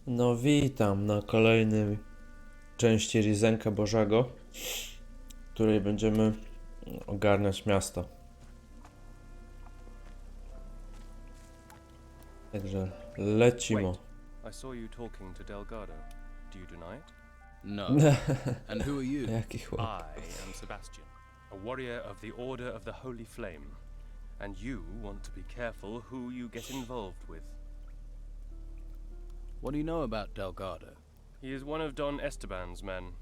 No witam na kolejnej części Rizenka Bożego, w której będziemy ogarniać miasto. Także lecimy. I saw you talking to Delgado. Do you deny it? No. And who are you? Jaki chłop. I am Sebastian, a warrior of the Order of the Holy Flame. And you want to be careful who you get involved with. What do you know about Delgado? He is one of Don Esteban's men.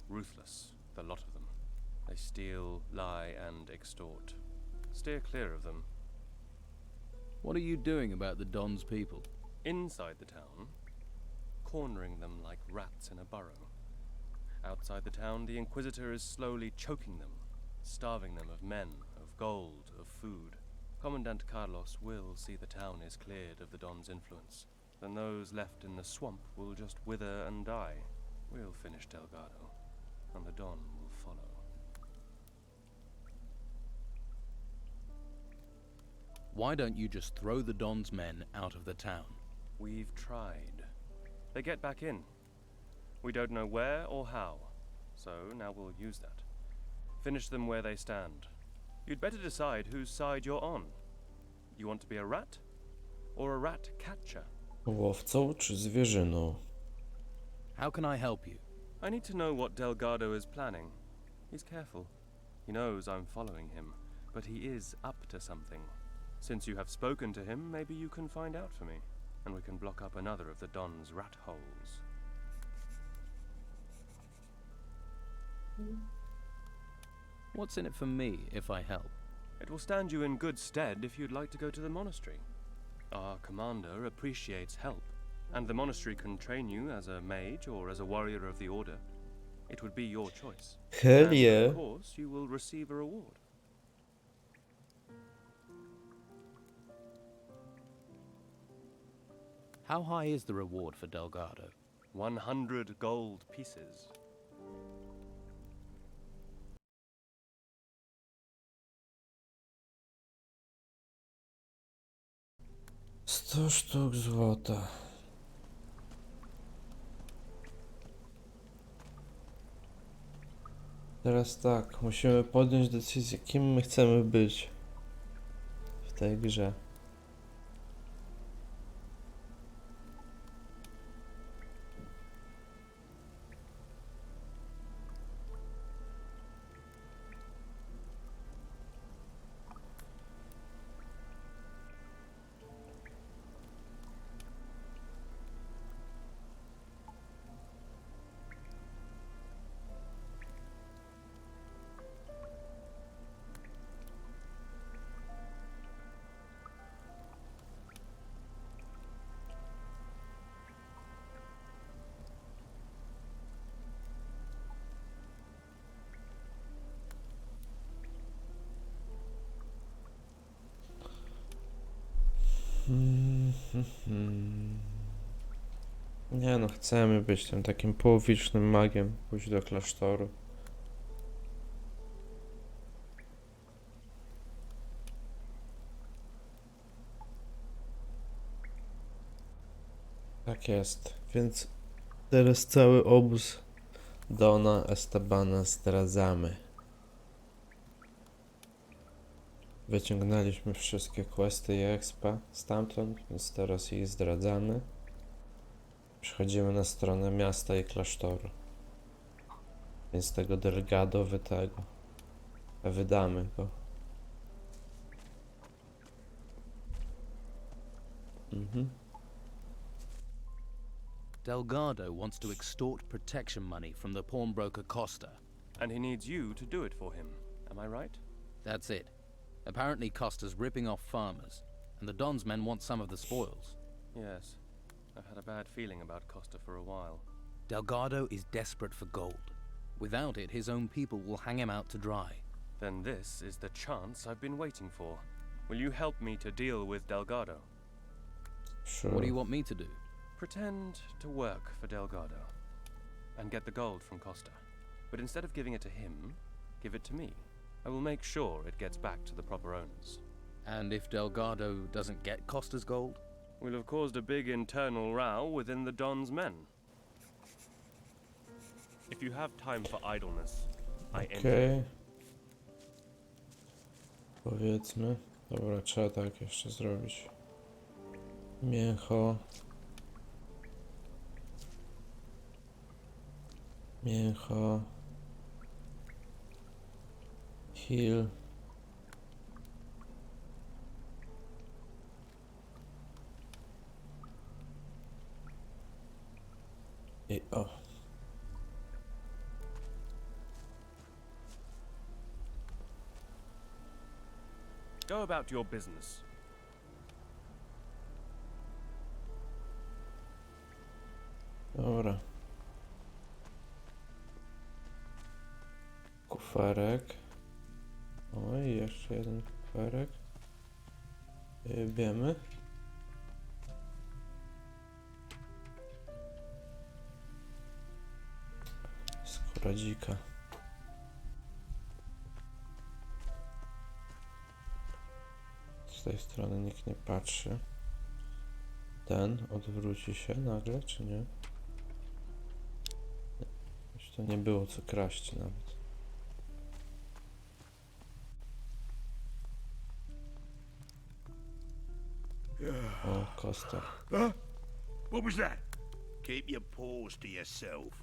Ruthless, the lot of them. They steal, lie, and extort. Steer clear of them. What are you doing about the Don's people? Inside the town, cornering them like rats in a burrow. Outside the town, the Inquisitor is slowly choking them, starving them of men, of gold, of food. Commandant Carlos will see the town is cleared of the Don's influence. Then those left in the swamp will just wither and die. We'll finish Delgado, and the Don will follow. Why don't you just throw the Don's men out of the town? We've tried. They get back in. We don't know where or how, so now we'll use that. Finish them where they stand. You'd better decide whose side you're on. You want to be a rat? Or a rat catcher? Łowcą czy zwierzyną? How can I help you? I need to know what Delgado is planning. He's careful. He knows I'm following him, but he is up to something. Since you have spoken to him, maybe you can find out for me, and we can block up another of the Don's rat holes. What's in it for me if I help? It will stand you in good stead if you'd like to go to the monastery. Our commander appreciates help, and the monastery can train you as a mage or as a warrior of the order. It would be your choice. Hell And yeah. of course, you will receive a reward. How high is the reward for Delgado? 100 gold pieces. Sto sztuk złota. Teraz tak, musimy podjąć decyzję, kim my chcemy być w tej grze. Nie no, chcemy być tym takim połowicznym magiem, pójść do klasztoru. Tak jest, więc teraz cały obóz Dona Estebana zdradzamy. Wyciągnęliśmy wszystkie questy i expa stamtąd, więc teraz ich zdradzamy. Przechodzimy na stronę miasta i klasztoru. Więc tego Delgado wydamy go. Delgado wants to extort protection money from the pawnbroker Costa. And he needs you to do it for him. Am I right? That's it. Apparently Costa's ripping off farmers, and the Don's men want some of the spoils. Yes. I've had a bad feeling about Costa for a while. Delgado is desperate for gold. Without it, his own people will hang him out to dry. Then this is the chance I've been waiting for. Will you help me to deal with Delgado? Sure. What do you want me to do? Pretend to work for Delgado and get the gold from Costa. But instead of giving it to him, give it to me. I will make sure it gets back to the proper owners. And if Delgado doesn't get Costa's gold? We'll have caused a big internal row within the Don's men. If you have time for idleness, I enter. Okej. Powiedzmy. Dobra, trzeba tak jeszcze zrobić. Mięcho. Mięcho. Heal. I o. Go about your business. Dobra. Kuferek. Oj, jeszcze jeden kuferek. Wiemy. Skóra dzika. Z tej strony nikt nie patrzy. Ten odwróci się nagle, czy nie? Już to nie było co kraść nawet. O, kostek. What was that? Keep your paws to yourself.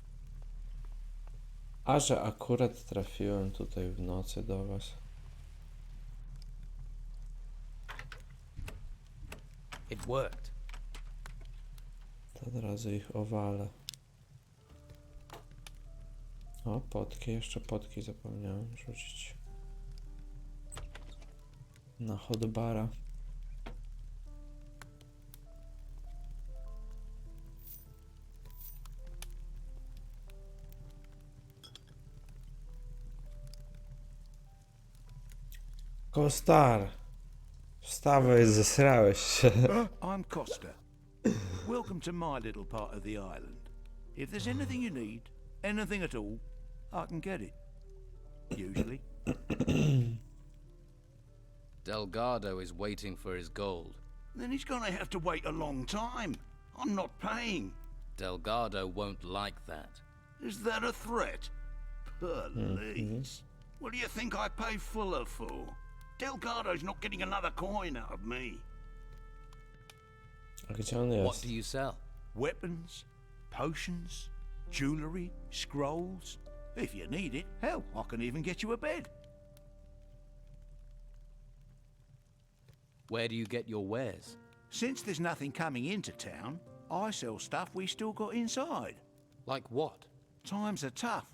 A że akurat trafiłem tutaj w nocy do was. It worked. To od razu ich owalę. O, potki, jeszcze potki zapomniałem rzucić. Na hotbara. Kostar! Wstawaj, zesrałeś się. I'm Costa. Welcome to my little part of the island. If there's anything you need, anything at all, I can get it. Usually. Delgado is waiting for his gold. Then he's gonna have to wait a long time. I'm not paying. Delgado won't like that. Is that a threat? Police. What do you think I pay Fuller for? Delgado's not getting another coin out of me. A gdzie on What jest? do you sell? Weapons, potions, jewellery, scrolls. If you need it, hell, I can even get you a bed. Where do you get your wares? Since there's nothing coming into town, I sell stuff we still got inside. Like what? Times are tough.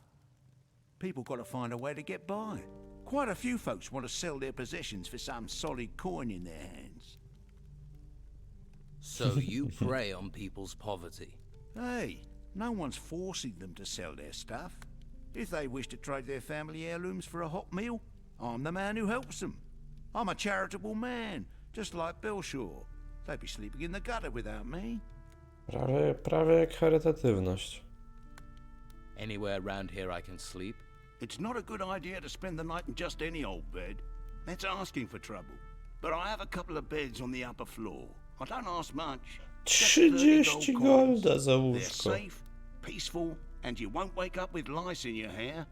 People got to find a way to get by. Quite a few folks want to sell their possessions for some solid coin in their hands. So you prey on people's poverty. Hey, no one's forcing them to sell their stuff. If they wish to trade their family heirlooms for a hot meal, I'm the man who helps them. I'm a charitable man, just like Belshaw. They'd be sleeping in the gutter without me. Prawie jak charytatywność. Anywhere around here I can sleep? It's not a good idea to spend the night in just any old bed. That's asking for trouble. But I have a couple of beds on the upper floor. I don't ask much. Just 30 30 gold golda coins. za They're łóżko. safe, peaceful, and you won't wake up with lice in your hair.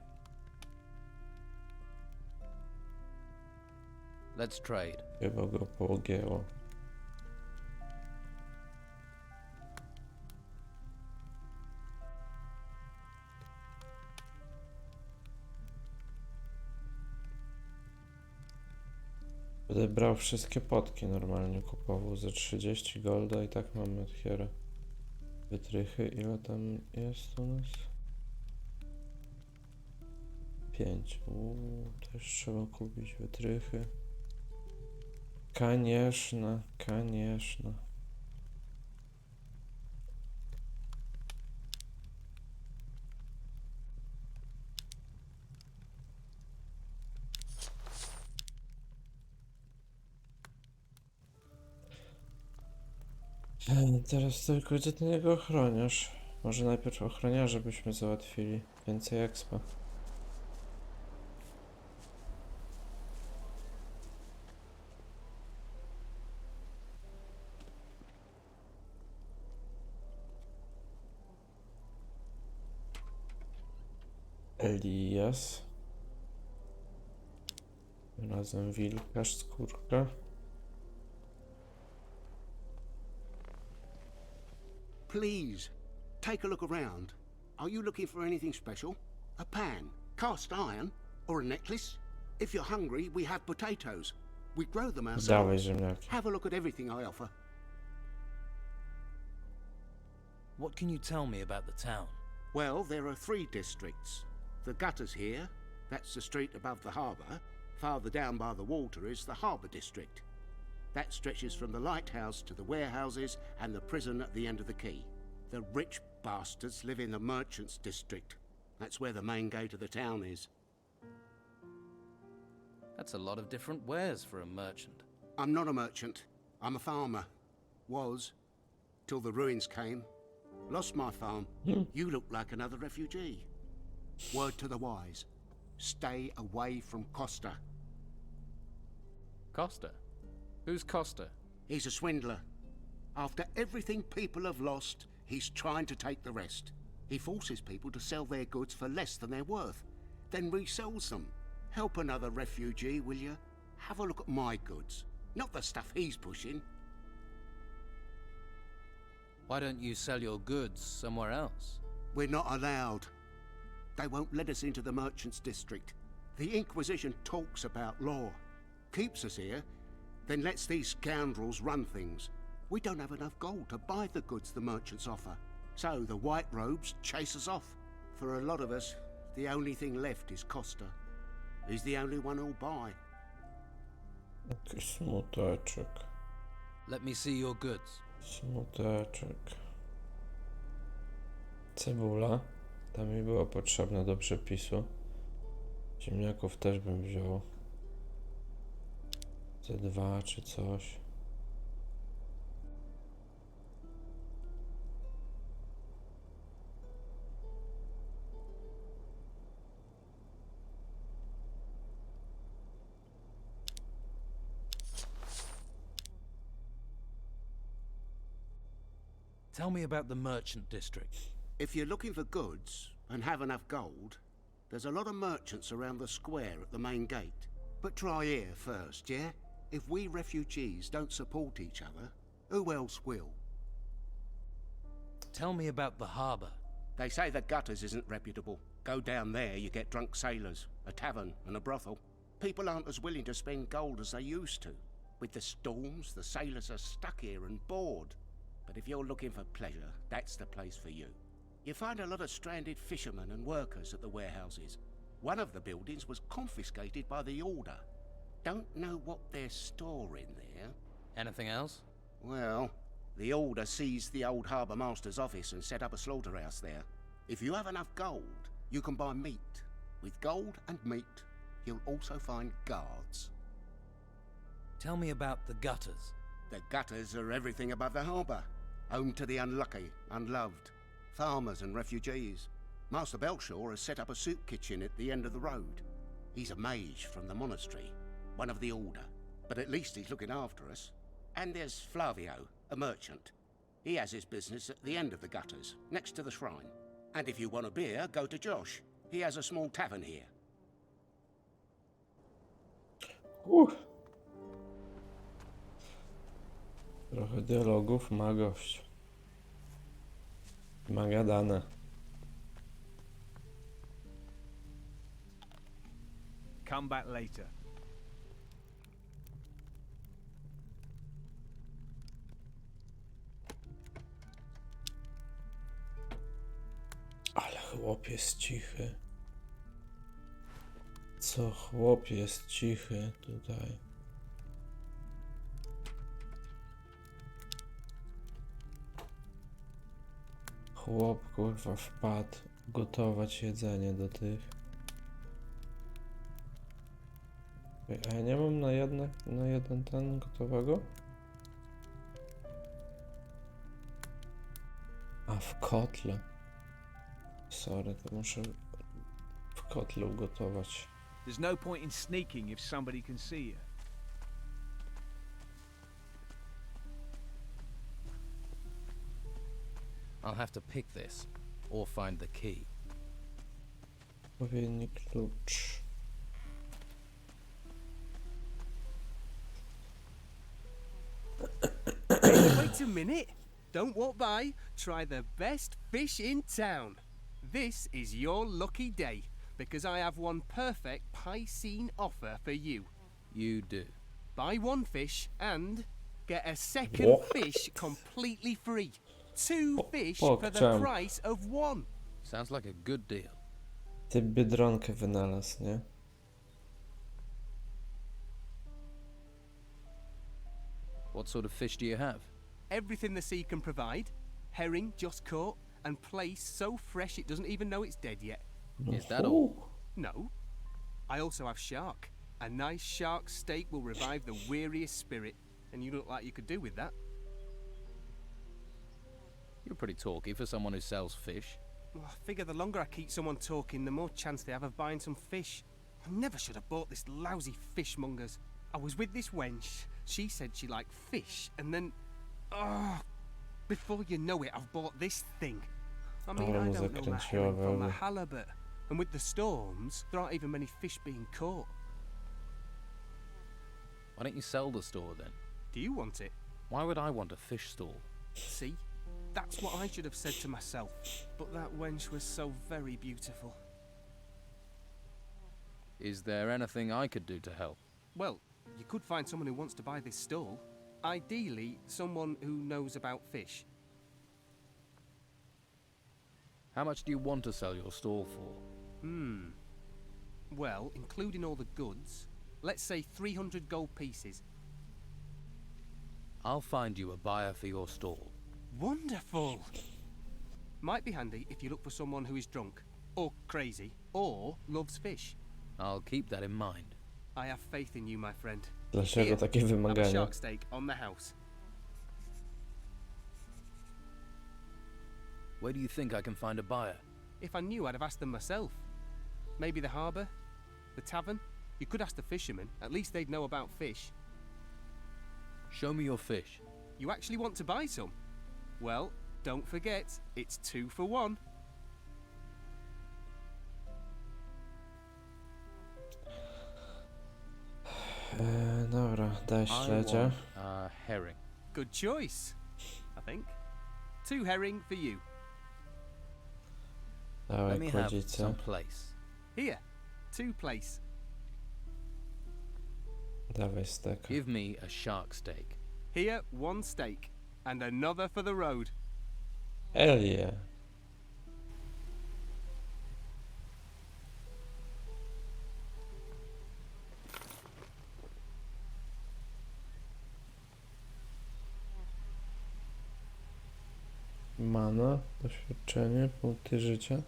Let's trade. Chyba go pogięło. Będę brał wszystkie potki normalnie, kupował za 30 golda i tak mamy otwierę. Wytrychy, ile tam jest u nas? 5. Też trzeba kupić wytrychy. Конечно, конечно. Teraz tylko gdzie ten jego ochroniarz? Może najpierw ochroniarze byśmy załatwili. Więcej expa. Elias. Razem wilka, skórka. Please, take a look around. Are you looking for anything special? A pan, cast iron, or a necklace? If you're hungry, we have potatoes. We grow them Dawaj ourselves. ziemniaki. Have a look at everything I offer. What can you tell me about the town? Well, there are 3 districts. The gutters here, that's the street above the harbour. Farther down by the water is the harbour district. That stretches from the lighthouse to the warehouses and the prison at the end of the quay. The rich bastards live in the merchants' district. That's where the main gate of the town is. That's a lot of different wares for a merchant. I'm not a merchant. I'm a farmer. Was. Till the ruins came. Lost my farm. You look like another refugee. Word to the wise. Stay away from Costa. Costa? Who's Costa? He's a swindler. After everything people have lost, he's trying to take the rest. He forces people to sell their goods for less than they're worth, then resells them. Help another refugee, will you? Have a look at my goods, not the stuff he's pushing. Why don't you sell your goods somewhere else? We're not allowed. They won't let us into the merchants' district. The Inquisition talks about law, keeps us here, then lets these scoundrels run things. We don't have enough gold to buy the goods the merchants offer, so the white robes chase us off. For a lot of us, the only thing left is Costa. He's the only one who'll buy. Jakiś smuteczek. Let me see your goods. Smuteczek. Cebula. Ta mi była potrzebna do przepisu. Ziemniaków też bym wziął. C2 czy coś. Tell me about the merchant district. If you're looking for goods and have enough gold, there's a lot of merchants around the square at the main gate. But try here first, yeah? If we refugees don't support each other, who else will? Tell me about the harbour. They say the gutters isn't reputable. Go down there, you get drunk sailors, a tavern and a brothel. People aren't as willing to spend gold as they used to. With the storms, the sailors are stuck here and bored. But if you're looking for pleasure, that's the place for you. You find a lot of stranded fishermen and workers at the warehouses. One of the buildings was confiscated by the Order. Don't know what they're storing there. Anything else? Well, the Order seized the old harbour master's office and set up a slaughterhouse there. If you have enough gold, you can buy meat. With gold and meat, you'll also find guards. Tell me about the gutters. The gutters are everything above the harbour. Home to the unlucky, unloved, farmers and refugees. Master Belshaw has set up a soup kitchen at the end of the road. He's a mage from the monastery, one of the Order, but at least he's looking after us. And there's Flavio, a merchant. He has his business at the end of the gutters, next to the shrine. And if you want a beer, go to Josh. He has a small tavern here. Trochę dialogów ma gość. Ma gadane. Come back later. Ale chłop jest cichy. Co chłop jest cichy tutaj. Chłop kurwa wpadł gotować jedzenie do tych. A ja nie mam na jeden ten gotowego? A w kotle. Sorry, to muszę w kotle ugotować. There's no point in sneaking if somebody can see you. I'll have to pick this, or find the key. Odpowiedni klucz. Wait a minute. Don't walk by. Try the best fish in town. This is your lucky day, because I have one perfect Piscine offer for you. You do. Buy one fish and get a second What? fish completely free. Two fish po, for the chciałem. price of one. Sounds like a good deal. Ty Biedronkę wynalazł, nie? What sort of fish do you have? Everything the sea can provide. Herring just caught and plaice so fresh it doesn't even know it's dead yet. Is that all? No. I also have shark. A nice shark steak will revive the weariest spirit, and you look like you could do with that. You're pretty talky for someone who sells fish. Well, I figure the longer I keep someone talking, the more chance they have of buying some fish. I never should have bought this lousy fishmonger's. I was with this wench. She said she liked fish, and then... before you know it, I've bought this thing. I mean, Ale I mu don't know my zakręciła herring from my wełbę. halibut. And with the storms, there aren't even many fish being caught. Why don't you sell the store then? Do you want it? Why would I want a fish stall? See? That's what I should have said to myself. But that wench was so very beautiful. Is there anything I could do to help? Well, you could find someone who wants to buy this stall. Ideally, someone who knows about fish. How much do you want to sell your stall for? Well, including all the goods, let's say 300 gold pieces. I'll find you a buyer for your stall. Wonderful! Might be handy if you look for someone who is drunk, or crazy, or loves fish. I'll keep that in mind. I have faith in you, my friend. Dlaczego Here, takie have a wymagania? shark steak on the house. Where do you think I can find a buyer? If I knew, I'd have asked them myself. Maybe the harbour? The tavern? You could ask the fishermen. At least they'd know about fish. Show me your fish. You actually want to buy some? Well, don't forget, it's 2 for 1. Dobra, daj I śledzia. want a herring. Good choice, I think. 2 herring for you. Let Dawaj me have kładzice. some place. Here, 2 plaice. Dawaj steka. Give me a shark steak. Here, 1 steak. And another for the road. Hell yeah. Mana, doświadczenie, punkty życia.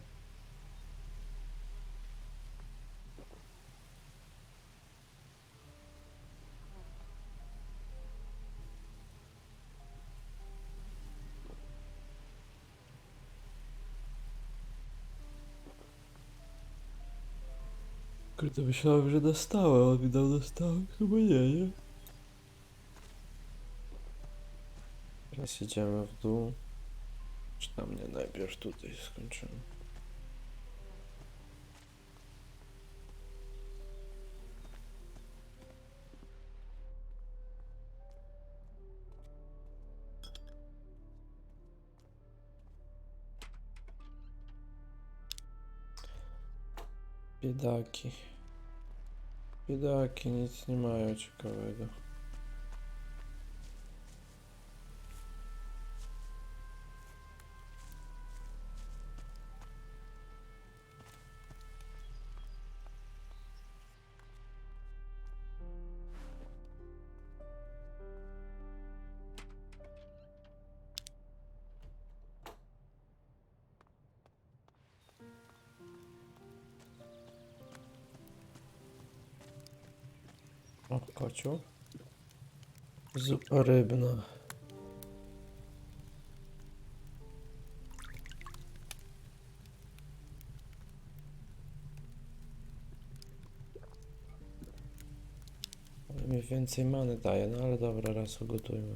Kurde, myślałem, że dostałem, a widał dostałem, chyba nie. Teraz idziemy w dół. Czy tam nie, najpierw tutaj skończymy. Biedaki. Biedaki nic nie mają ciekawego. O, kociu. Zupa rybna. Ale mi więcej many daje, no ale dobra, raz ugotujmy.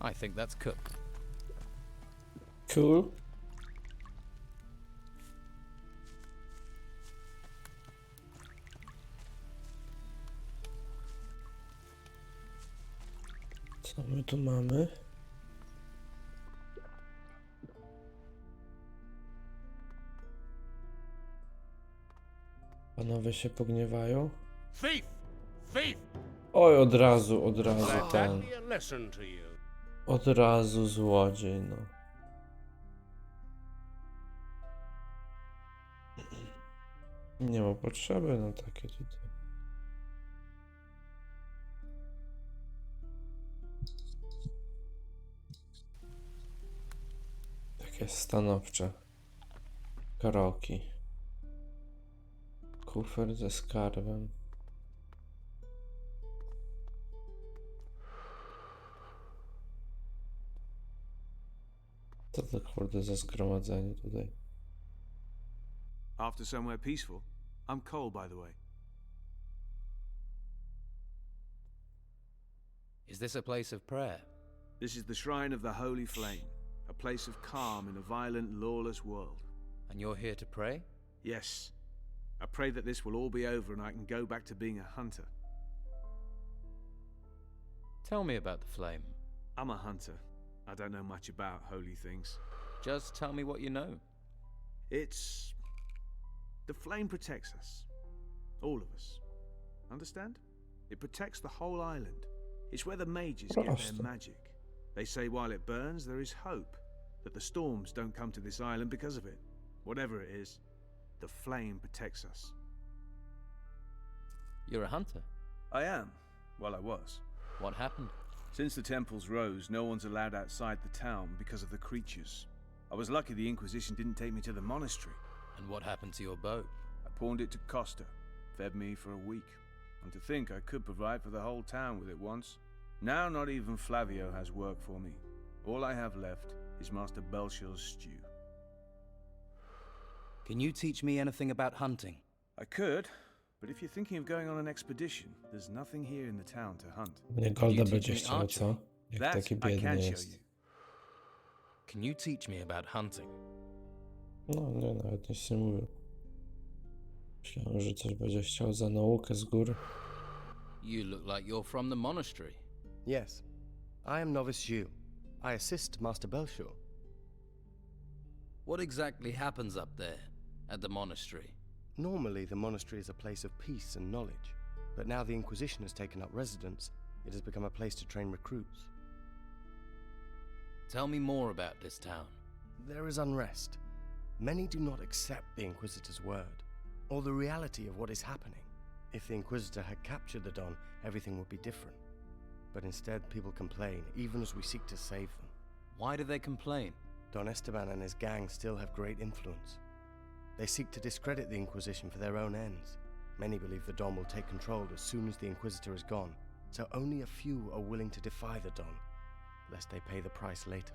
I think that's cooked. Cool. Co my tu mamy? Panowie się pogniewają? Thief! Thief! Oj, od razu Let that ten. be a lesson to you. Od razu złodziej, no. Nie ma potrzeby na takie tutaj. Takie stanowcze kroki. Kufer ze skarbem. Co to kurde za zgromadzenie tutaj? After somewhere peaceful? I'm Cole, by the way. Is this a place of prayer? This is the Shrine of the Holy Flame, a place of calm in a violent, lawless world. And you're here to pray? Yes. I pray that this will all be over and I can go back to being a hunter. Tell me about the flame. I'm a hunter. I don't know much about holy things. Just tell me what you know. It's... the flame protects us. All of us. Understand? It protects the whole island. It's where the mages get Proste. their magic. They say while it burns, there is hope. That the storms don't come to this island because of it. Whatever it is, the flame protects us. You're a hunter. I am. Well, I was. What happened? Since the temples rose, no one's allowed outside the town because of the creatures. I was lucky the Inquisition didn't take me to the monastery. And what happened to your bow? I pawned it to Costa, fed me for a week. And to think I could provide for the whole town with it once. Now not even Flavio has work for me. All I have left is Master Belcher's stew. Can you teach me anything about hunting? I could, but if you're thinking of going on an expedition, there's nothing here in the town to hunt. Nie Golda teach będzie me chciał, archery? co? Jak That taki I can biedny show jest. you. Can you teach me about hunting? No, nie, nawet nic nie mówił. Myślałem, że coś będzie chciał za naukę z góry. You look like you're from the monastery. Yes. I am Novice Hugh. I assist Master Belcher. What exactly happens up there, at the monastery? Normally, the monastery is a place of peace and knowledge, but now the Inquisition has taken up residence, it has become a place to train recruits. Tell me more about this town. There is unrest. Many do not accept the Inquisitor's word, or the reality of what is happening. If the Inquisitor had captured the Don, everything would be different. But instead, people complain, even as we seek to save them. Why do they complain? Don Esteban and his gang still have great influence. They seek to discredit the Inquisition for their own ends. Many believe the Don will take control as soon as the Inquisitor is gone, so only a few are willing to defy the Don, lest they pay the price later.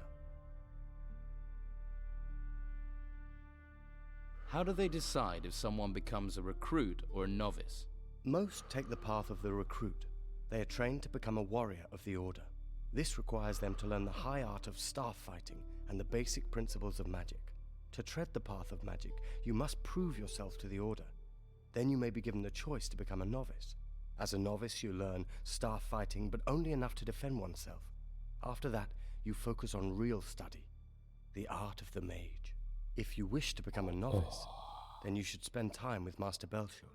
How do they decide if someone becomes a recruit or a novice? Most take the path of the recruit. They are trained to become a warrior of the Order. This requires them to learn the high art of staff fighting and the basic principles of magic. To tread the path of magic, you must prove yourself to the Order. Then you may be given the choice to become a novice. As a novice, you learn staff fighting, but only enough to defend oneself. After that, you focus on real study, the art of the mage. If you wish to become a novice, then you should spend time with Master Belcher.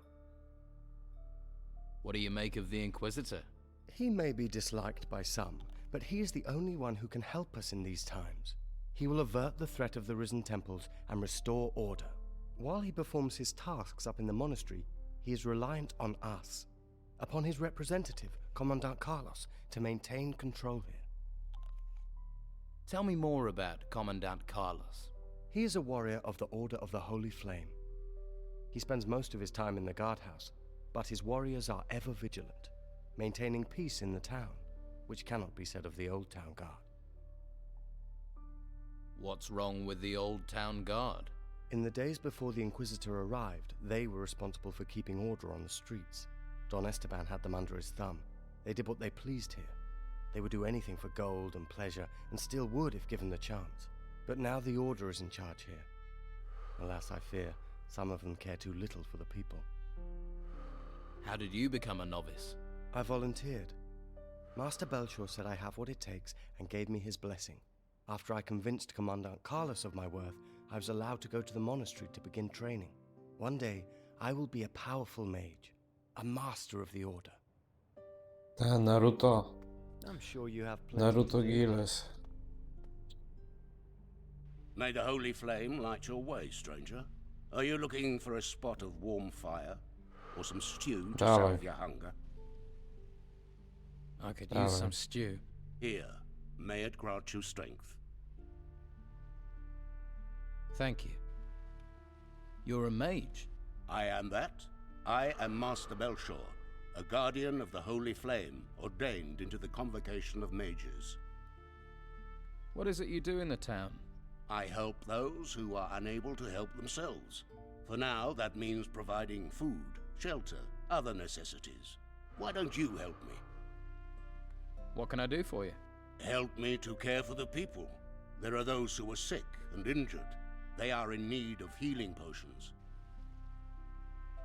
What do you make of the Inquisitor? He may be disliked by some, but he is the only one who can help us in these times. He will avert the threat of the risen temples and restore order. While he performs his tasks up in the monastery, he is reliant on us, upon his representative, Commandant Carlos, to maintain control here. Tell me more about Commandant Carlos. He is a warrior of the Order of the Holy Flame. He spends most of his time in the guardhouse, but his warriors are ever vigilant, maintaining peace in the town, which cannot be said of the Old Town Guard. What's wrong with the Old Town Guard? In the days before the Inquisitor arrived, they were responsible for keeping order on the streets. Don Esteban had them under his thumb. They did what they pleased here. They would do anything for gold and pleasure, and still would if given the chance. But now the Order is in charge here. Alas, I fear some of them care too little for the people. How did you become a novice? I volunteered. Master Belshore said I have what it takes and gave me his blessing. After I convinced Commandant Carlos of my worth, I was allowed to go to the monastery to begin training. One day, I will be a powerful mage, a master of the Order. Naruto. I'm sure you have plenty to Naruto do. Gilles. May the holy flame light your way, stranger. Are you looking for a spot of warm fire? Or some stew to Dawaj. salve your hunger? I could Dawaj. use some stew. Here, may it grant you strength. Thank you. You're a mage. I am that. I am Master Belshore, a guardian of the holy flame, ordained into the convocation of mages. What is it you do in the town? I help those who are unable to help themselves. For now, that means providing food, shelter, other necessities. Why don't you help me? What can I do for you? Help me to care for the people. There are those who are sick and injured. They are in need of healing potions.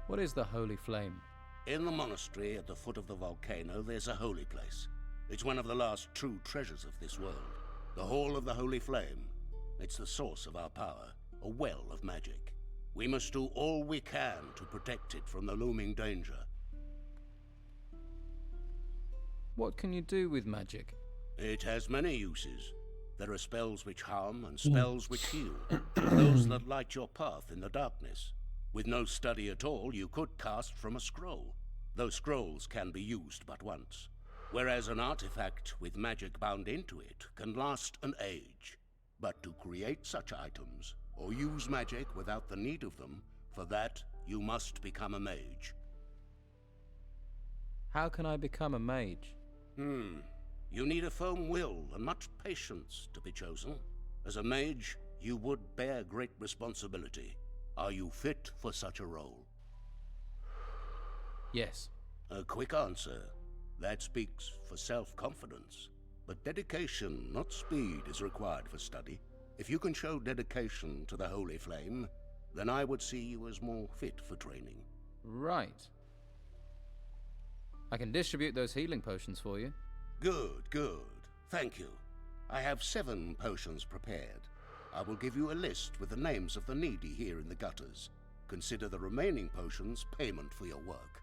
What is the Holy Flame? In the monastery at the foot of the volcano, there's a holy place. It's one of the last true treasures of this world. The Hall of the Holy Flame. It's the source of our power, a well of magic. We must do all we can to protect it from the looming danger. What can you do with magic? It has many uses. There are spells which harm and spells which heal. Those that light your path in the darkness. With no study at all, you could cast from a scroll. Those scrolls can be used but once. Whereas an artifact with magic bound into it can last an age. But to create such items, or use magic without the need of them, for that you must become a mage. How can I become a mage? You need a firm will and much patience to be chosen. As a mage, you would bear great responsibility. Are you fit for such a role? Yes. A quick answer. That speaks for self-confidence. But dedication, not speed, is required for study. If you can show dedication to the Holy Flame, then I would see you as more fit for training. Right. I can distribute those healing potions for you. Good, good. Thank you. I have 7 potions prepared. I will give you a list with the names of the needy here in the gutters. Consider the remaining potions payment for your work.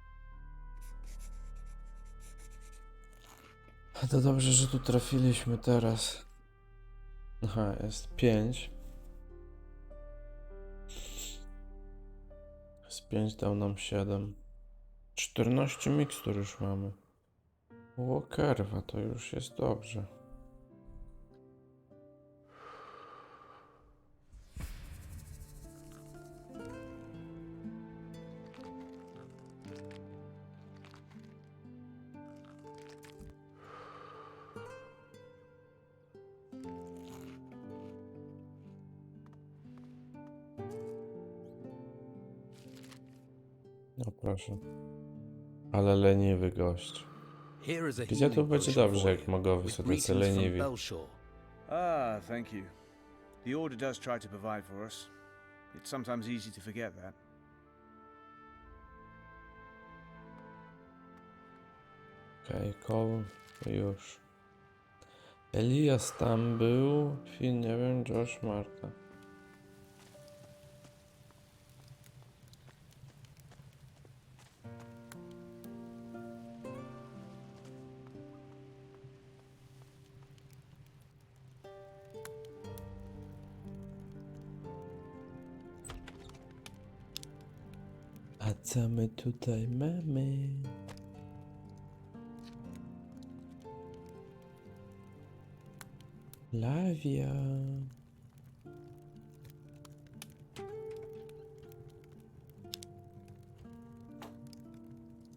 To dobrze, że tu trafiliśmy teraz. Aha, jest 5. Z 5 dał nam 7. 14 mikstur już mamy. O kerwa, to już jest dobrze. No proszę. Ale leniwy gość. Here is a Gdzie healing tu będzie potion dobrze, for jak you, magowie with są tacy greetings from leniwi. Belshore. Ah, thank you. The Order does try to provide for us. It's sometimes easy to forget that. Okej, koło. Już. Elias tam był. Finn, nie wiem, Josh, Marta. A co my tutaj mamy? Lawia.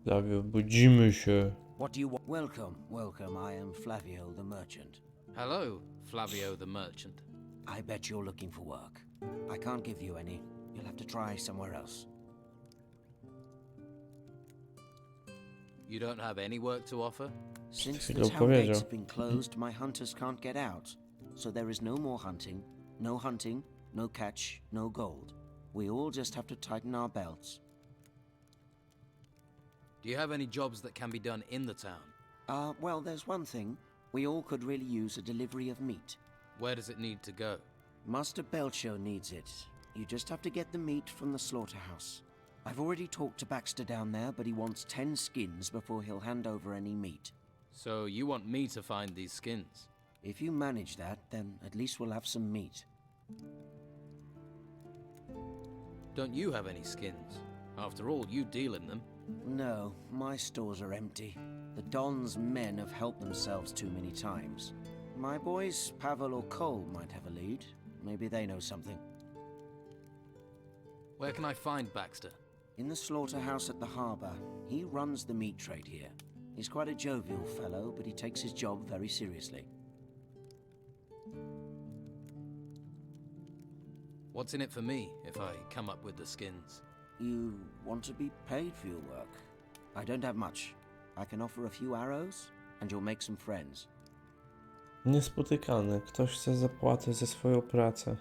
Lawia, budzimy się. What do you want? Welcome, welcome. I am Flavio the merchant. Hello, Flavio the merchant. I bet you're looking for work. I can't give you any. You'll have to try somewhere else. You don't have any work to offer? Since Chwilę the town opowiedział. gates have been closed, my hunters can't get out. So there is no more hunting, No hunting, no catch, no gold. We all just have to tighten our belts. Do you have any jobs that can be done in the town? Well, there's one thing. We all could really use a delivery of meat. Where does it need to go? Master Belcher needs it. You just have to get the meat from the slaughterhouse. I've already talked to Baxter down there, but he wants 10 skins before he'll hand over any meat. So you want me to find these skins? If you manage that, then at least we'll have some meat. Don't you have any skins? After all, you deal in them. No, my stores are empty. The Don's men have helped themselves too many times. My boys, Pavel or Cole, might have a lead. Maybe they know something. Where can I find Baxter? In the slaughterhouse at the harbour. He runs the meat trade here. He's quite a jovial fellow, but he takes his job very seriously. What's in it for me if I come up with the skins? You want to be paid for your work? I don't have much. I can offer a few arrows, and you'll make some friends. Niespotykany. Ktoś chce zapłatę za swoją pracę.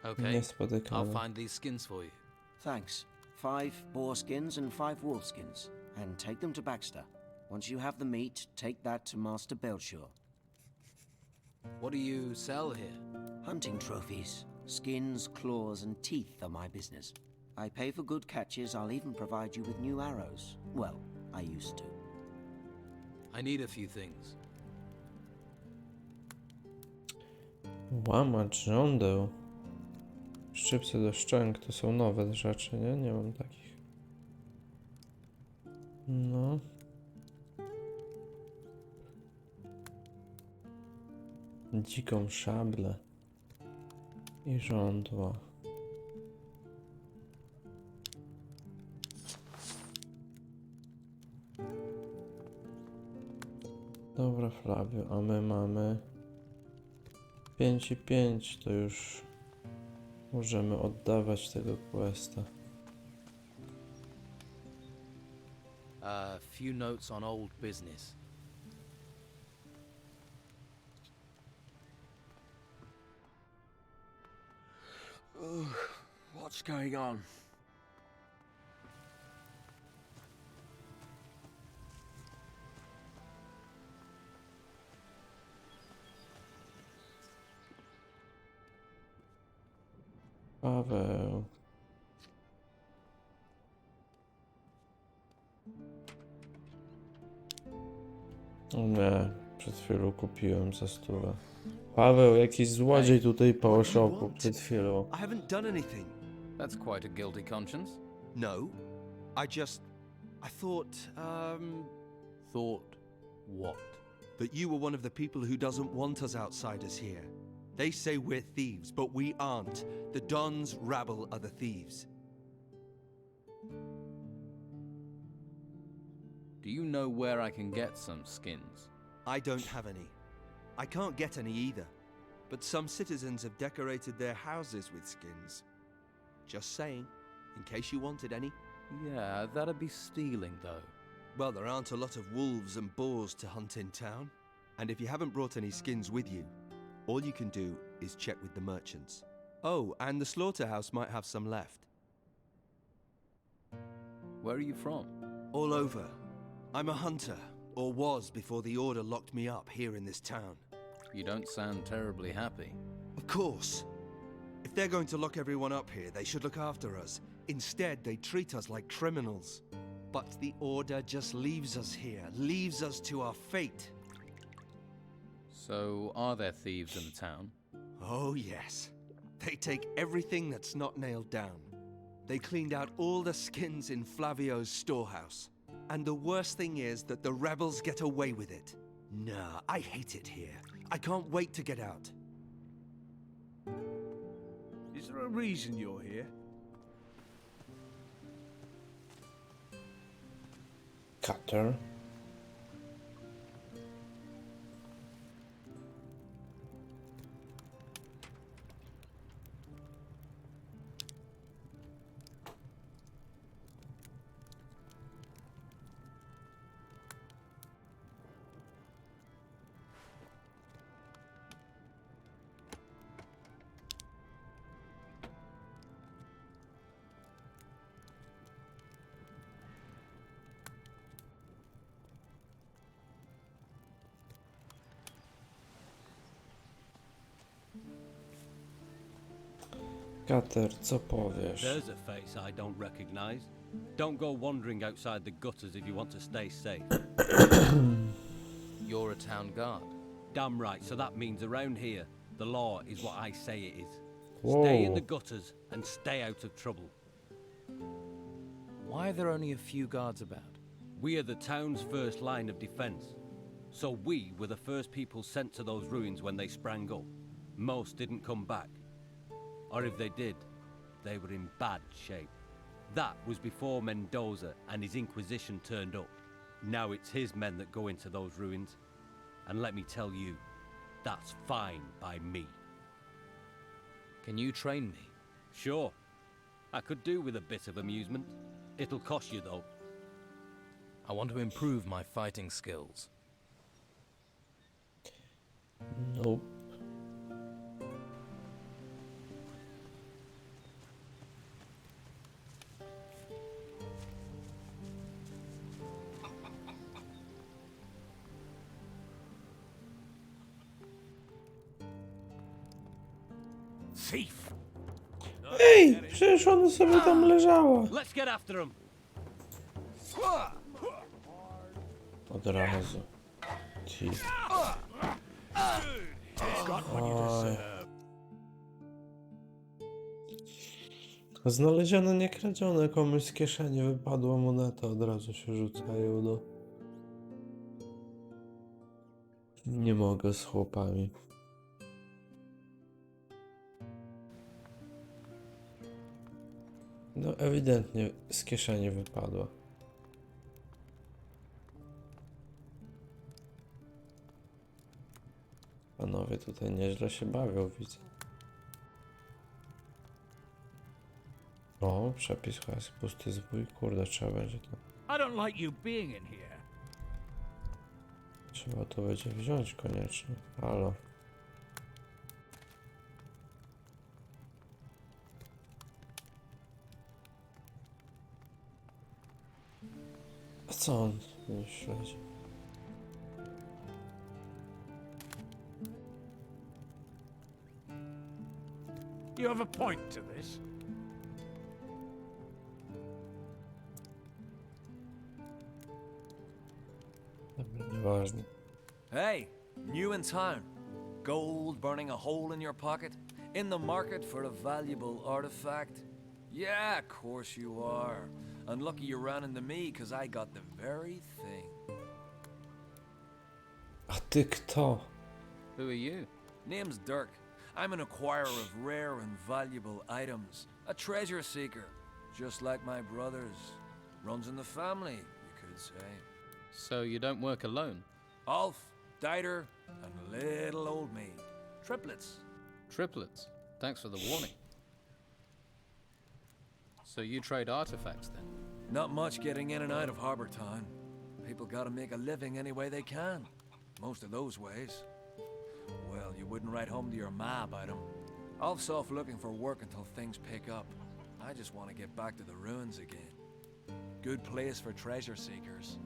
Okay, Niespotykany. I'll find these skins for you. Thanks. 5 boar skins and 5 wolf skins, and take them to Baxter. Once you have the meat, take that to Master Belcher. What do you sell here? Hunting trophies. Skins, claws, and teeth are my business. I pay for good catches. I'll even provide you with new arrows. Well, I used to. I need a few things. Łamacz żądeł. Szczypce do szczęk to są nowe rzeczy, nie? Nie mam takich. No. Dziką szablę. I żądła. Dobra, Flavio, a my mamy 5 i 5, to już możemy oddawać tego questa. A few notes on old business. What's going on? Paweł. O nie, przed chwilą kupiłem za 100. Paweł, jakiś złodziej tutaj po oszoku przed chwilą. I haven't done anything. That's quite a guilty conscience. No. I thought, Thought what? that you were one of the people who doesn't want us outsiders here. They say we're thieves, but we aren't. The Don's rabble are the thieves. Do you know where I can get some skins? I don't have any. I can't get any either. But some citizens have decorated their houses with skins. Just saying, in case you wanted any. Yeah, that'd be stealing, though. Well, there aren't a lot of wolves and boars to hunt in town. And if you haven't brought any skins with you, all you can do is check with the merchants. Oh, and the slaughterhouse might have some left. Where are you from? All over. I'm a hunter, or was before the Order locked me up here in this town. You don't sound terribly happy. Of course. If they're going to lock everyone up here, they should look after us. Instead, they treat us like criminals. But the Order just leaves us here, leaves us to our fate. So, are there thieves in the town? Oh, yes. They take everything that's not nailed down. They cleaned out all the skins in Flavio's storehouse. And the worst thing is that the rebels get away with it. Nah, I hate it here. I can't wait to get out. Is there a reason you're here? Cutter. Kater, co powiesz? There's a face I don't recognize. Don't go wandering outside the gutters if you want to stay safe. You're a town guard. Damn right, so that means around here, the law is what I say it is. Stay in the gutters and stay out of trouble. Why are there only a few guards about? We are the town's first line of defense. So we were the first people sent to those ruins when they sprang up. Most didn't come back. Or if they did, they were in bad shape. That was before Mendoza and his Inquisition turned up. Now it's his men that go into those ruins. And let me tell you, that's fine by me. Can you train me? Sure. I could do with a bit of amusement. It'll cost you though. I want to improve my fighting skills. Nope. Thief! Ej, przecież ona sobie tam leżała. Let's get after him. Od razu. Ci. Oj. Znalezione, nie kradzione, komuś z kieszeni wypadła moneta, od razu się rzucają do... Nie mogę z chłopami. No ewidentnie z kieszeni wypadła. Panowie tutaj nieźle się bawią, widzę. O, przepis chyba pusty zwój. Kurde, trzeba będzie to... I don't like you being in here. Trzeba to będzie wziąć koniecznie. Halo. A co on nie śledzi? You have a point to this. Dobra, nieważne. Hey, new in town. Gold burning a hole in your pocket? In the market for a valuable artifact? Yeah, of course you are. And lucky you ran into me, cause I got the very thing. A ty kto? Who are you? Name's Dirk. I'm an acquirer of rare and valuable items. A treasure seeker. Just like my brothers. Runs in the family, you could say. So you don't work alone? Alf, Dieter, and little old me. Triplets. Triplets? Thanks for the warning. So you trade artifacts then? Not much getting in and out of Harbor Town. People gotta make a living any way they can. Most of those ways. Well, you wouldn't write home to your ma about them. Alf's off looking for work until things pick up. I just want to get back to the ruins again. Good place for treasure seekers.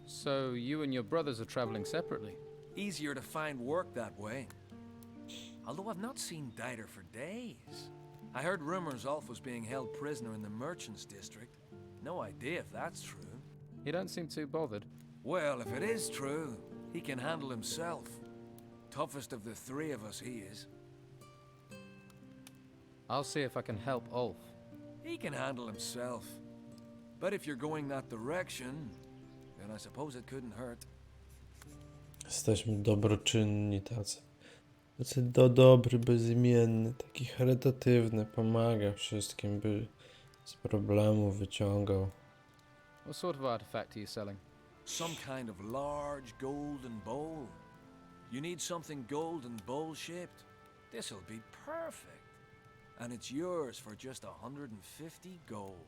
So you and your brothers are traveling separately? Easier to find work that way. Although I've not seen Dieter for days. I heard rumors Alf was being held prisoner in the Merchants District. No idea if that's true. You don't seem too bothered. Well, if it is true, he can handle himself. Toughest of the three of us, he is. I'll see if I can help Ulf. He can handle himself. But if you're going that direction, then I suppose it couldn't hurt. Jesteśmy dobroczynni tacy. Tacy dobry, bezimienny, taki charytatywny, pomaga wszystkim, by z problemów wyciągał. What sort of artifact are you selling? Some kind of large golden bowl. You need something golden bowl-shaped? This'll be perfect. And it's yours for just 150 gold.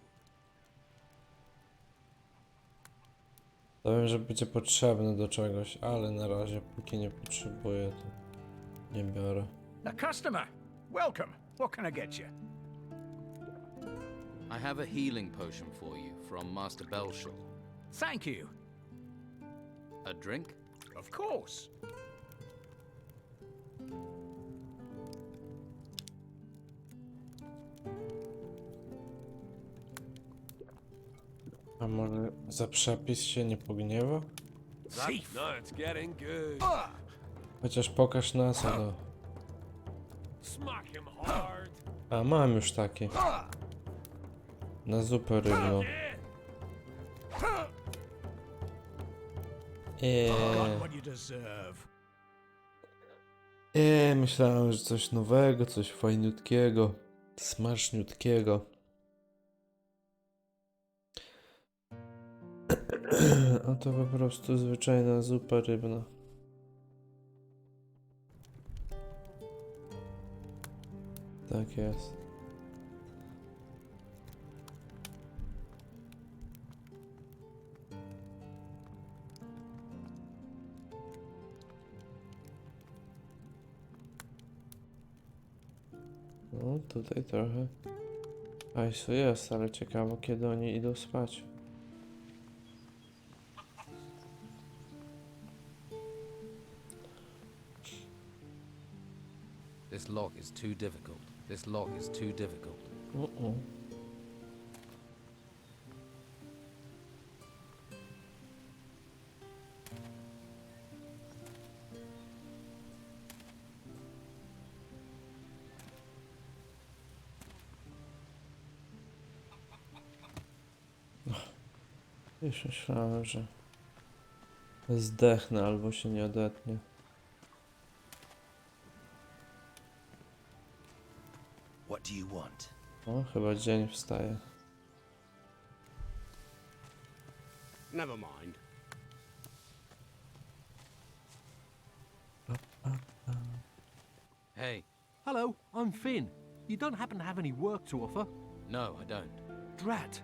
To wiem, że będzie potrzebny do czegoś, ale na razie, póki nie potrzebuję, to nie biorę. A customer. Welcome. What can I get you? I have a healing potion for you from Master Belshaw. Thank you. A drink? Of course. A może za przepis się nie pogniewa? No, it's getting good. Chociaż pokaż nas, ale... Smack him hard. A mam już taki. Na zupę rybną. Got what you deserve. Myślałem, że coś nowego, coś fajniutkiego, smaczniutkiego. A to po prostu zwyczajna zupa rybna. Tak jest. No, tutaj trochę hajsu jest, ale ciekawo, kiedy oni idą spać. This lock is too difficult. This lock is too difficult. Już myślałem, że zdechnę albo się nie odetnie. What do you want? O, chyba dzień wstaje. Never mind. Hey. Hello, I'm Finn. You don't happen to have any work to offer? No, I don't. Drat.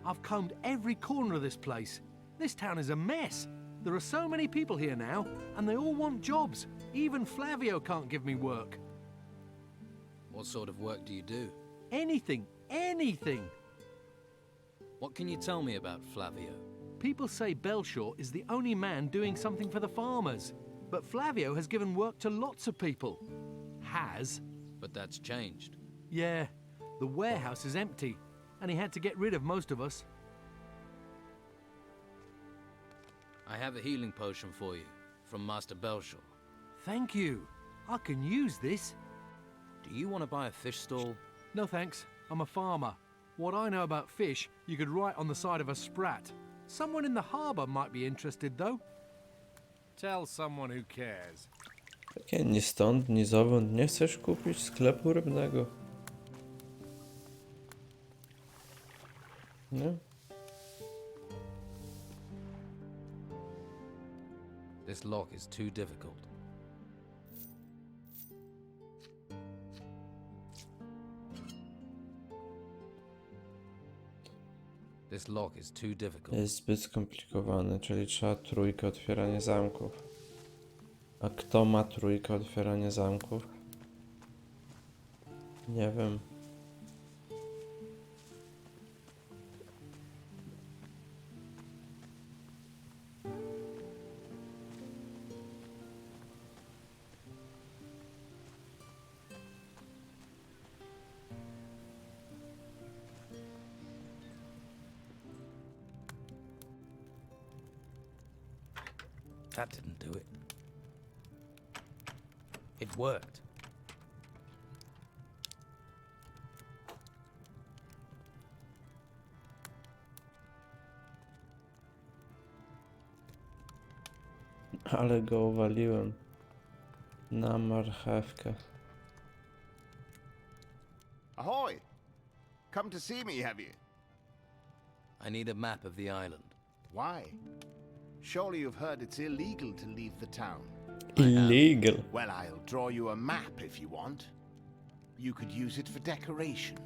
I've combed every corner of this place. This town is a mess. There are so many people here now, and they all want jobs. Even Flavio can't give me work. What sort of work do you do? Anything, anything. What can you tell me about Flavio? People say Belshaw is the only man doing something for the farmers. But Flavio has given work to lots of people. Has. But that's changed. Yeah, the warehouse is empty, and he had to get rid of most of us. I have a healing potion for you, from Master Belshaw. Thank you. I can use this. Do you want to buy a fish stall? No thanks, I'm a farmer. What I know about fish, you could write on the side of a sprat. Someone in the harbour might be interested, though. Tell someone who cares. Takie ni stąd, ni zowąd. Nie chcesz kupić sklepu rybnego? Nie? This lock is too difficult. This lock is too difficult. Jest zbyt skomplikowany, czyli trzeba trójkę otwierania zamków. A kto ma trójkę otwierania zamków? Nie wiem. That didn't do it. It worked. Ale go uwaliłem na marchewkę. Ahoy! Come to see me, have you? I need a map of the island. Why? Surely you've heard it's illegal to leave the town. Illegal? Well, I'll draw you a map if you want. You could use it for decoration.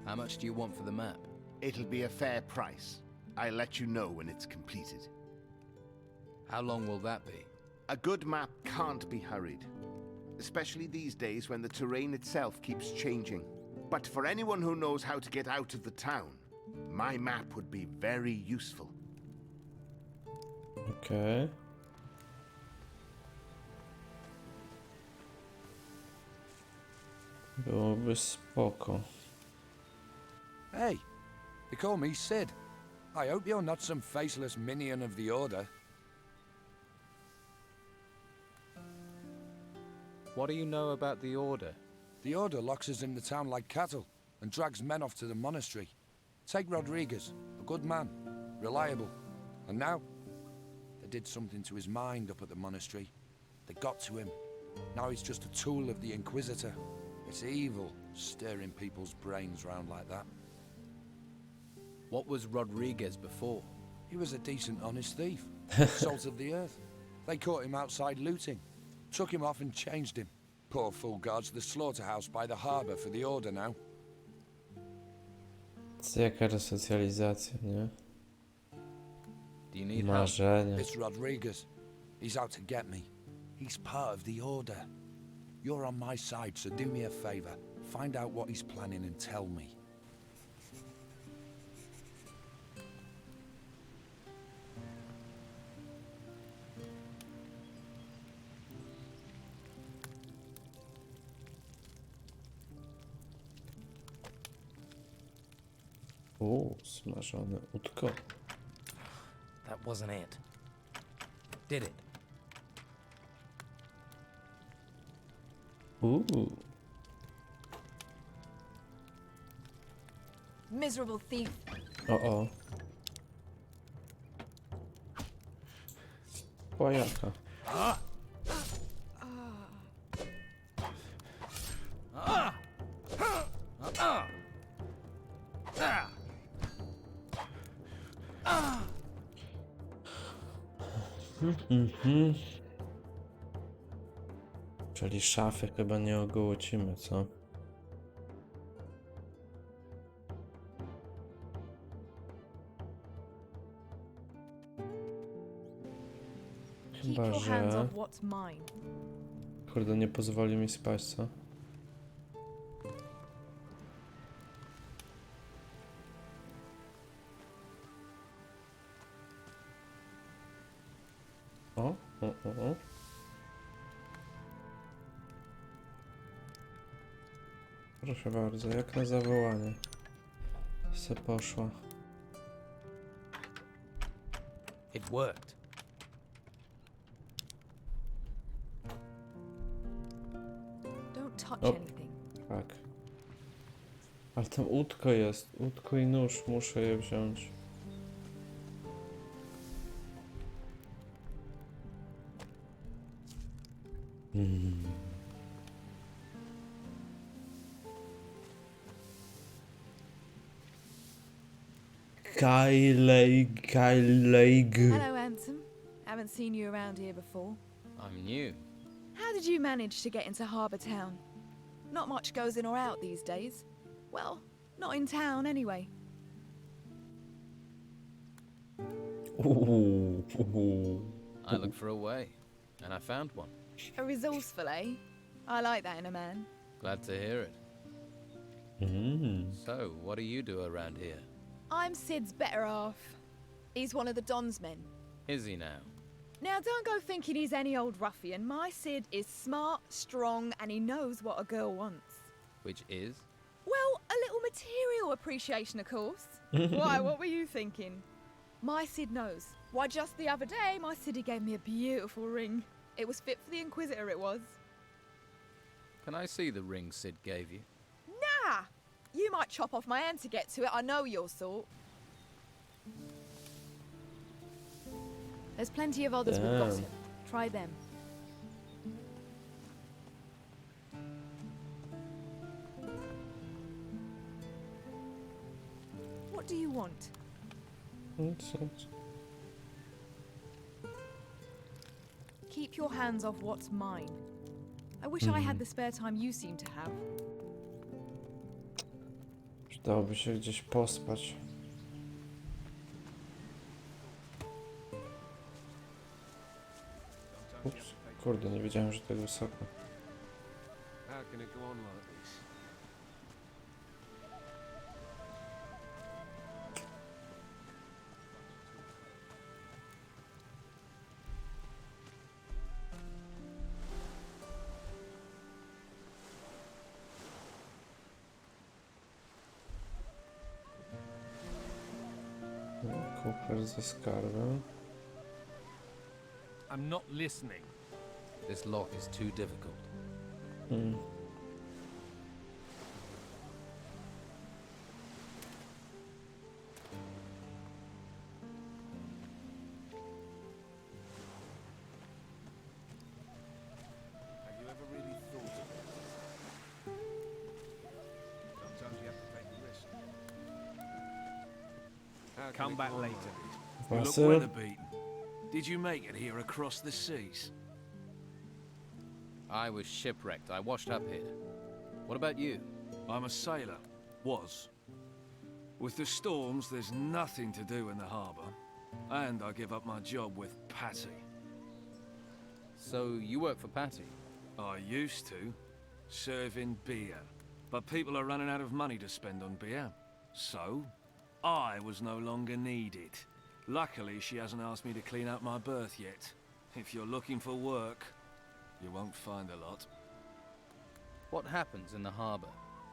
How much do you want for the map? It'll be a fair price. I'll let you know when it's completed. How long will that be? A good map can't be hurried, especially these days when the terrain itself keeps changing. But for anyone who knows how to get out of the town, my map would be very useful. Okay. Byłoby spoko. Hey, they call me Sid. I hope you're not some faceless minion of the Order. What do you know about the Order? The Order locks us in the town like cattle and drags men off to the monastery. Take Rodriguez, a good man, reliable. And now, they did something to his mind up at the monastery. They got to him. Now he's just a tool of the Inquisitor. It's evil, stirring people's brains round like that. What was Rodriguez before? He was a decent, honest thief. Salt of the earth. They caught him outside looting. Took him off and changed him. Poor fool guards the slaughterhouse by the harbour for the Order now. Jaka resocjalizacja, nie? Do you need Marzenia. help? It's Rodriguez. He's out to get me. He's part of the Order. You're on my side, so do me a favour. Find out what he's planning and tell me. Smażone udko. That wasn't it. Did it? Miserable thief. O. Pojaka. Czyli szafy chyba nie ogołocimy, co? Chyba, że... Kurde, nie pozwoli mi spać, co? O. Proszę bardzo, jak na zawołanie se poszła. It worked. Don't touch O, anything. tak. Ale tam łódko jest. Łódko i nóż. Muszę je wziąć. Kyleig. Hello, handsome. Haven't seen you around here before. I'm new. How did you manage to get into Harbour Town? Not much goes in or out these days. Well, not in town anyway. I looked for a way, and I found one. A resourceful, eh? I like that in a man. Glad to hear it. So, what do you do around here? I'm Sid's better half. He's one of the Don's men. Is he now? Now, don't go thinking he's any old ruffian. My Sid is smart, strong, and he knows what a girl wants. Which is? Well, a little material appreciation, of course. Why, what were you thinking? My Sid knows. Why, just the other day, my Siddy gave me a beautiful ring. It was fit for the Inquisitor, it was. Can I see the ring Sid gave you? Nah! You might chop off my hand to get to it, I know your sort. There's plenty of others with gossip. Try them. What do you want? Keep your hands off what's mine. I wish I had the spare time you seem to have. Przydałoby się gdzieś pospać. Ups, kurde, nie wiedziałem, że tak wysoko. How can it go on like this? Kuper ze skarbem. I'm not listening. This lock is too difficult. Have you ever really thought of it? Sometimes you have to take a risk. Come back later. You look Wasyl? weather-beaten. Did you make it here across the seas? I was shipwrecked. I washed up here. What about you? I'm a sailor. Was. With the storms, there's nothing to do in the harbour. And I give up my job with Patty. So you work for Patty? I used to. Serving beer. But people are running out of money to spend on beer. So, I was no longer needed. Luckily, she hasn't asked me to clean out my berth yet. If you're looking for work, you won't find a lot. What happens in the harbour?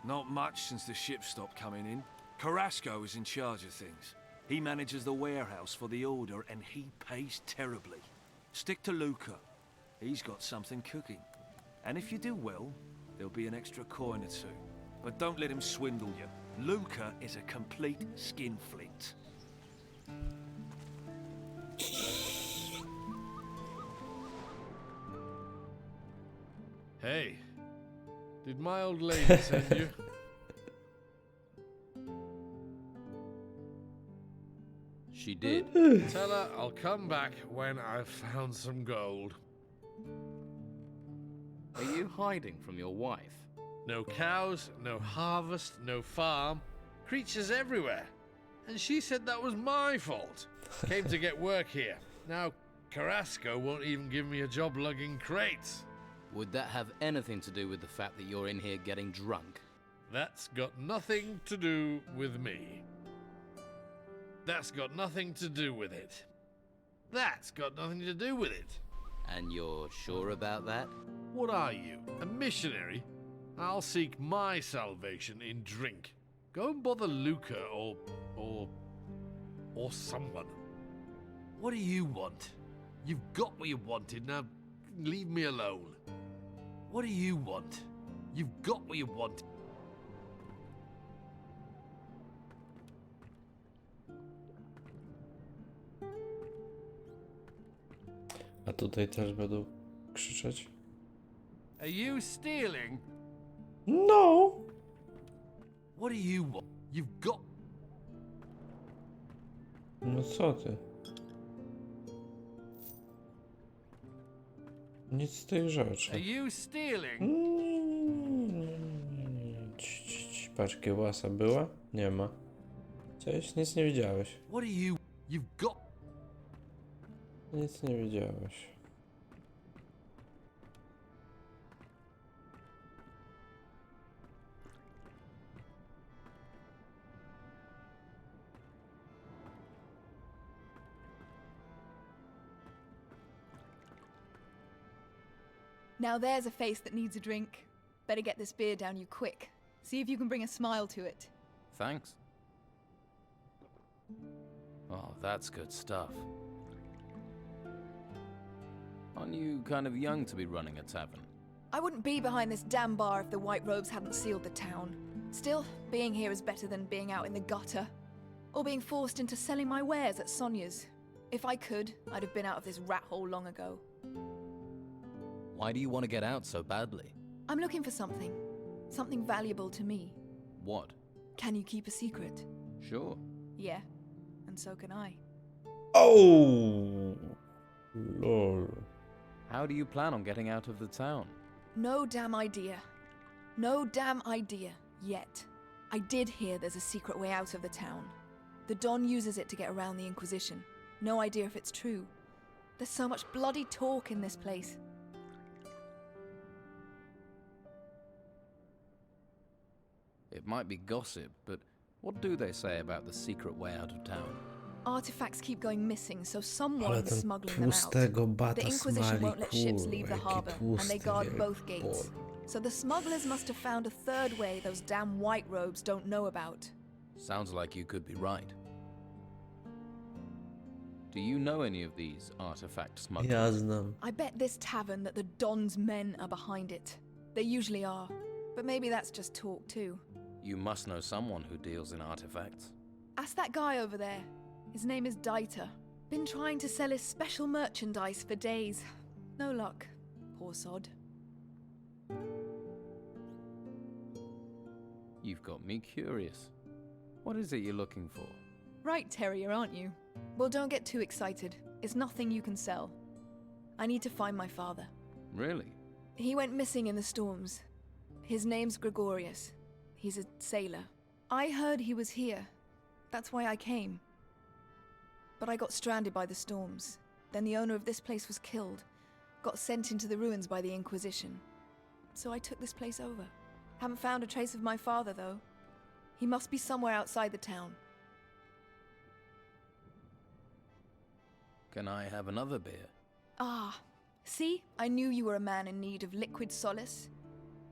Not much since the ship stopped coming in. Carrasco is in charge of things. He manages the warehouse for the Order, and he pays terribly. Stick to Luca. He's got something cooking. And if you do well, there'll be an extra coin or two. But don't let him swindle you. Luca is a complete skinflint. Hey, did my old lady send you? She did. Tell her I'll come back when I've found some gold. Are you hiding from your wife? No cows, no harvest, no farm. Creatures everywhere. And she said that was my fault. Came to get work here. Now, Carrasco won't even give me a job lugging crates. Would that have anything to do with the fact that you're in here getting drunk? That's got nothing to do with me. That's got nothing to do with it. That's got nothing to do with it. And you're sure about that? What are you, a missionary? I'll seek my salvation in drink. Go and bother Luca or someone. What do you want? You've got what you wanted, now leave me alone. What do you want? You've got what you want. A tutaj też będą krzyczeć? Are you stealing? No! What do you want? You've got... No co ty? Nic z tych rzeczy. Are you stealing? Patrz, kiełbasa była? Nie ma. Cześć, nic nie widziałeś. What do you... You've got... Nic nie widziałeś. Now there's a face that needs a drink. Better get this beer down you quick. See if you can bring a smile to it. Thanks. Oh, that's good stuff. Aren't you kind of young to be running a tavern? I wouldn't be behind this damn bar if the White Robes hadn't sealed the town. Still, being here is better than being out in the gutter. Or being forced into selling my wares at Sonia's. If I could, I'd have been out of this rat hole long ago. Why do you want to get out so badly? I'm looking for something. Something valuable to me. What? Can you keep a secret? Sure. Yeah, and so can I. Oh! Lol. How do you plan on getting out of the town? No damn idea. No damn idea. Yet. I did hear there's a secret way out of the town. The Don uses it to get around the Inquisition. No idea if it's true. There's so much bloody talk in this place. It might be gossip, but what do they say about the secret way out of town? Artifacts keep going missing, so Ale someone's ten smuggling them out. tłustego bata The Inquisition smali, won't let ships kurwa, leave the jaki harbour, and they tłusty guard both gates. bol. So the smugglers must have found a third way those damn White Robes don't know about. Sounds like you could be right. Do you know any of these artifact smugglers? Ja znam. I bet this tavern that the Don's men are behind it. They usually are. But maybe that's just talk too. You must know someone who deals in artifacts. Ask that guy over there. His name is Dieter. Been trying to sell his special merchandise for days. No luck. Poor sod. You've got me curious. What is it you're looking for? Right, terrier, aren't you? Well, don't get too excited. It's nothing you can sell. I need to find my father. Really? He went missing in the storms. His name's Gregorius. He's a sailor. I heard he was here. That's why I came. But I got stranded by the storms. Then the owner of this place was killed. Got sent into the ruins by the Inquisition. So I took this place over. Haven't found a trace of my father, though. He must be somewhere outside the town. Can I have another beer? Ah, see? I knew you were a man in need of liquid solace.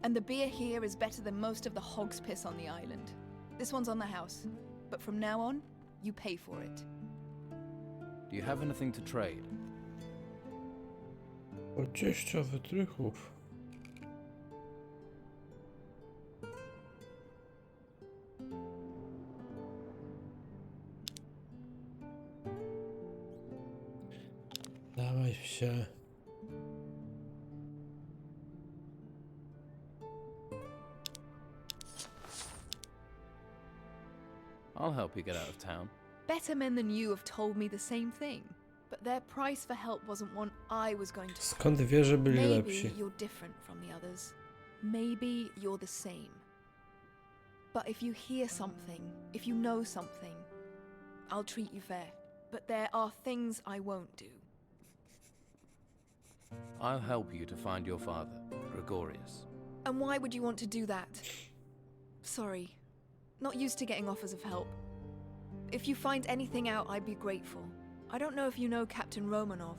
And the beer here is better than most of the hog's piss on the island. This one's on the house. But from now on, you pay for it. Do you have anything to trade? 20 wytrychów. Dawaj się. I'll help you get out of town. Better men than you have told me the same thing. But their price for help wasn't one I was going to. Skąd wie, że byli Maybe lepsi? you're different from the others. Maybe you're the same. But if you hear something, if you know something, I'll treat you fair. But there are things I won't do. I'll help you to find your father, Gregorius. And why would you want to do that? Sorry. Not used to getting offers of help. If you find anything out, I'd be grateful. I don't know if you know Captain Romanov.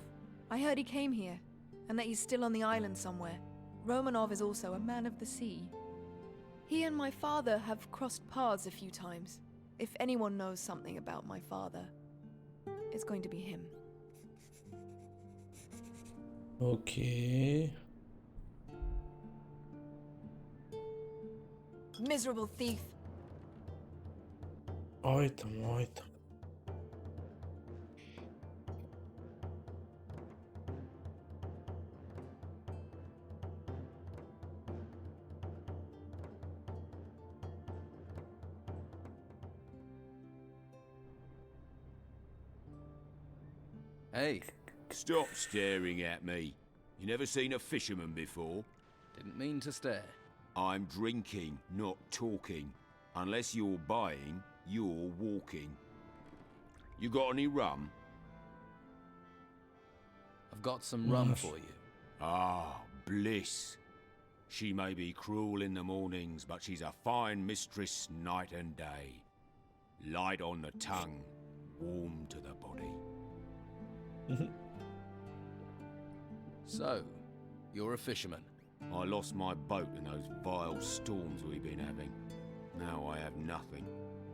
I heard he came here, and that he's still on the island somewhere. Romanov is also a man of the sea. He and my father have crossed paths a few times. If anyone knows something about my father, it's going to be him. Okay. Miserable thief. Oj tam, oj tam. Hey. Stop staring at me. You never seen a fisherman before? Didn't mean to stare. I'm drinking, not talking. Unless you're buying, you're walking. You got any rum? I've got some rum for you. Ah, bliss. She may be cruel in the mornings, but she's a fine mistress night and day. Light on the tongue, warm to the body. So, you're a fisherman. I lost my boat in those vile storms we've been having. Now I have nothing.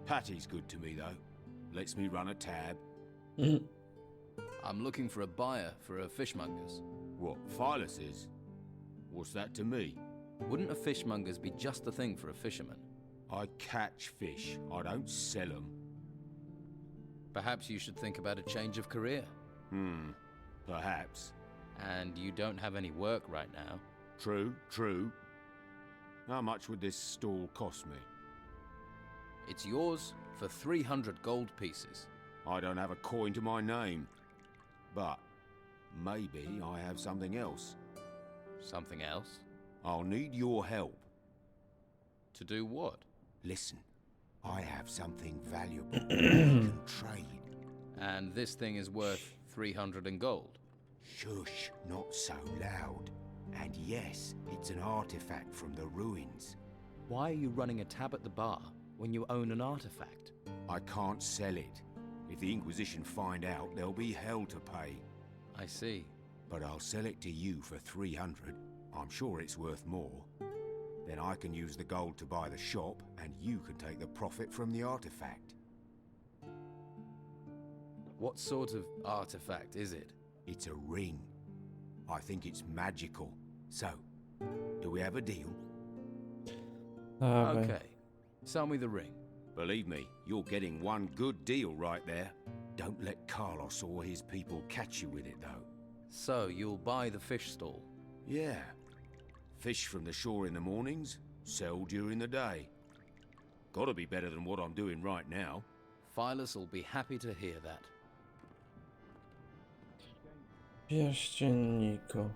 Patty's good to me, though. Lets me run a tab. I'm looking for a buyer for a fishmonger's. What, Philus's? What's that to me? Wouldn't a fishmonger's be just the thing for a fisherman? I catch fish. I don't sell them. Perhaps you should think about a change of career. Perhaps. And you don't have any work right now. True, true. How much would this stall cost me? It's yours for 300 gold pieces. I don't have a coin to my name. But maybe I have something else. Something else? I'll need your help. To do what? Listen, I have something valuable we can trade. And this thing is worth 300 in gold. Shush, not so loud. And yes, it's an artifact from the ruins. Why are you running a tab at the bar when you own an artifact? I can't sell it. If the Inquisition find out, there'll be hell to pay. I see. But I'll sell it to you for 300. I'm sure it's worth more. Then I can use the gold to buy the shop, and you can take the profit from the artifact. What sort of artifact is it? It's a ring. I think it's magical. So, do we have a deal? Okay. Sell me the ring. Believe me, you're getting one good deal right there. Don't let Carlos or his people catch you with it, though. So, you'll buy the fish stall? Yeah. Fish from the shore in the mornings, sell during the day. Gotta be better than what I'm doing right now. Phyllis will be happy to hear that. Pierścienniku.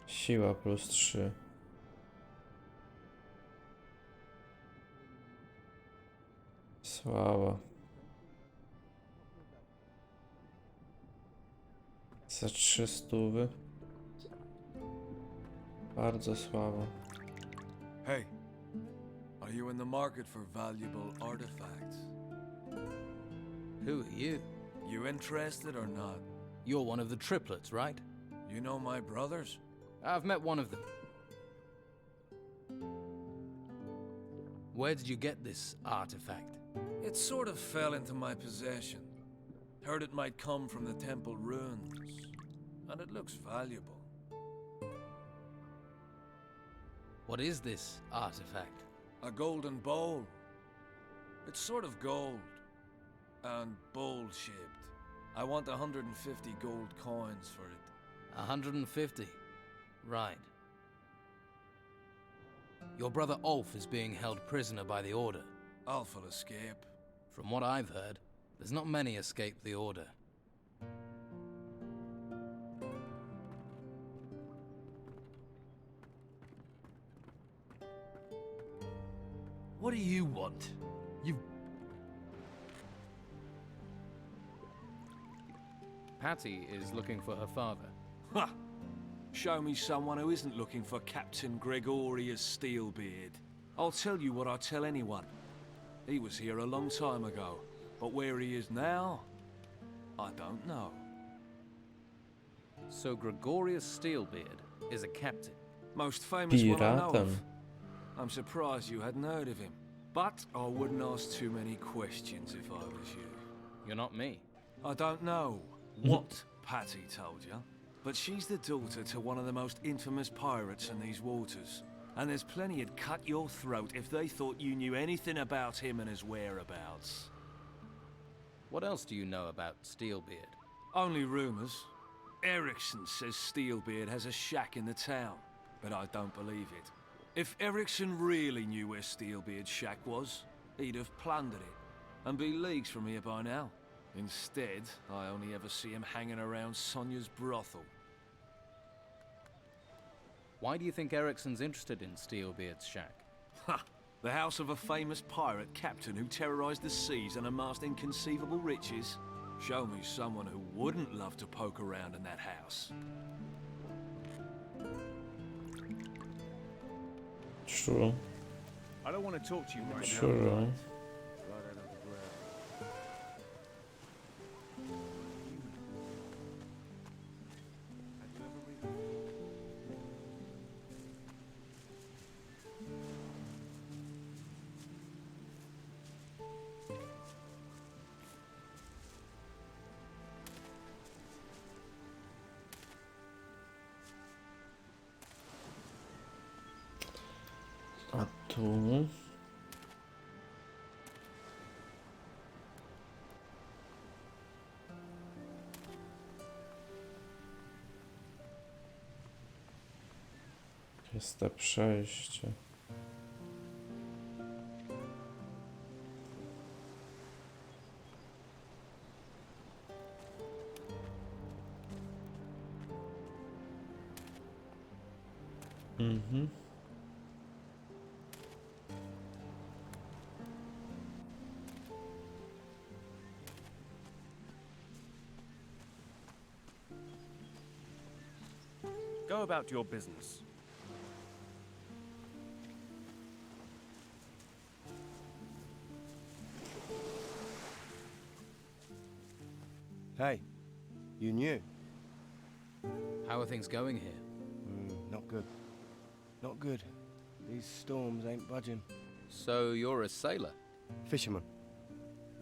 Siła +3. Sława. Za 300. Bardzo słabo. Hey, are you in the market for valuable artifacts? Who are you? You interested or not? You're one of the triplets, right? You know my brothers? I've met one of them. Where did you get this artifact? It sort of fell into my possession. Heard it might come from the temple ruins, and it looks valuable. What is this artifact? A golden bowl. It's sort of gold, and bowl-shaped. I want 150 gold coins for it. 150. Right. Your brother Ulf is being held prisoner by the Order. Ulf will escape. From what I've heard, there's not many escape the Order. What do you want? Patty is looking for her father. Ha! Show me someone who isn't looking for Captain Gregorius Steelbeard. I'll tell you what I tell anyone. He was here a long time ago, but where he is now, I don't know. So Gregorius Steelbeard is a captain? Most famous one I know Piratem. of. I'm surprised you hadn't heard of him. But I wouldn't ask too many questions if I was you. You're not me. I don't know what Patty told you, but she's the daughter to one of the most infamous pirates in these waters. And there's plenty who'd cut your throat if they thought you knew anything about him and his whereabouts. What else do you know about Steelbeard? Only rumors. Erickson says Steelbeard has a shack in the town, but I don't believe it. If Erickson really knew where Steelbeard's shack was, he'd have plundered it, and be leagues from here by now. Instead, I only ever see him hanging around Sonia's brothel. Why do you think Erickson's interested in Steelbeard's shack? Ha! The house of a famous pirate captain who terrorized the seas and amassed inconceivable riches? Show me someone who wouldn't love to poke around in that house. True. I don't want to talk to you right now. True. A tu... Jest to przejście. Mhm. Go about your business. Hey, you knew? How are things going here? Not good. Not good. These storms ain't budging. So you're a sailor? Fisherman.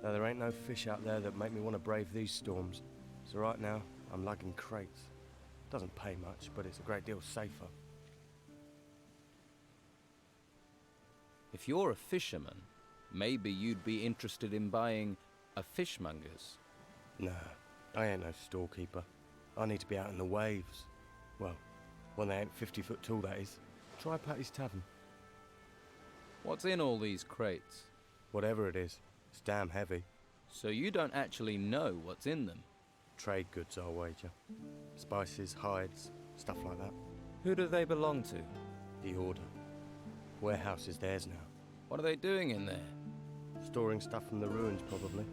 Though there ain't no fish out there that make me want to brave these storms. So right now, I'm lugging crates. Doesn't pay much, but it's a great deal safer. If you're a fisherman, maybe you'd be interested in buying a fishmonger's. Nah, I ain't no storekeeper. I need to be out in the waves. Well, when they ain't 50 foot tall, that is. Try Patty's Tavern. What's in all these crates? Whatever it is, it's damn heavy. So you don't actually know what's in them? Trade goods, I'll wager. Spices, hides, stuff like that. Who do they belong to? The Order. Warehouse is theirs now. What are they doing in there? Storing stuff from the ruins, probably.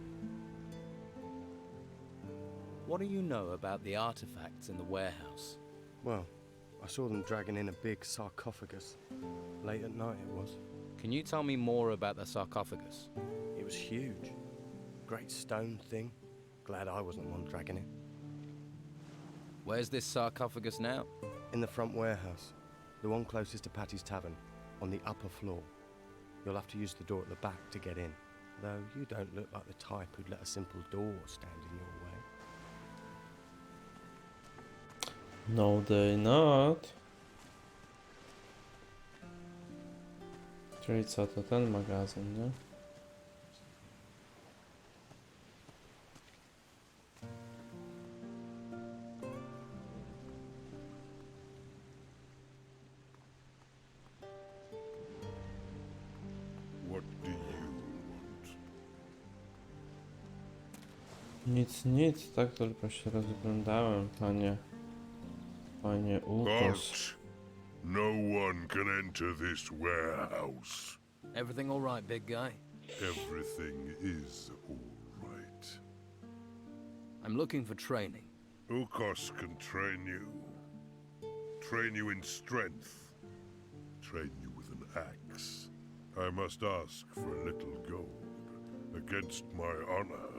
What do you know about the artifacts in the warehouse? Well, I saw them dragging in a big sarcophagus. Late at night it was. Can you tell me more about the sarcophagus? It was huge. Great stone thing. Glad I wasn't the one dragging it. Where's this sarcophagus now? In the front warehouse. The one closest to Patty's Tavern, on the upper floor. You'll have to use the door at the back to get in. Though you don't look like the type who'd let a simple door stand in your way. No, they not. Czyli co, to ten magazyn, nie? What do you want? Nic, tak tylko się rozglądałem, panie Ukos. Halt! No one can enter this warehouse. Everything all right, big guy? Everything is all right. I'm looking for training. Ukos can train you. Train you in strength. Train you with an axe. I must ask for a little gold, against my honor.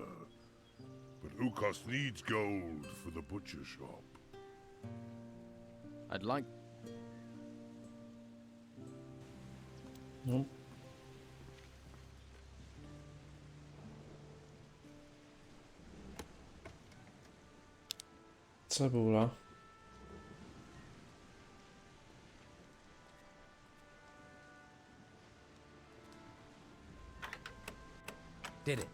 But Ukos needs gold for the butcher shop. I'd like... No. Cebula. Did it.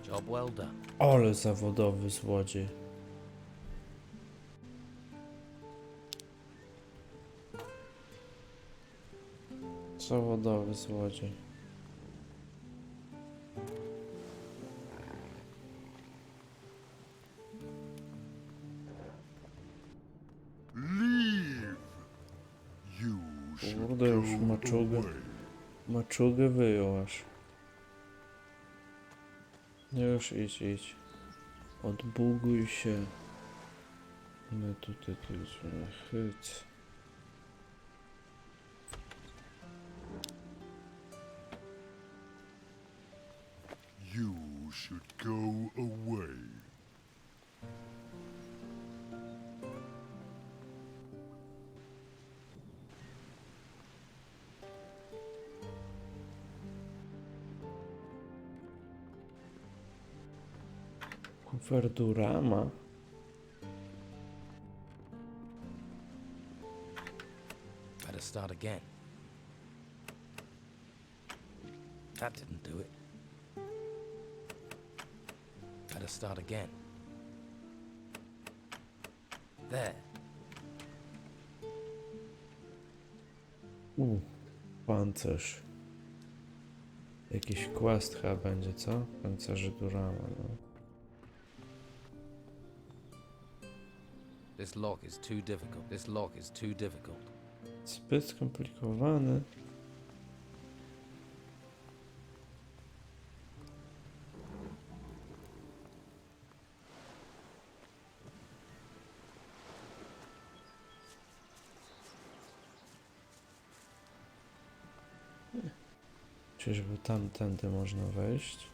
Job well done. Ale zawodowy złodziej. Zawodowy złodziej. Leave! You should Kurde, już go away. maczugę wyjął aż. Już idź. Odbuguj się. My tutaj chyć. You should go away. Verdurama. Better start again. That didn't do it. Better start again. There. Pancerz. Jakiś quest chyba będzie, co? Pancerzy Durama, no. This lock is too difficult. This lock is too difficult. Zbyt skomplikowany. Czyżby tamtędy można wejść?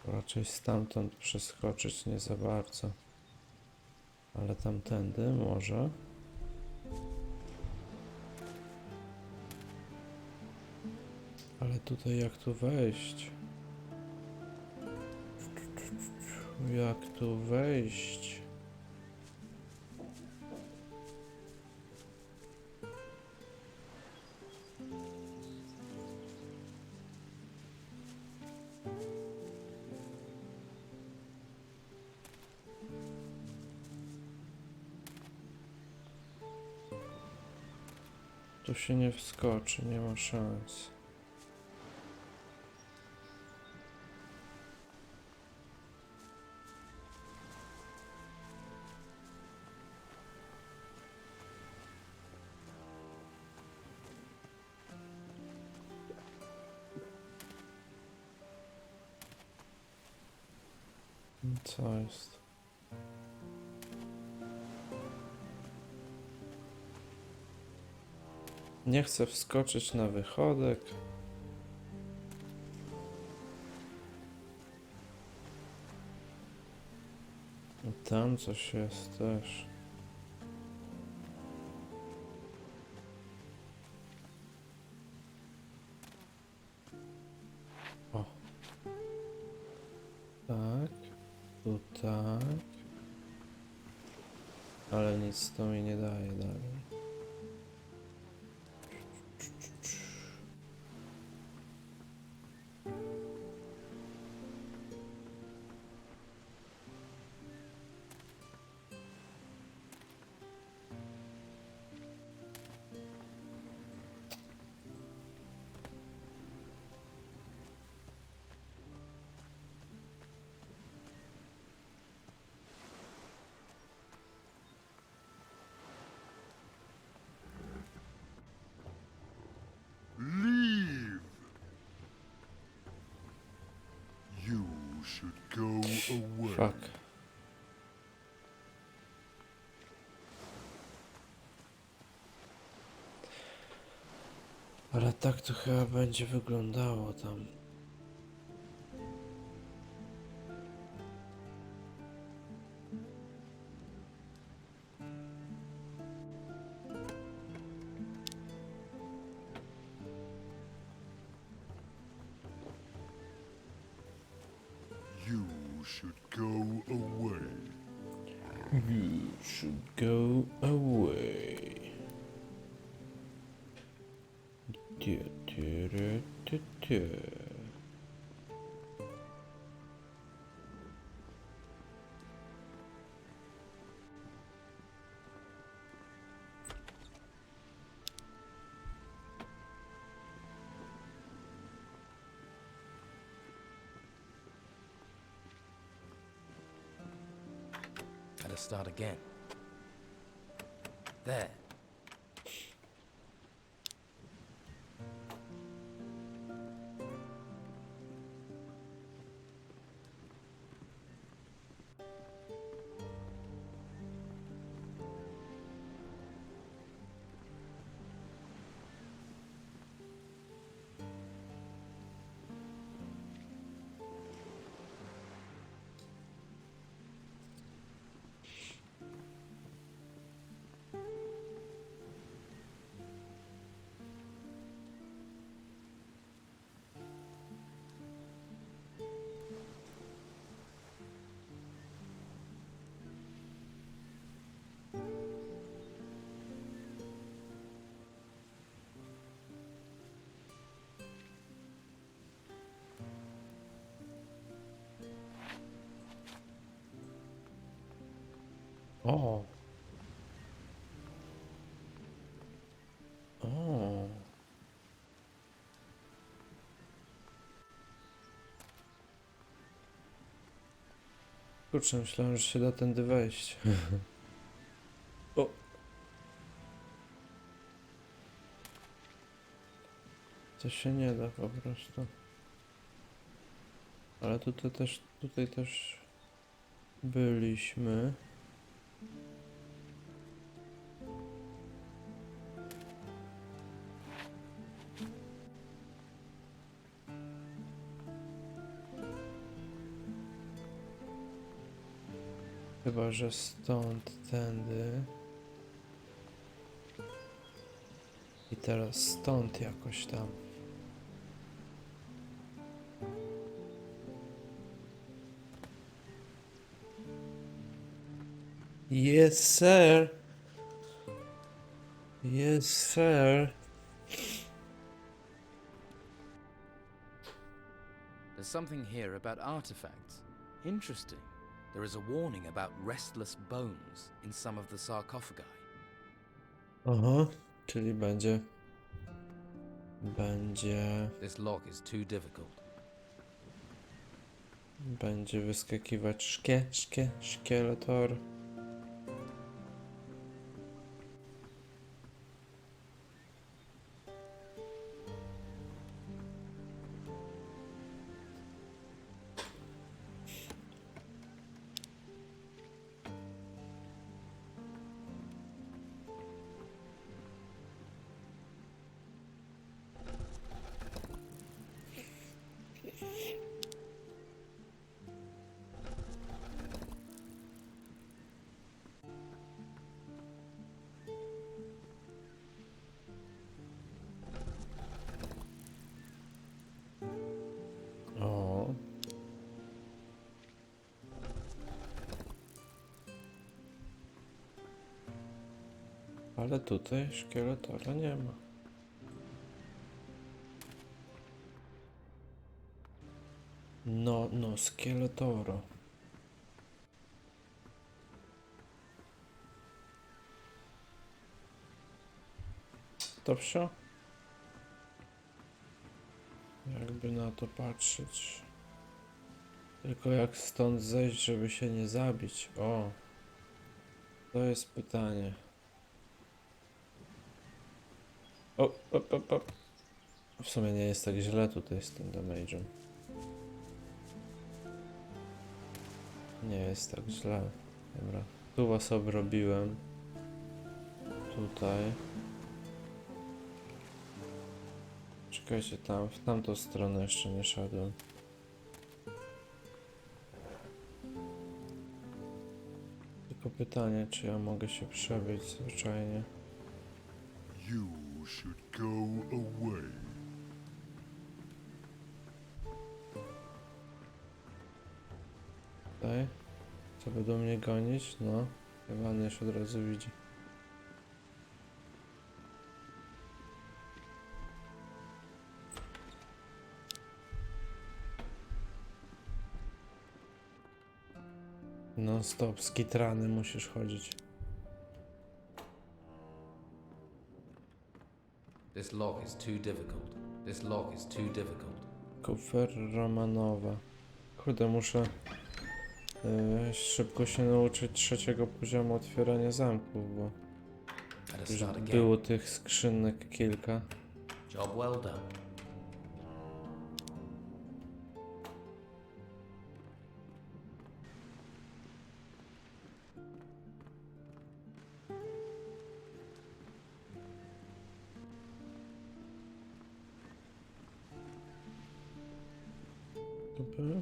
Raczej stamtąd przeskoczyć nie za bardzo. Ale tamtędy może. Ale tutaj jak tu wejść? Jak tu wejść? Tu się nie wskoczy, nie ma szans. Co jest? Nie chcę wskoczyć na wychodek. I tam coś jest też. O. Tak. Tu tak. Ale nic to mi nie daje dalej. Leave! You should go away. Fuck. Ale tak to chyba będzie wyglądało tam. You should go away. You should go away. Gotta start again. There. O. O. Kurczę, myślałem, że się da tędy wejść. O. To się nie da po prostu. Ale tutaj też byliśmy. Chyba, że stąd, tędy. I teraz stąd jakoś tam. Yes, sir. Yes, sir. There's something here about artifacts. Interesting. There is a warning about restless bones in some of the sarcophagi. Aha, czyli będzie... This lock is too difficult. Będzie wyskakiwać szkieletor. O. Ale tutaj szkieletora nie ma. No, szkieletoro. Dobrze? Jakby na to patrzeć. Tylko jak stąd zejść, żeby się nie zabić? O! To jest pytanie. O. W sumie nie jest tak źle tutaj z tym damage'em. Nie jest tak źle. Dobra. Tu was obrobiłem. Tutaj. Czekajcie, tam, w tamtą stronę jeszcze nie szedłem. Tylko pytanie, czy ja mogę się przebiec zwyczajnie. You should go away. Tutaj? Co będą mnie gonić? No, chyba już od razu widzi. Non stop, skitrany musisz chodzić. This lock is too difficult. This lock is too difficult. Kufer romanowa. Kurde, muszę szybko się nauczyć trzeciego poziomu otwierania zamków, bo już było tych skrzynek kilka. Job well done. Dobra.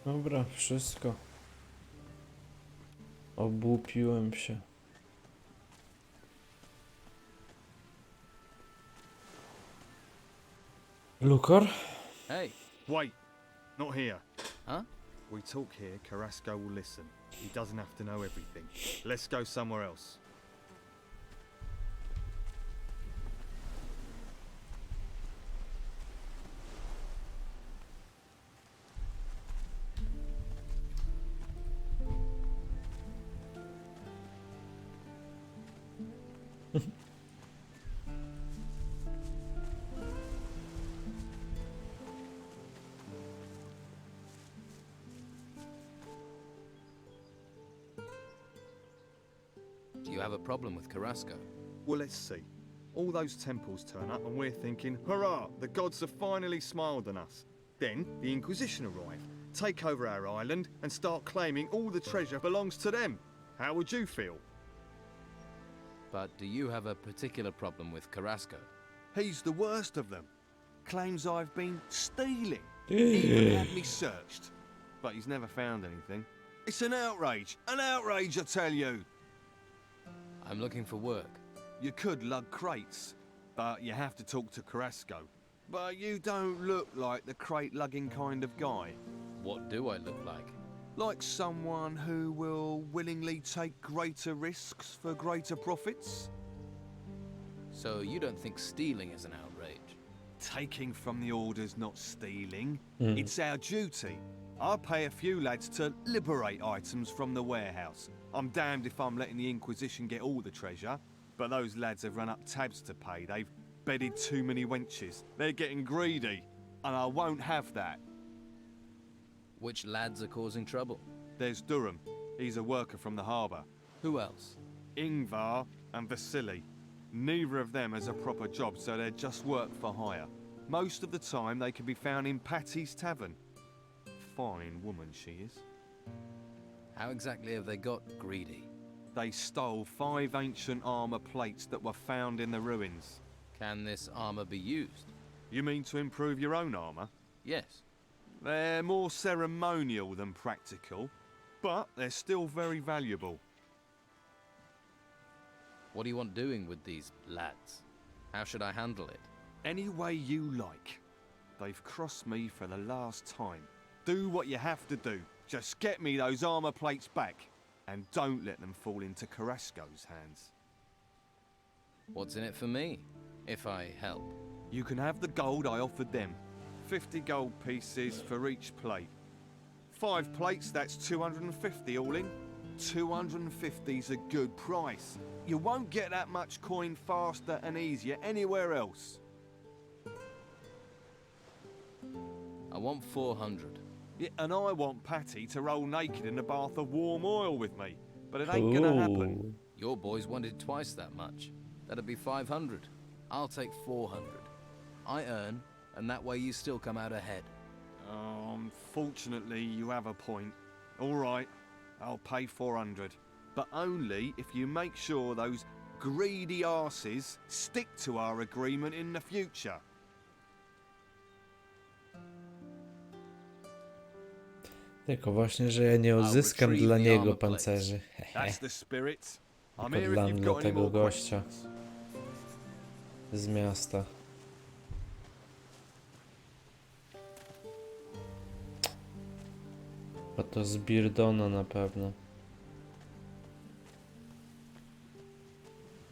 Dobra, wszystko. Obłupiłem się. Lukor? Hey. Wait, not here. Huh? We talk here, Carrasco will listen. He doesn't have to know everything. Let's go somewhere else. Do you have a problem with Carrasco? Well, let's see. All those temples turn up and we're thinking, hurrah, the gods have finally smiled on us. Then the Inquisition arrive, take over our island, and start claiming all the treasure belongs to them. How would you feel? But do you have a particular problem with Carrasco? He's the worst of them. Claims I've been stealing. Even had me searched. But he's never found anything. It's an outrage, I tell you. I'm looking for work. You could lug crates, but you have to talk to Carrasco. But you don't look like the crate-lugging kind of guy. What do I look like? Like someone who will willingly take greater risks for greater profits? So you don't think stealing is an outrage? Taking from the order's not stealing. It's our duty. I pay a few lads to liberate items from the warehouse. I'm damned if I'm letting the Inquisition get all the treasure, but those lads have run up tabs to pay. They've bedded too many wenches. They're getting greedy, and I won't have that. Which lads are causing trouble? There's Durham. He's a worker from the harbour. Who else? Ingvar and Vasily. Neither of them has a proper job, so they're just work for hire. Most of the time they can be found in Patty's Tavern. Fine woman she is. How exactly have they got greedy? They stole 5 ancient armour plates that were found in the ruins. Can this armour be used? You mean to improve your own armour? Yes. They're more ceremonial than practical, but they're still very valuable. What do you want doing with these lads? How should I handle it? Any way you like. They've crossed me for the last time. Do what you have to do. Just get me those armour plates back. And don't let them fall into Carrasco's hands. What's in it for me, if I help? You can have the gold I offered them. 50 gold pieces for each plate. 5 plates, that's 250 all in. 250's a good price. You won't get that much coin faster and easier anywhere else. I want 400. Yeah, and I want Patty to roll naked in a bath of warm oil with me. But it ain't gonna happen. Your boys wanted twice that much. That'd be 500. I'll take 400. I earn, and that way you still come out ahead. Unfortunately, you have a point. All right, I'll pay 400. But only if you make sure those greedy arses stick to our agreement in the future. Tylko właśnie, że ja nie odzyskam dla niego pancerzy. That's the spirit. I'm Tylko here dla if you've mnie got any tego more gościa questions. z miasta. Bo to z Birdona na pewno.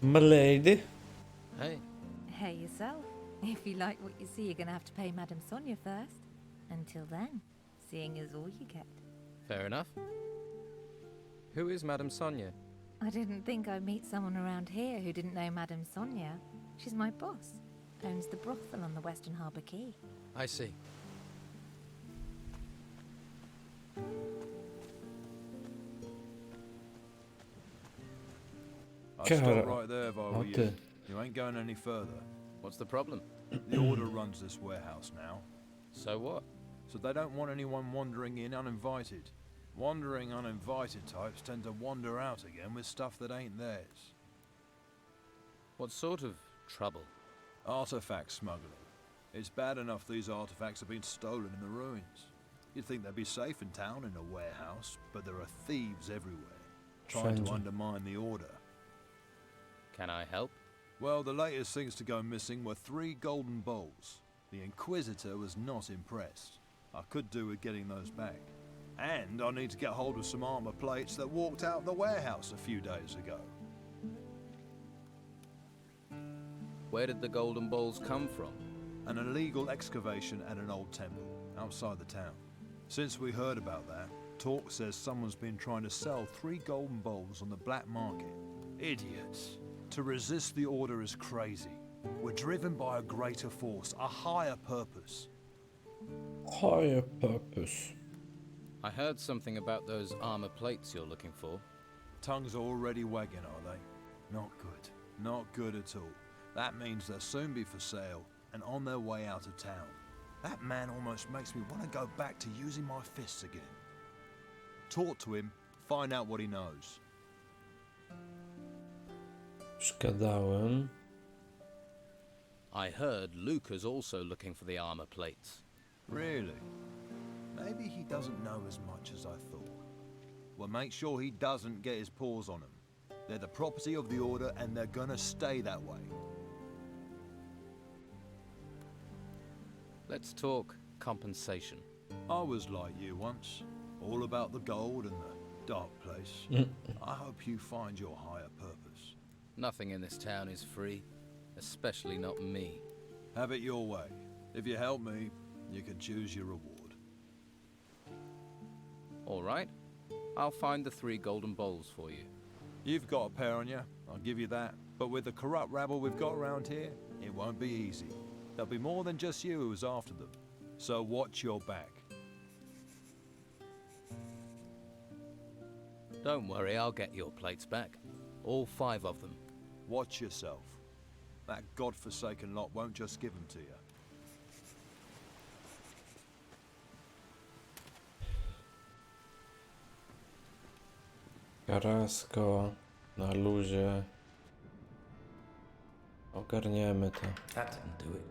My lady? Hey. Hey yourself. If you like what you see, you're gonna have to pay Madame Sonia first. Until then, seeing is all you get. Fair enough. Who is Madame Sonia? I didn't think I'd meet someone around here who didn't know Madame Sonia. She's my boss. Owns the brothel on the Western Harbour Quay. I see. I'd stop right there if I were you. You ain't going any further. What's the problem? The Order runs this warehouse now. So what? So they don't want anyone wandering in uninvited. Wandering uninvited types tend to wander out again with stuff that ain't theirs. What sort of trouble? Artifact smuggling. It's bad enough these artifacts have been stolen in the ruins. You'd think they'd be safe in town in a warehouse, but there are thieves everywhere, trying to undermine the Order. Can I help? Well, the latest things to go missing were 3 golden bowls. The Inquisitor was not impressed. I could do with getting those back. And I need to get hold of some armor plates that walked out of the warehouse a few days ago. Where did the golden bowls come from? An illegal excavation at an old temple, outside the town. Since we heard about that, talk says someone's been trying to sell 3 golden bowls on the black market. Idiots. To resist the Order is crazy. We're driven by a greater force, a higher purpose. Higher purpose. I heard something about those armor plates you're looking for. Tongues are already wagging, are they? Not good. Not good at all. That means they'll soon be for sale and on their way out of town. That man almost makes me want to go back to using my fists again. Talk to him, find out what he knows. Już gadałem. I heard Luca's also looking for the armor plates. Really? Maybe he doesn't know as much as I thought. Well, make sure he doesn't get his paws on them. They're the property of the Order, and they're gonna stay that way. Let's talk compensation. I was like you once, all about the gold and the dark place. I hope you find your higher purpose. Nothing in this town is free, especially not me. Have it your way. If you help me, you can choose your reward. All right. I'll find the 3 golden bowls for you. You've got a pair on you, I'll give you that. But with the corrupt rabble we've got around here, it won't be easy. There'll be more than just you who's after them. So watch your back. Don't worry, I'll get your plates back. All 5 of them. Watch yourself. That godforsaken lot won't just give them to you. Carrasco, na luzie. Ogarniemy to. That didn't do it.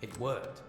It worked.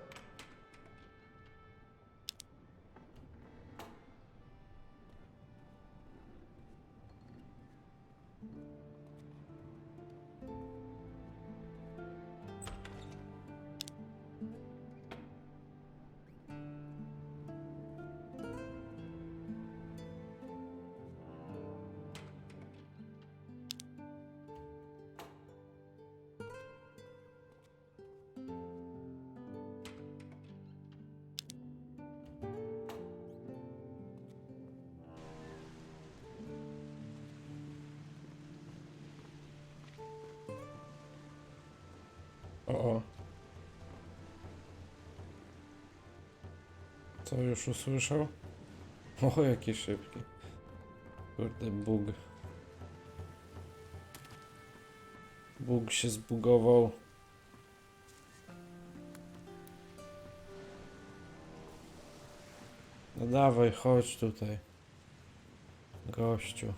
O. Co, już usłyszał? O, jaki szybki. Kurde, bug. Bug się zbugował. No dawaj, chodź tutaj. Gościu.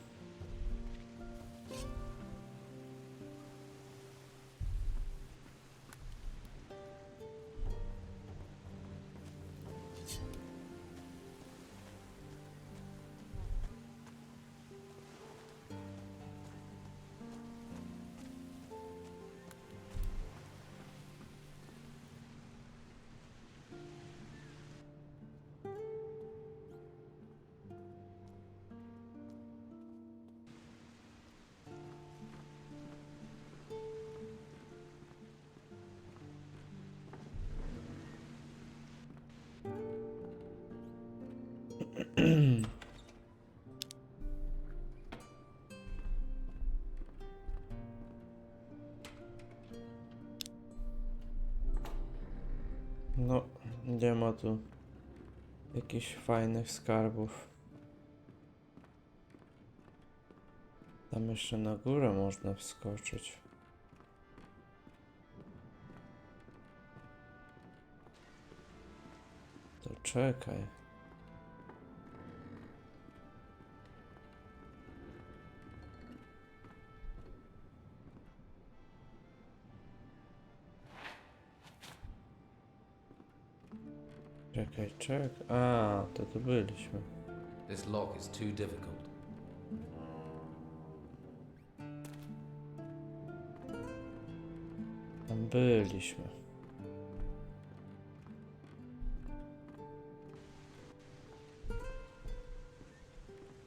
No, nie ma tu jakichś fajnych skarbów. Tam jeszcze na górę można wskoczyć. To czekaj. Czekaj. A, to tu byliśmy. This lock is too difficult. Tam byliśmy.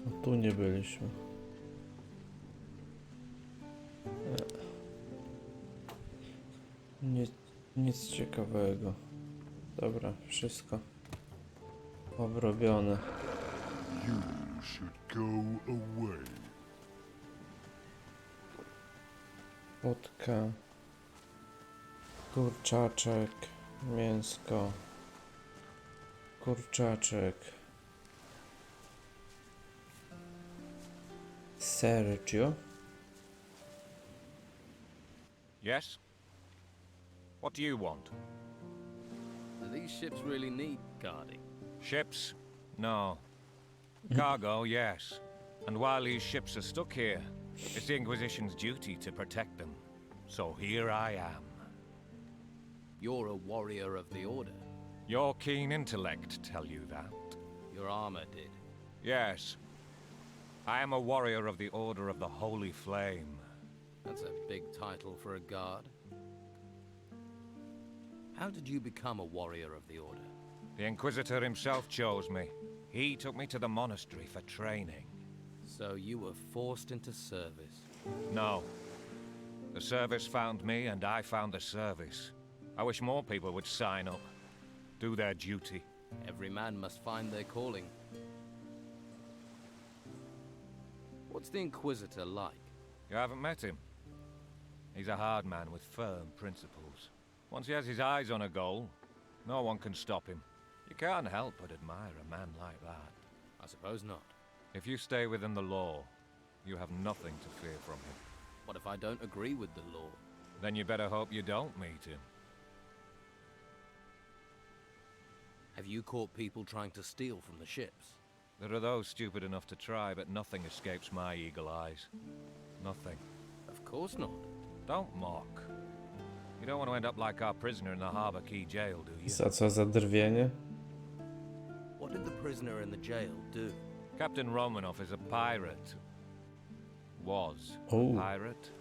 No tu nie byliśmy. Nic ciekawego. Dobra, wszystko obrobione. You should go away. Wódka, kurczaczek, mięsko, kurczaczek, Sergio. Yes? What do you want? Do these ships really need guarding? Ships? No. Cargo, yes. And while these ships are stuck here, it's the Inquisition's duty to protect them. So here I am. You're a warrior of the Order. Your keen intellect tell you that. Your armor did. Yes. I am a warrior of the Order of the Holy Flame. That's a big title for a guard. How did you become a warrior of the Order? The Inquisitor himself chose me. He took me to the monastery for training. So you were forced into service? No. The service found me and I found the service. I wish more people would sign up. Do their duty. Every man must find their calling. What's the Inquisitor like? You haven't met him? He's a hard man with firm principles. Once he has his eyes on a goal, no one can stop him. You can't help but admire a man like that. I suppose not. If you stay within the law, you have nothing to fear from him. What if I don't agree with the law? Then you better hope you don't meet him. Have you caught people trying to steal from the ships? There are those stupid enough to try, but nothing escapes my eagle eyes. Nothing. Of course not. Don't mock. You don't want to end up like our prisoner in the Harbor Key jail, do you? Za co, za drwienie? What did the prisoner in the jail do? Captain Romanov is a pirate. Was Oh. a pirate.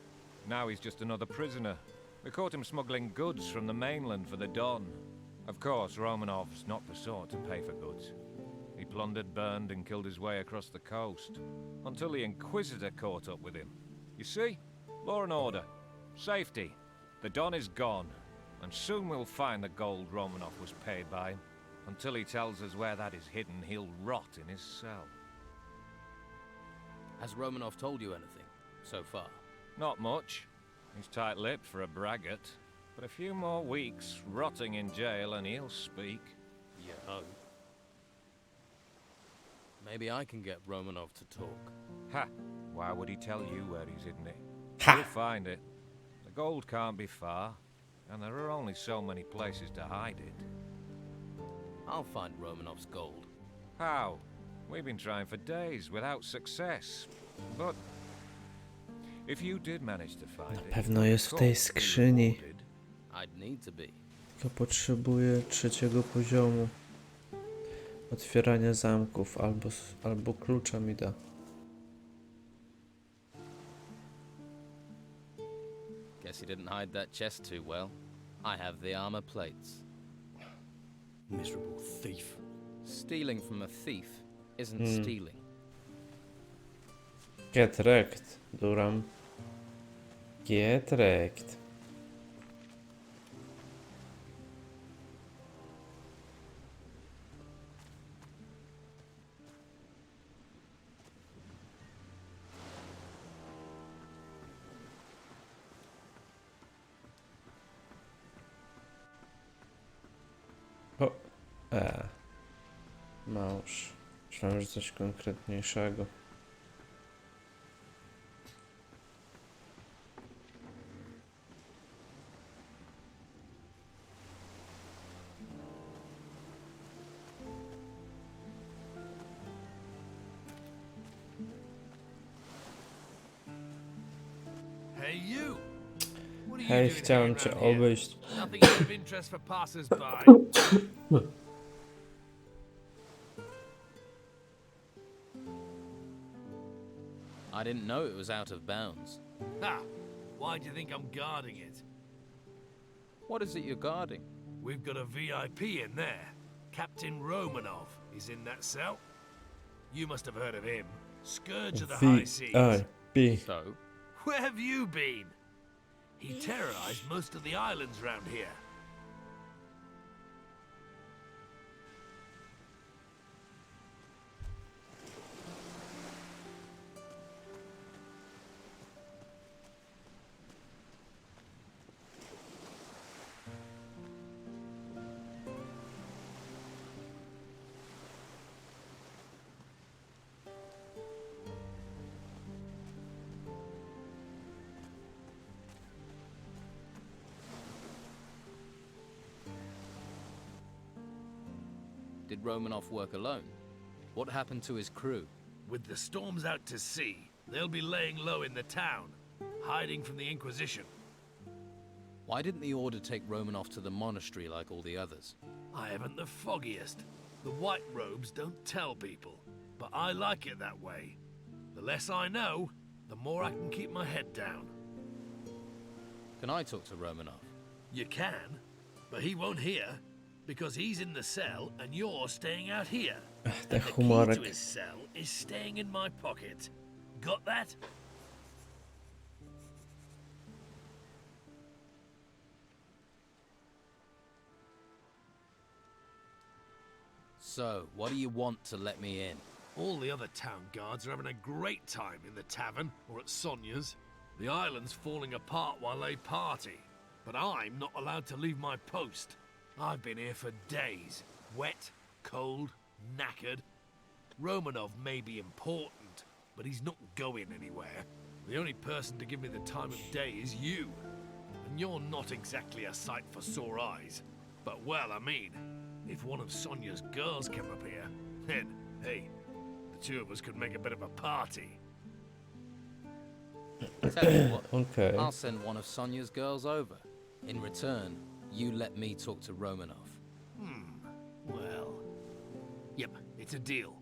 Now he's just another prisoner. We caught him smuggling goods from the mainland for the Don. Of course, Romanov's not the sort to pay for goods. He plundered, burned, and killed his way across the coast. Until the Inquisitor caught up with him. You see? Law and order. Safety. The Don is gone. And soon we'll find the gold Romanov was paid by him. Until he tells us where that is hidden, he'll rot in his cell. Has Romanov told you anything, so far? Not much. He's tight-lipped for a braggart. But a few more weeks, rotting in jail, and he'll speak. You hope. Maybe I can get Romanov to talk. Ha! Why would he tell you where he's hidden it? Ha! You'll find it. The gold can't be far, and there are only so many places to hide it. I'll find Romanov's gold. How? We've been trying for days without success. But if you did manage to find it, Pewno jest w tej skrzyni. I'd need to be. Tylko potrzebuję 3. poziomu. Otwierania zamków albo klucza mi da. Guess he didn't hide that chest too well. I have the armor plates. Miserable thief. Stealing from a thief isn't stealing. Get wrecked, Duram. Get wrecked. O, małż. Myślałem, że coś konkretniejszego. Hey you! What are you Hej, doing chciałem hanging cię around here? obejść. Nothing of interest for passers-by. I didn't know it was out of bounds. Ha! Why do you think I'm guarding it? What is it you're guarding? We've got a VIP in there. Captain Romanov is in that cell. You must have heard of him. Scourge of the high seas. VIP. So? Where have you been? He terrorized most of the islands round here. Did Romanoff work alone? What happened to his crew? With the storms out to sea, they'll be laying low in the town, hiding from the Inquisition. Why didn't the Order take Romanoff to the monastery like all the others? I haven't the foggiest. The white robes don't tell people, but I like it that way. The less I know, the more I can keep my head down. Can I talk to Romanoff? You can, but he won't hear, because he's in the cell and you're staying out here. And the key to his cell is staying in my pocket. Got that? So, what do you want to let me in? All the other town guards are having a great time in the tavern or at Sonia's. The island's falling apart while they party, but I'm not allowed to leave my post. I've been here for days, wet, cold, knackered. Romanov may be important, but he's not going anywhere. The only person to give me the time of day is you, and you're not exactly a sight for sore eyes. But well, I mean, if one of Sonia's girls came up here, then, hey, the two of us could make a bit of a party. Tell you what, Okay. I'll send one of Sonia's girls over. In return, you let me talk to Romanoff. Well, yep, it's a deal.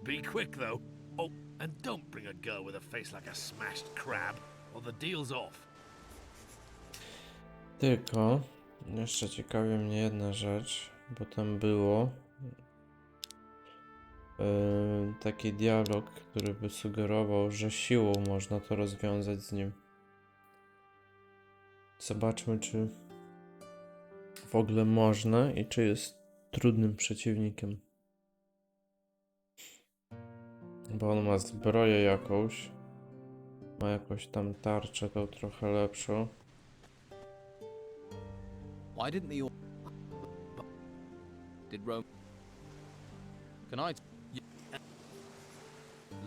Be quick, though. Oh, and don't bring a girl with a face like a smashed crab, or the deal's off. Tylko jeszcze ciekawi mnie jedna rzecz, bo tam było taki dialog, który by sugerował, że siłą można to rozwiązać z nim. Zobaczmy, czy w ogóle można i czy jest trudnym przeciwnikiem. Bo on ma zbroję jakąś, ma jakąś tam tarczę, tą trochę lepszą. Why didn't the... Did Rome... Can I...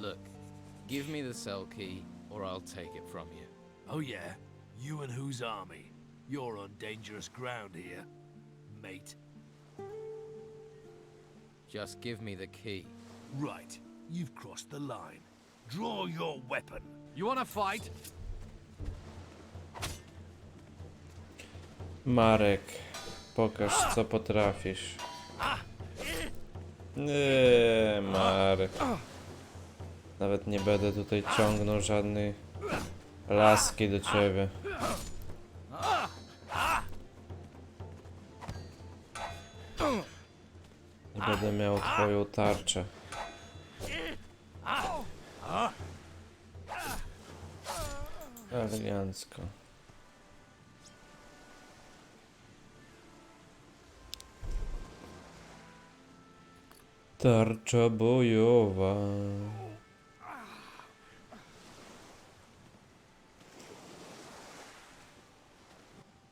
Look, give me the cell key, or I'll take it from you. Oh yeah? You and whose army? You're on dangerous ground here, mate. Just give me the key. Right, you've crossed the line. Draw your weapon. You wanna fight? Marek, pokaż co potrafisz. Nie, Marek. Nawet nie będę tutaj ciągnął żadnej laski do ciebie. Nie będę miał twoją tarczę. Elegancko. Tarcza bojowa.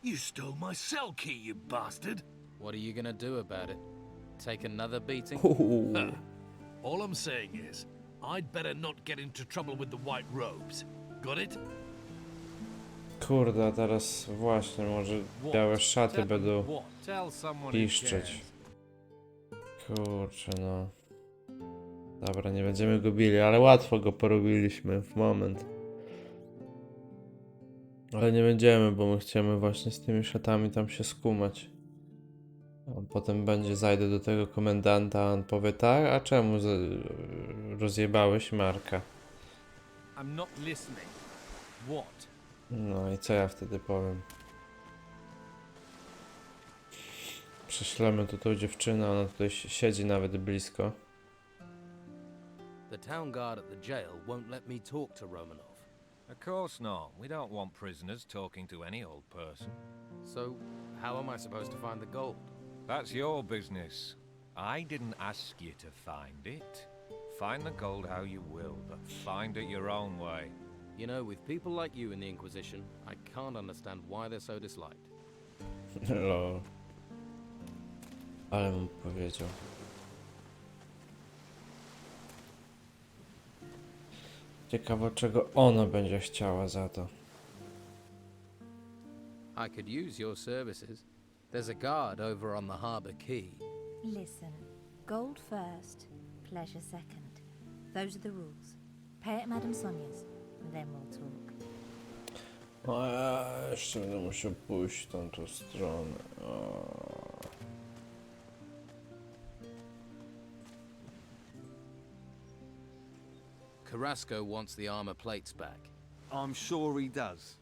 You stole my cell key, you bastard! What are you gonna do about it? Take another beating? All I'm saying is, I'd better not get into trouble with the white robes. Got it? Kurde, a teraz właśnie może białe szaty będą piszczeć. Kurczę no. Dobra, nie będziemy go bili, ale łatwo go porobiliśmy w moment. Ale nie będziemy, bo my chcemy właśnie z tymi szatami tam się skumać. A potem zajdę do tego komendanta, a on powie tak, a czemu rozjebałeś Marka? I'm not listening. What? No i co ja wtedy powiem? Prześlemy tu tą dziewczynę, ona tutaj siedzi nawet blisko. The town guard at the jail won't let me talk to Romanoff. Of course not. We don't want prisoners talking to any old person. So, how am I supposed to find the gold? That's your business. I didn't ask you to find it. Find the gold how you will, but find it your own way. You know, with people like you in the Inquisition, I can't understand why they're so disliked. Lol. Ale mu powiedział. Ciekawe, czego ona będzie chciała za to. I could use your services. There's a guard over on the harbour quay. Listen, gold first, pleasure second. Those are the rules. Pay at Madame Sonia's, and then we'll talk. A jeszcze będę musiał pójść w tamtą stronę. Carrasco wants the armor plates back. I'm sure he does.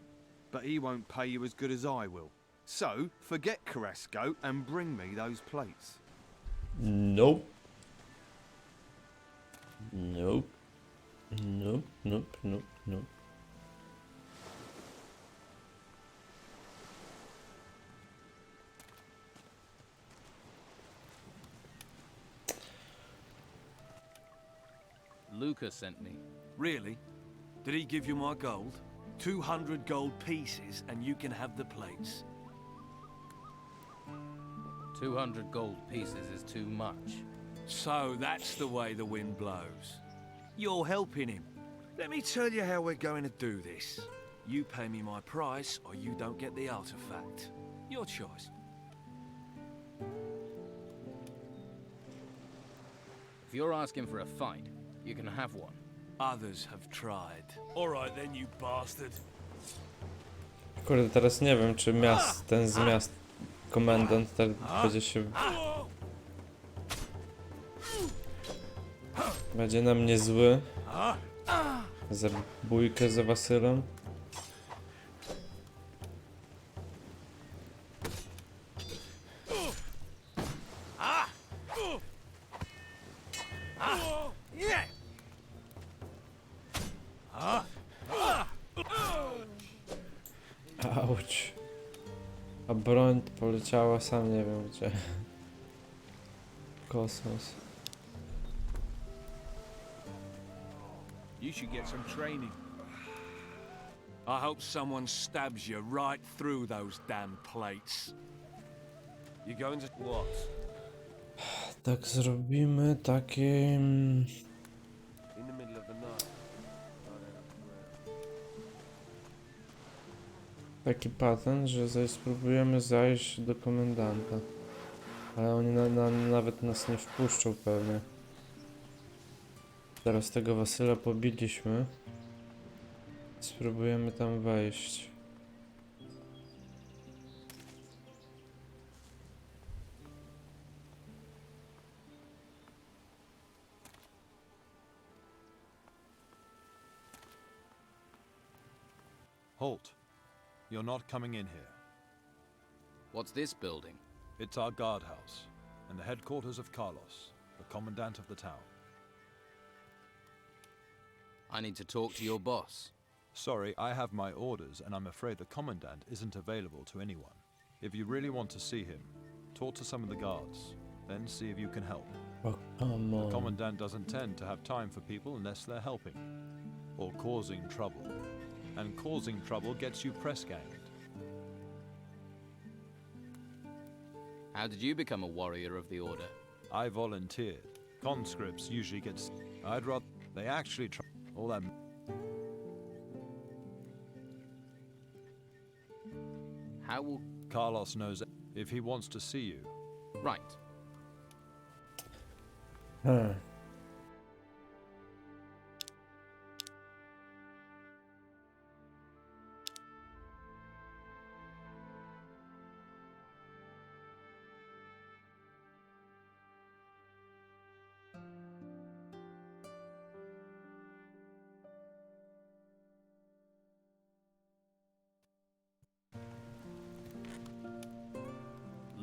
But he won't pay you as good as I will. So, forget Carrasco and bring me those plates. Nope. Nope. Nope, nope, nope, nope. Lucas sent me. Really? Did he give you my gold? 200 gold pieces and you can have the plates. 200 gold pieces is too much. So that's the way the wind blows. You're helping him. Let me tell you how we're going to do this. You pay me my price or you don't get the artifact. Your choice. If you're asking for a fight, you can have one. Others have tried. All right then, you bastard. Kurde, teraz nie wiem, czy ten z miast komendant będzie się... Będzie na mnie zły. Za bójkę za Wasylem. Auć. A broń poleciała sam nie wiem gdzie. Kosmos. You should get some training. I hope someone stabs you right through those damn plates. You going to what? Tak zrobimy takie... In the middle of the night. Taki patent, że spróbujemy zajść do komendanta. Ale oni nawet nas nie wpuszczą pewnie. Teraz tego Wasyla pobiliśmy. Spróbujemy tam wejść. Halt. You're not coming in here. What's this building? It's our guardhouse, and the headquarters of Carlos, the commandant of the town. I need to talk to your boss. Sorry, I have my orders, and I'm afraid the commandant isn't available to anyone. If you really want to see him, talk to some of the guards, then see if you can help. Oh, come on. The commandant doesn't tend to have time for people unless they're helping, or causing trouble. And causing trouble gets you press-ganged. How did you become a warrior of the Order? I volunteered. Conscripts usually get... I'd rather... They actually try... All that... How will... Carlos knows if he wants to see you. Right. Huh.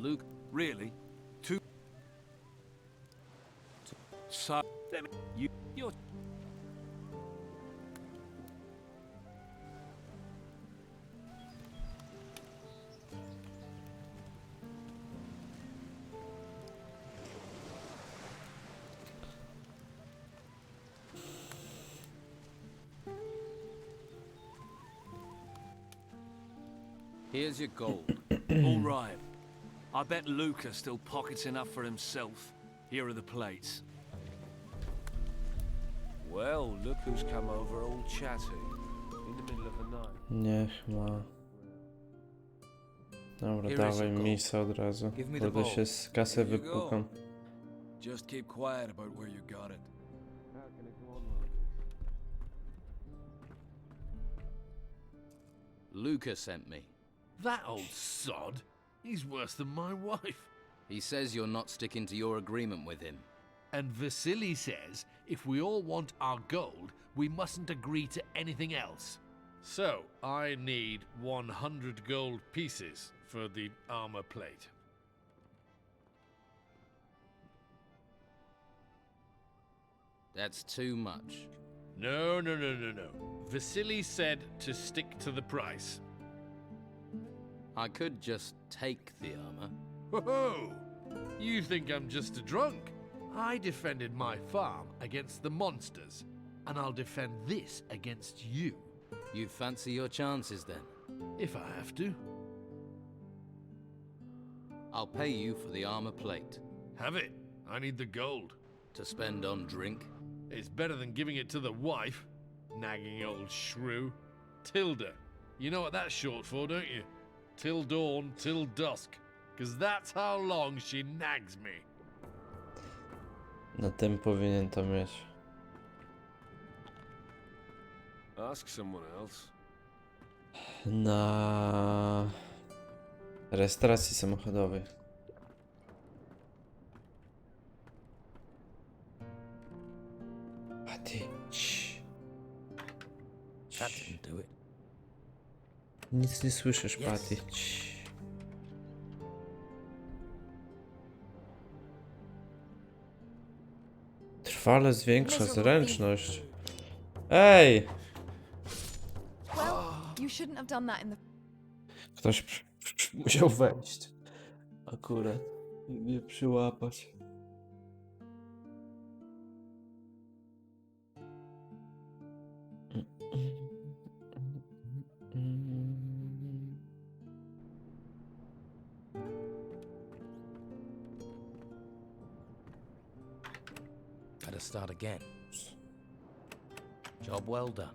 Luke, really? So, let me... You're... Here's your gold. All right. I bet Lucas still pockets enough for himself. Here are the plates. Well, look who's come over all chatty. In the middle of the night. Niech ma. Dobra, dawaj misę od razu. Kurde się z kasy wypukam. Just keep quiet about where you got it. How can it go on Luca sent me. That old sod? He's worse than my wife. He says you're not sticking to your agreement with him. And Vasily says if we all want our gold, we mustn't agree to anything else. So, I need 100 gold pieces for the armor plate. That's too much. No. Vasily said to stick to the price. I could just take the armor. Whoa! You think I'm just a drunk? I defended my farm against the monsters, and I'll defend this against you. You fancy your chances then? If I have to. I'll pay you for the armor plate. Have it. I need the gold. To spend on drink? It's better than giving it to the wife. Nagging old shrew. Tilda. You know what that's short for, don't you? Till dawn, till dusk. 'Cause that's how long she nags me. Na tym powinien to mieć. Ask someone else. Na rejestracji samochodowej. Patty, That didn't do it. nic nie słyszysz, Patty. Trwale zwiększa zręczność. Ej! Well, you shouldn't have done that in the... Ktoś musiał wejść. Akurat. I mnie przyłapać. Better start again. Job well done.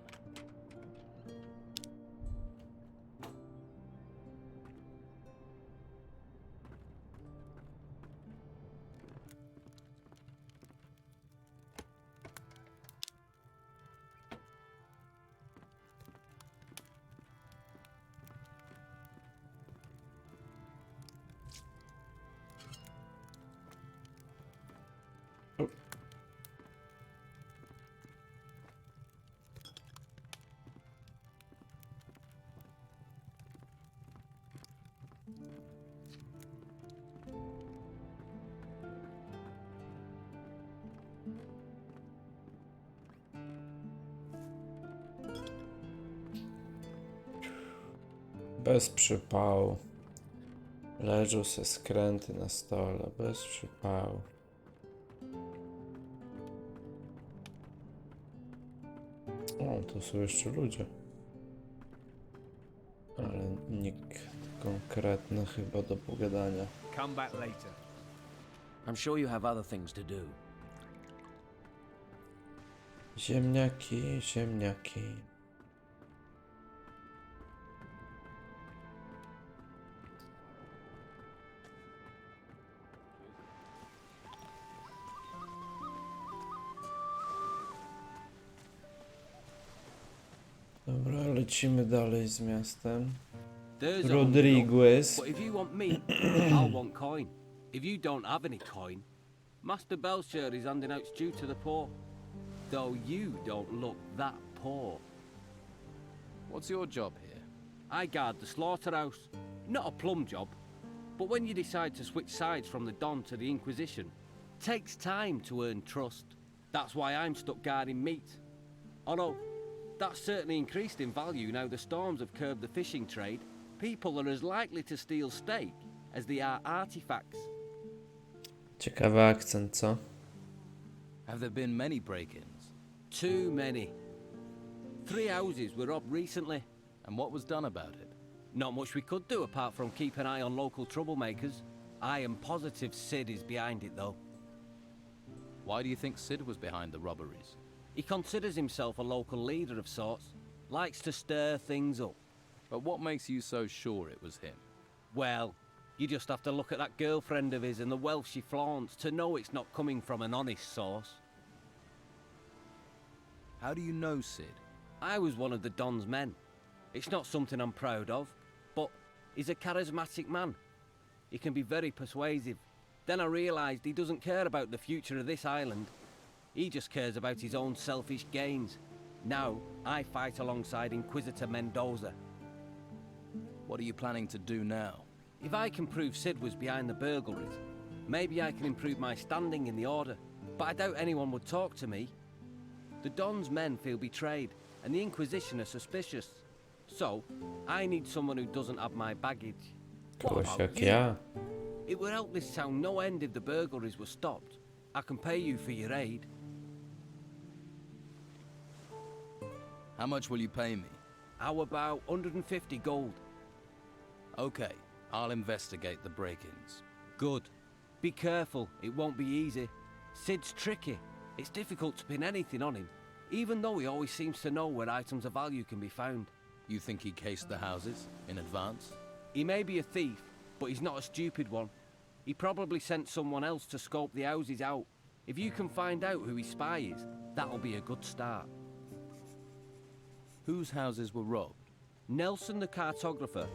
Bez przypału. Leżą se skręty na stole, bez przypału. O, to są jeszcze ludzie. Ale nikt konkretny chyba do pogadania. Come back later. I'm sure you have other things to do. Ziemniaki, ziemniaki. Dobra, lecimy dalej z miastem. There's Rodriguez. But if you want meat, I'll want coin. If you don't have any coin, Master Belcher is handing out stew to the poor. Though you don't look that poor. What's your job here? I guard the slaughterhouse. Not a plum job, but when you decide to switch sides from the Don to the Inquisition, takes time to earn trust. That's why I'm stuck guarding meat. Although, that's certainly increased in value now the storms have curbed the fishing trade. People are as likely to steal steak as they are artifacts. Ciekawy akcent, co? Have there been many break-ins? Too many. 3 houses were up recently. And what was done about it? Not much we could do apart from keep an eye on local troublemakers. I am positive Sid is behind it though. Why do you think Sid was behind the robberies? He considers himself a local leader of sorts. Likes to stir things up. But what makes you so sure it was him? Well, You just have to look at that girlfriend of his and the wealth she flaunts to know it's not coming from an honest source. How do you know Sid? I was one of the Don's men. It's not something I'm proud of, but he's a charismatic man. He can be very persuasive. Then I realised he doesn't care about the future of this island. He just cares about his own selfish gains. Now, I fight alongside Inquisitor Mendoza. What are you planning to do now? If I can prove Sid was behind the burglaries, maybe I can improve my standing in the Order. But I doubt anyone would talk to me. The Don's men feel betrayed, and the Inquisition are suspicious. So, I need someone who doesn't have my baggage. Kogoś jak ja. It would help this town no end if the burglaries were stopped. I can pay you for your aid. How much will you pay me? How about 150 gold? Okay, I'll investigate the break-ins. Good. Be careful, it won't be easy. Sid's tricky. It's difficult to pin anything on him, even though he always seems to know where items of value can be found. You think he cased the houses in advance? He may be a thief, but he's not a stupid one. He probably sent someone else to scope the houses out. If you can find out who his spy is, that'll be a good start. Whose houses were robbed? Nelson the cartographer,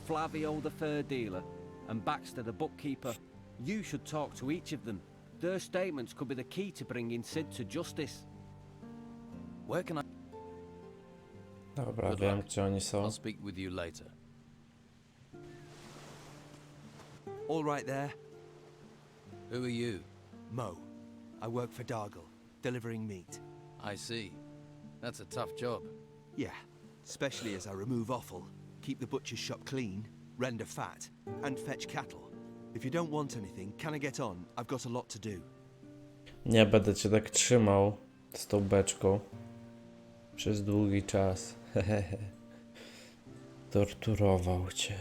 Flavio the fur dealer, and Baxter the bookkeeper. You should talk to each of them. Their statements could be the key to bringing Sid to justice. Where can I... Dobra, wiem gdzie oni są. I'll speak with you later. All right there. Who are you? Mo. I work for Dargle, delivering meat. I see. That's a tough job. Yeah, especially as I remove offal, keep the butcher's shop clean, render fat, and fetch cattle. If you don't want anything, can I get on? I've got a lot to do. Nie będę cię tak trzymał z tą beczką przez długi czas. Torturował cię.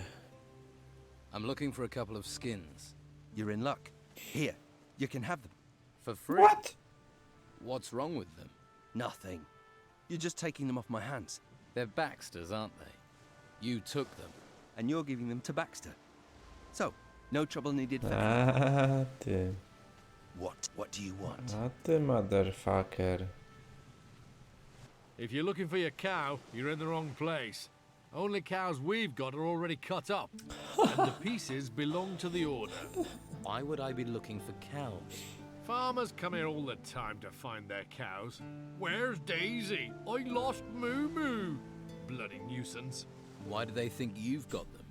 I'm looking for a couple of skins. You're in luck. Here, you can have them. For free? What? What's wrong with them? Nothing. You're just taking them off my hands. They're Baxter's, aren't they? You took them. And you're giving them to Baxter. So, no trouble needed. A ty. What do you want? A ty, motherfucker. If you're looking for your cow, you're in the wrong place. Only cows we've got are already cut up, and the pieces belong to the Order. Why would I be looking for cows? Farmers come here all the time to find their cows. Where's Daisy? I lost Moo Moo. Bloody nuisance. Why do they think you've got them?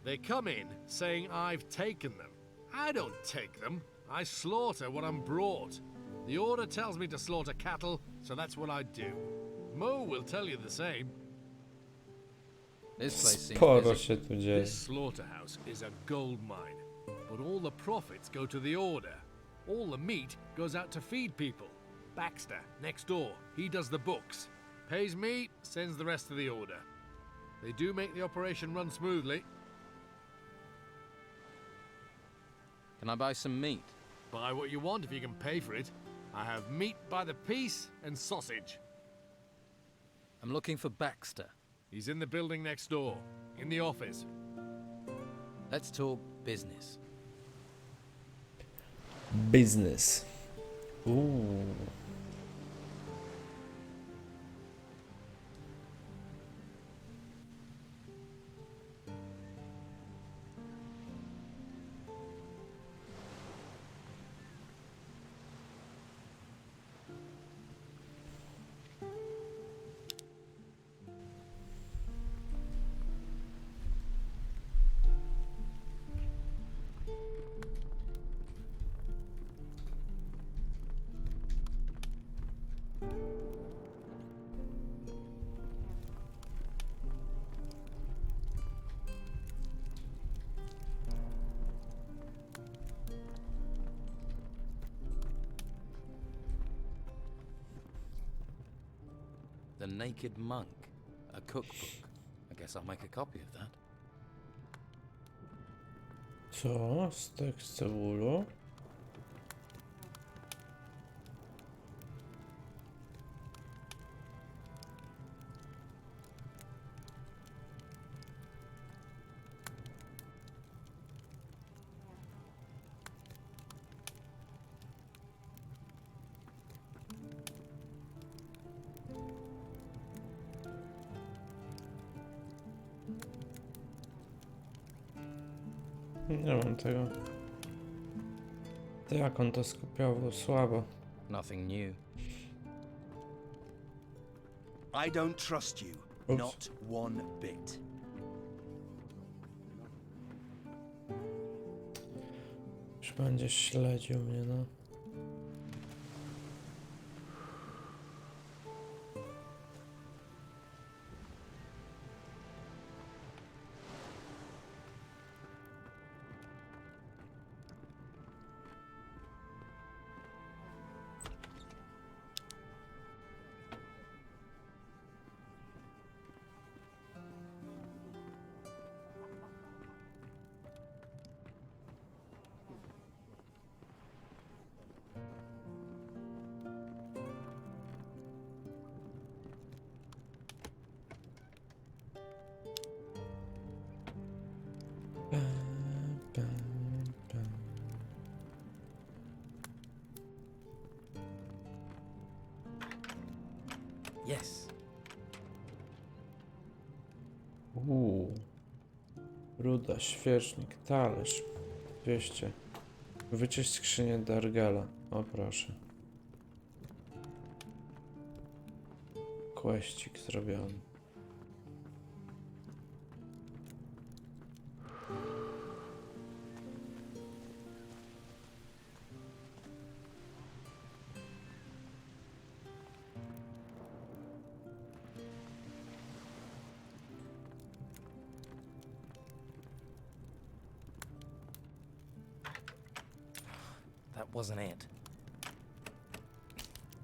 They come in saying I've taken them. I don't take them. I slaughter what I'm brought. The Order tells me to slaughter cattle, so that's what I do. Mo will tell you the same. This place seems Sporo busy. się tu dzieje. This slaughterhouse is a gold mine, but all the profits go to the Order. All the meat goes out to feed people. Baxter, next door, he does the books. Pays me, sends the rest to the Order. They do make the operation run smoothly. Can I buy some meat? Buy what you want if you can pay for it. I have meat by the piece and sausage. I'm looking for Baxter. He's in the building next door, in the office. Let's talk business. Business. Ooh. The Naked Monk. A cookbook. I guess I'll make a copy of that. Co? Stek z cebulą? Nie mam tego. To jak on to skopiował? Słabo. Nothing new. I don't trust you. Oops. Not one bit. Już będziesz śledził mnie, no. Yes. Ruda, świecznik, talerz. 200. Wyczyść skrzynię Dargala. O proszę. Questik zrobiony. That wasn't it.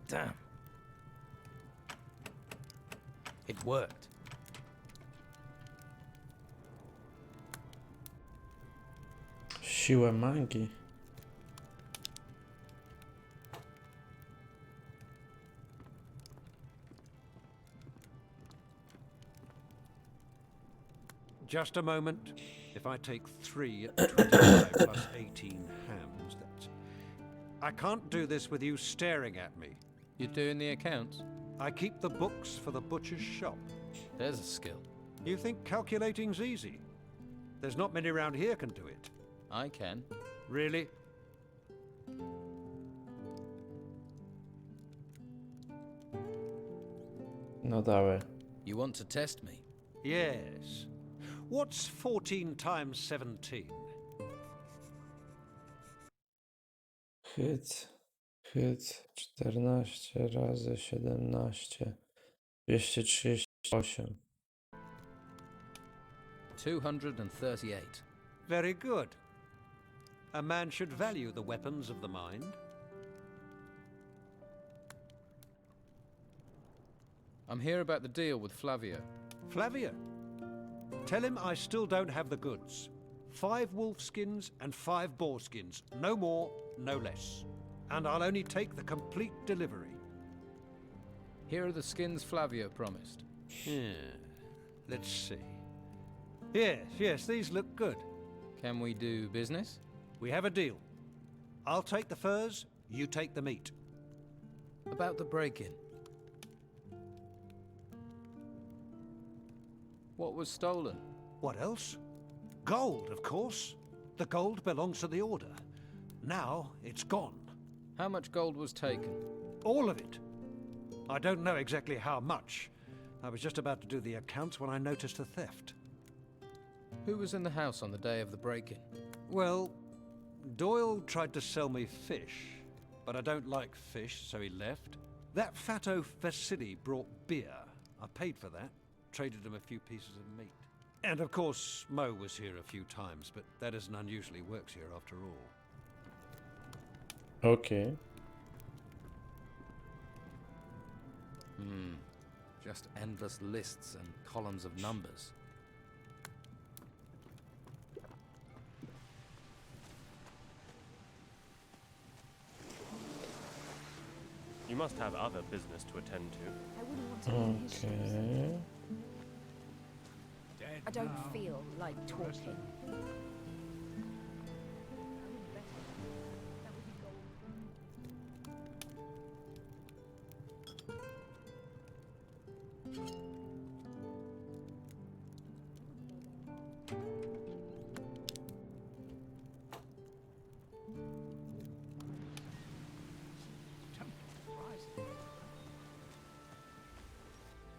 Damn. It worked. Siłę magii. Just a moment. If I take 3 at 25 plus 18 hams, that's... I can't do this with you staring at me. You're doing the accounts? I keep the books for the butcher's shop. There's a skill. You think calculating's easy? There's not many around here can do it. I can. Really? No dawaj. You want to test me? Yes. What's 14 times 17? Hyc. 14 razy 17. 238. 238. Very good. A man should value the weapons of the mind. I'm here about the deal with Flavio. Flavio? Tell him I still don't have the goods. 5 wolf skins and 5 boar skins. No more, no less. And I'll only take the complete delivery. Here are the skins Flavio promised. Yeah. Let's see. Yes, these look good. Can we do business? We have a deal. I'll take the furs, you take the meat. About the break-in. What was stolen? What else? Gold, of course. The gold belongs to the Order. Now it's gone. How much gold was taken? All of it. I don't know exactly how much. I was just about to do the accounts when I noticed the theft. Who was in the house on the day of the break-in? Well, Doyle tried to sell me fish, but I don't like fish, so he left. That fatto Vasily brought beer. I paid for that, traded him a few pieces of meat. And of course, Mo was here a few times, but that isn't unusually works here after all. Okay. Just endless lists and columns of numbers. You must have other business to attend to. I wouldn't want to be in his shoes. Okay. I don't feel like talking.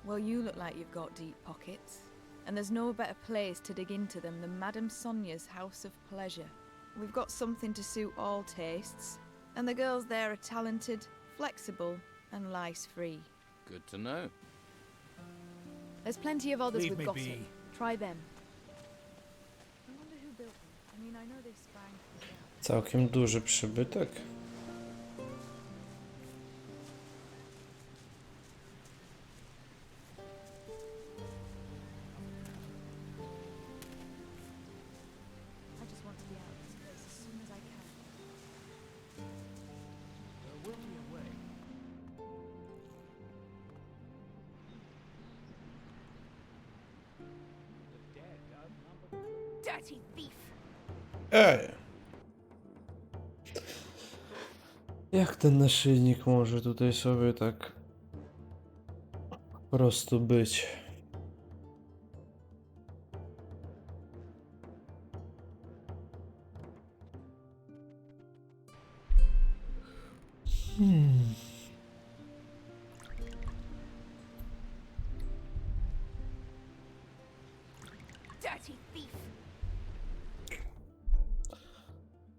Well, you look like you've got deep pockets. And there's no better place to dig into them than Madame Sonia's House of Pleasure. We've got something to suit all tastes. And the girls there are talented, flexible, and lice-free. Good to know. There's plenty of others Leave with me gossip. be. Try them. I wonder who built them. I mean, I know they sprang from the ground. Całkiem duży przybytek. I just want to be out of this place as soon as I can. There will be a way. Dirty thief! Ej! Jak ten naszyjnik może tutaj sobie tak po prostu być? Dirty thief!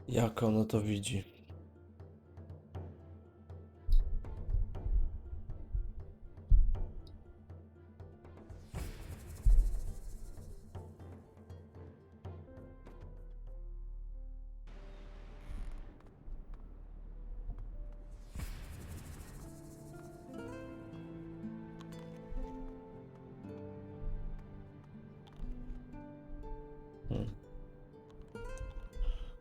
Jak ono to widzi?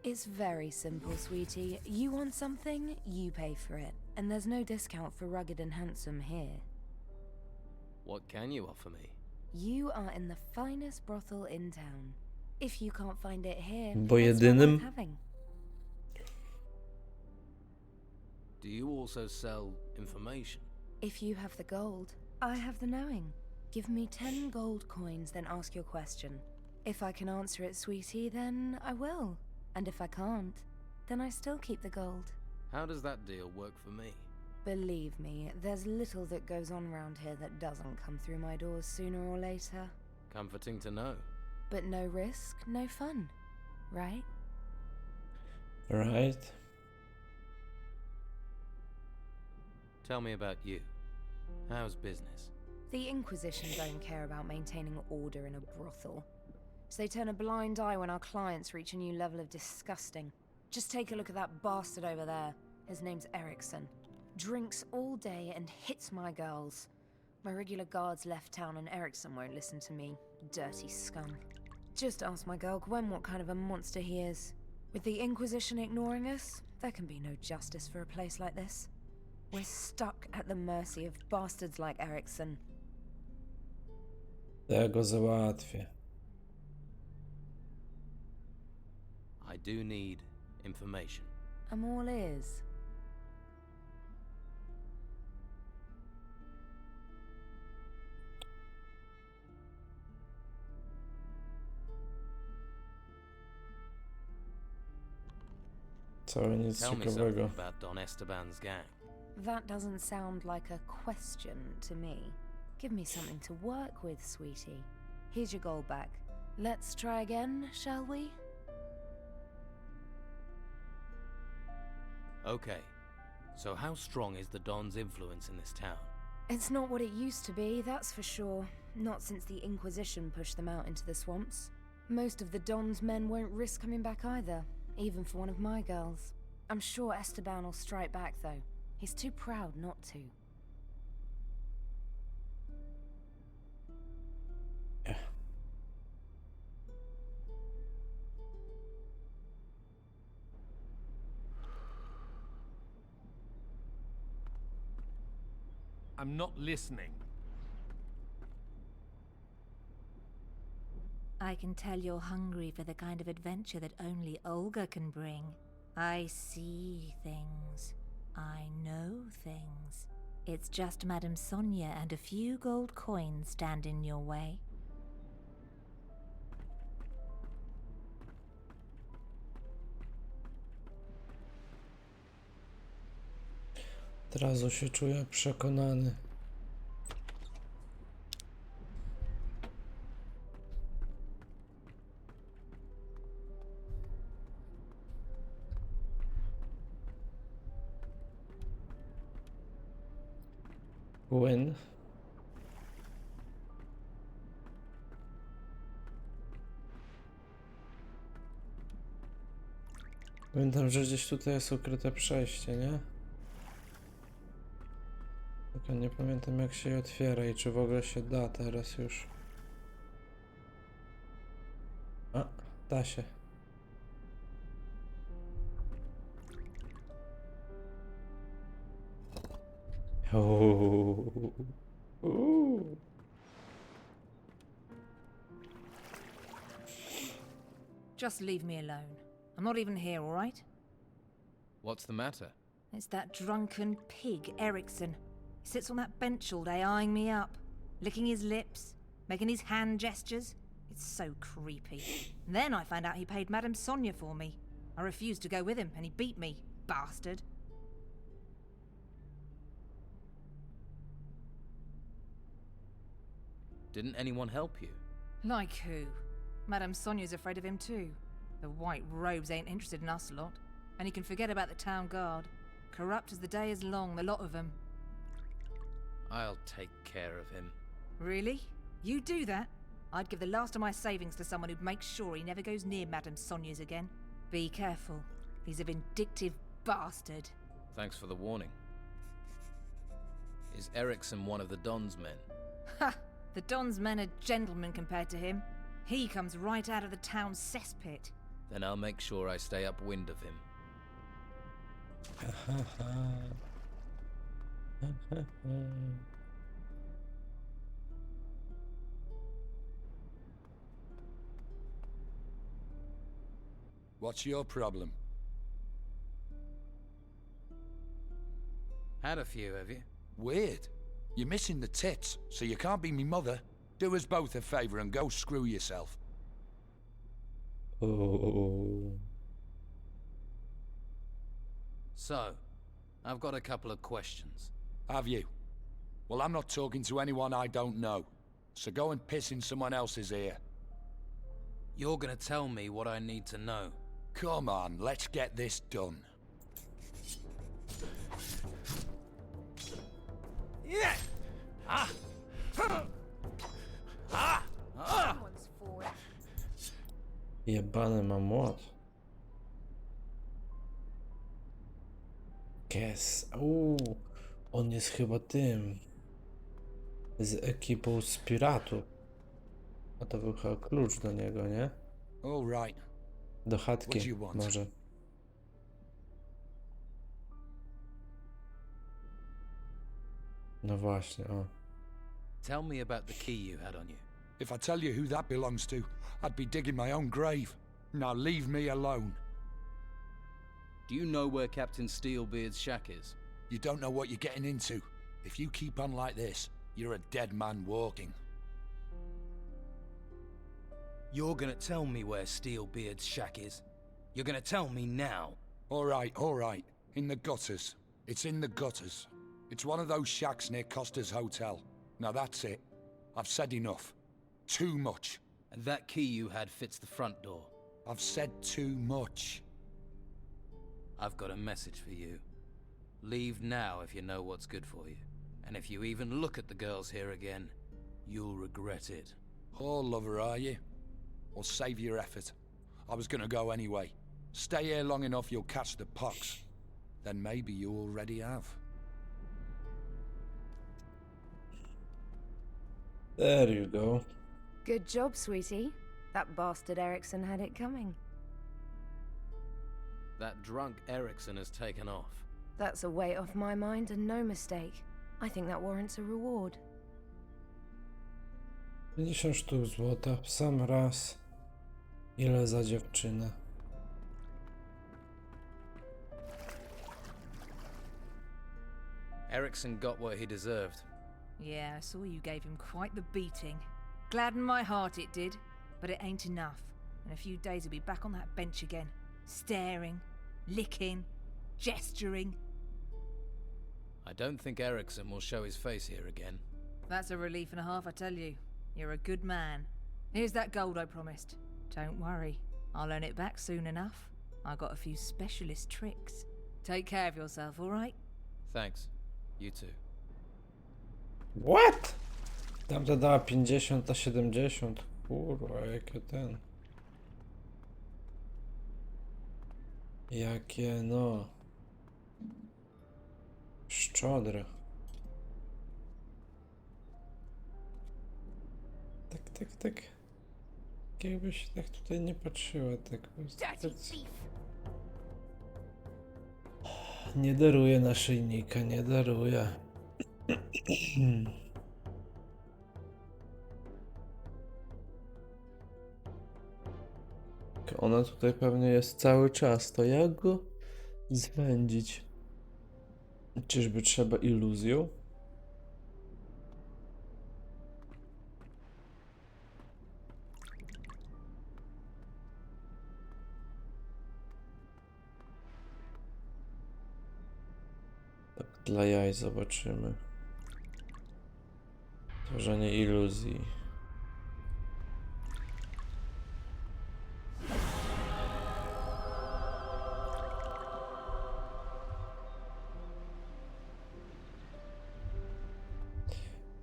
It's very simple, sweetie. You want something, you pay for it. And there's no discount for rugged and handsome here. What can you offer me? You are in the finest brothel in town. If you can't find it here, Bo it's not jedynym? worth having. Do you also sell information? If you have the gold, I have the knowing. Give me 10 gold coins, then ask your question. If I can answer it, sweetie, then I will. And if I can't, then I still keep the gold. How does that deal work for me? Believe me, there's little that goes on round here that doesn't come through my doors sooner or later. Comforting to know. But no risk, no fun, right? Right? Tell me about you. How's business? The Inquisition don't care about maintaining order in a brothel. So they turn a blind eye when our clients reach a new level of disgusting. Just take a look at that bastard over there. His name's Erickson. Drinks all day and hits my girls. My regular guards left town and Erickson won't listen to me. Dirty scum. Just ask my girl Gwen what kind of a monster he is. With the Inquisition ignoring us, there can be no justice for a place like this. We're stuck at the mercy of bastards like Erickson. Ja go załatwię. I do need information. I'm all ears. Wcale nic Tell me something ciekawego. about Don Esteban's gang. That doesn't sound like a question to me. Give me something to work with, sweetie. Here's your gold back. Let's try again, shall we? Okay. So how strong is the Don's influence in this town? It's not what it used to be, that's for sure. Not since the Inquisition pushed them out into the swamps. Most of the Don's men won't risk coming back either, even for one of my girls. I'm sure Esteban will strike back, though. He's too proud not to. I'm not listening. I can tell you're hungry for the kind of adventure that only Olga can bring. I see things. I know things. It's just Madame Sonia and a few gold coins stand in your way. Od razu się czuję przekonany. Win. Pamiętam, że gdzieś tutaj jest ukryte przejście, nie? Tylko nie pamiętam, jak się je otwiera i czy w ogóle się da teraz już. A, da się. Just leave me alone. I'm not even here, all right? What's the matter? It's that drunken pig, Ericsson. He sits on that bench all day eyeing me up, licking his lips, making his hand gestures. It's so creepy. And then I found out he paid Madame Sonia for me. I refused to go with him, and he beat me, bastard. Didn't anyone help you? Like who? Madame Sonia's afraid of him too. The white robes ain't interested in us lot. And he can forget about the town guard. Corrupt as the day is long, the lot of them. I'll take care of him. Really? You do that? I'd give the last of my savings to someone who'd make sure he never goes near Madame Sonia's again. Be careful. He's a vindictive bastard. Thanks for the warning. Is Ericsson one of the Don's men? Ha! The Don's men are gentlemen compared to him. He comes right out of the town's cesspit. Then I'll make sure I stay upwind of him. What's your problem? Had a few, have you? Weird. You're missing the tits, so you can't be me mother. Do us both a favour and go screw yourself. Oh. So, I've got a couple of questions. Have you? Well, I'm not talking to anyone I don't know. So go and piss in someone else's ear. You're gonna tell me what I need to know. Come on, let's get this done. Yeah! Ah! Ah! Ah! Jebany ma młot. Kes. On jest chyba tym. Z ekipą z piratów. A to był chyba klucz do niego, nie? All right. Do chatki może. No właśnie, o. Tell me about the key you had on you. If I tell you who that belongs to, I'd be digging my own grave. Now leave me alone. Do you know where Captain Steelbeard's shack is? You don't know what you're getting into. If you keep on like this, you're a dead man walking. You're gonna tell me where Steelbeard's shack is. You're gonna tell me now. All right. In the gutters. It's in the gutters. It's one of those shacks near Costa's Hotel. Now that's it. I've said enough. Too much. And that key you had fits the front door. I've said too much. I've got a message for you. Leave now if you know what's good for you. And if you even look at the girls here again, you'll regret it. Oh, lover, are you? Well, save your effort. I was gonna go anyway. Stay here long enough, you'll catch the pox. Then maybe you already have. There you go. Good job, sweetie. That bastard Ericsson had it coming. That drunk Ericsson has taken off. That's a weight off my mind and no mistake. I think that warrants a reward. 50 sztuk złota w sam raz. Ile za dziewczynę? Ericsson got what he deserved. Yeah, I saw you gave him quite the beating. Gladdened my heart it did, but it ain't enough. In a few days he'll be back on that bench again, staring, licking, gesturing. I don't think Erickson will show his face here again. That's a relief and a half, I tell you. You're a good man. Here's that gold I promised. Don't worry, I'll earn it back soon enough. I got a few specialist tricks. Take care of yourself, all right? Thanks. You too. What? Tamta dała 50, a 70. Kurwa, jakie ten. Jakie no. Szczodre. Tak. Jakbyś tak tutaj nie patrzyła, tak po prostu. Nie daruję naszyjnika, nie daruję. Ona tutaj pewnie jest cały czas, to jak go zwędzić? Czyżby trzeba iluzją? Tak dla jaj zobaczymy. Tworzenie iluzji.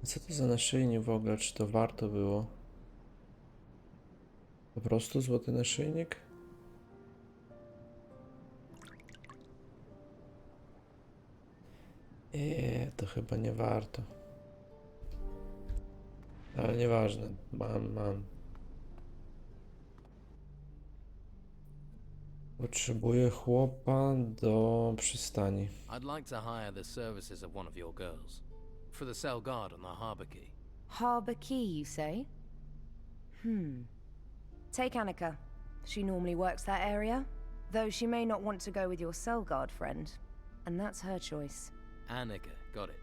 Co to za naszyjnik w ogóle? Czy to warto było? Po prostu złoty naszyjnik? To chyba nie warto. Ale nieważne. Mam. Potrzebuję chłopa do przystani. I'd like to hire the services of one of your girls. For the cell guard on the Harbour Quay. Harbour Quay, you say? Take Annika. She normally works that area, though she may not want to go with your cell guard friend, and that's her choice. Annika, got it.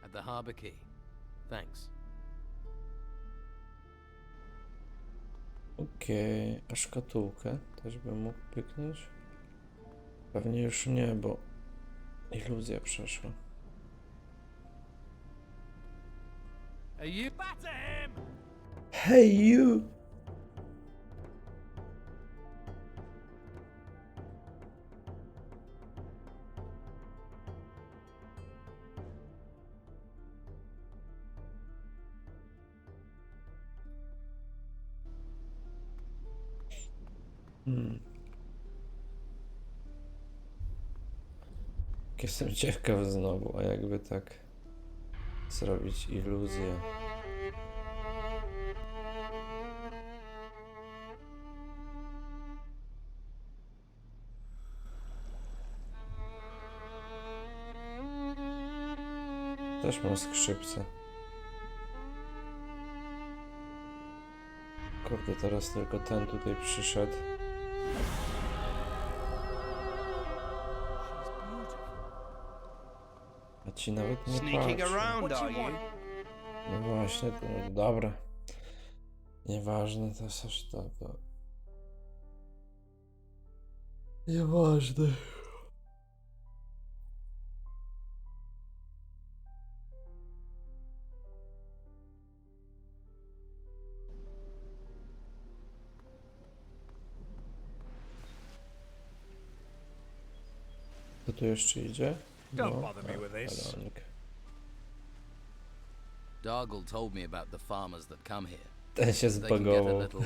At the Harbour Quay. Thanks. Okej, a szkatułkę też bym mógł pyknąć? Pewnie już nie, bo iluzja przeszła. Hey, you batter him! Hey you! Jestem ciekaw znowu, a jakby tak zrobić iluzję. Też mam skrzypce. Kurde, teraz tylko ten tutaj przyszedł. A ci nawet nie patrzą. No właśnie, to no dobra. Nieważne, to jest aż to. Nieważne. Co tu jeszcze idzie? Don't bother me with this. Balonik. Dargle told me about the farmers that come here. Ten się They can get a zbagował. little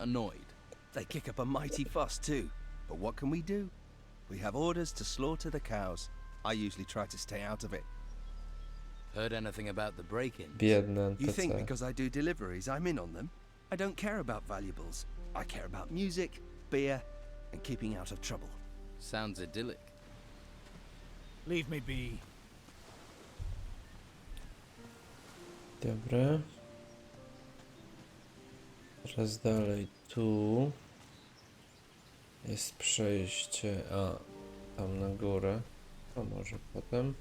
annoyed. They kick up a mighty fuss too. But what can we do? We have orders to slaughter the cows. I usually try to stay out of it. Heard anything about the break-ins? Biedny You think NPC. because I do deliveries, I'm in on them? I don't care about valuables. I care about music, beer, and keeping out of trouble. Sounds idyllic. Leave me be. Dobra. Teraz dalej tu jest przejście, a tam na górę, a może potem.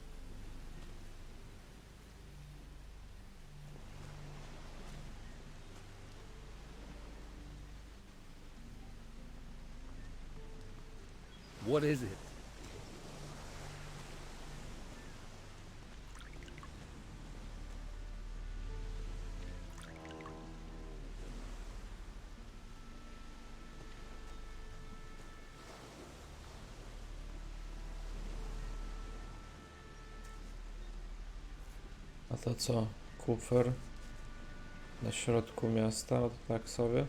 What is it? A to co? Kufer na środku miasta, to tak sobie?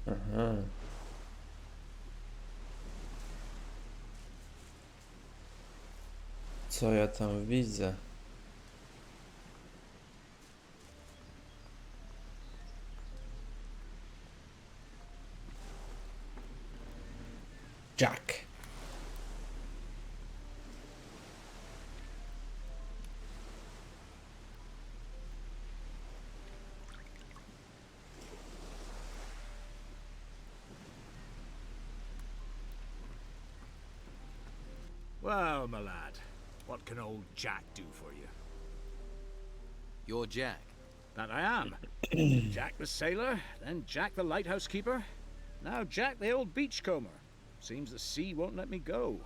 Aha. Co ja tam widzę? Jack. Well, my lad, what can old Jack do for you? You're Jack. That I am. Jack the sailor, then Jack the lighthouse keeper, now Jack the old beachcomber. Seems the sea won't let me go.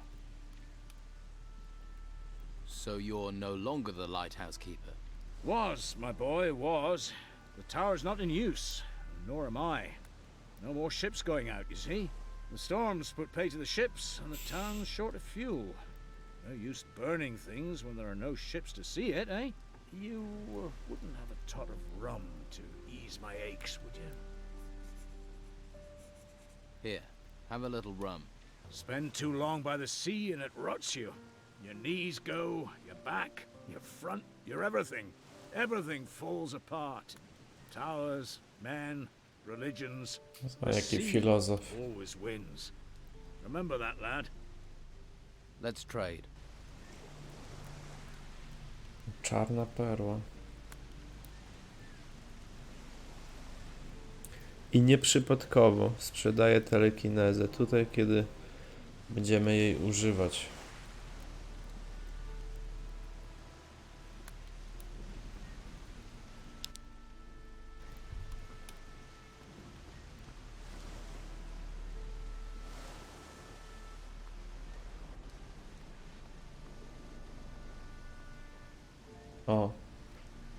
So you're no longer the lighthouse keeper? Was, my boy, was. The tower's not in use, nor am I. No more ships going out, you see. The storms put pay to the ships, and the town's short of fuel. No use burning things when there are no ships to see it, eh? You wouldn't have a tot of rum to ease my aches, would you? Here, have a little rum. Spend too long by the sea and it rots you. Your knees go, your back, your front, your everything. Everything falls apart. Towers, men, religions. O, jaki filozof. Always wins. Remember that, lad. Let's trade. Czarna perła. I nieprzypadkowo sprzedaję telekinezę tutaj, kiedy będziemy jej używać. O,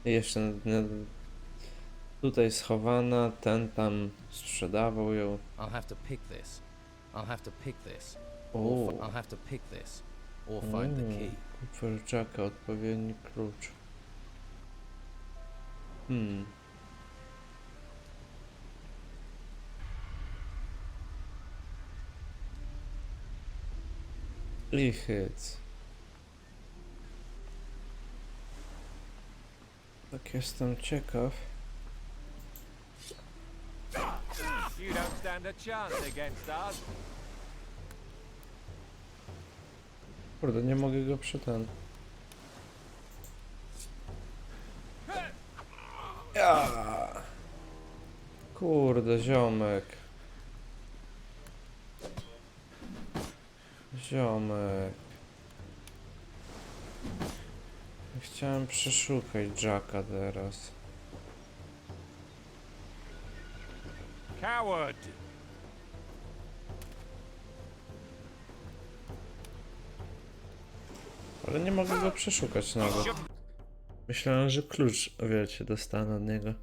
jeszcze tutaj schowana, ten tam sprzedawał ją. I'll have to pick this. I'll have to pick this. O. I'll have to pick this. Or find the key. Kuferczaka, odpowiedni klucz. I hyc. Tak jestem ciekaw. You don't stand a chance against us. Kurde, nie mogę go ten. Ja. Kurde, ziomek. Ziomek. Chciałem przeszukać Jacka teraz. Coward! Ale nie mogę go przeszukać nawet. Myślałem, że klucz, wiecie, dostanę od niego.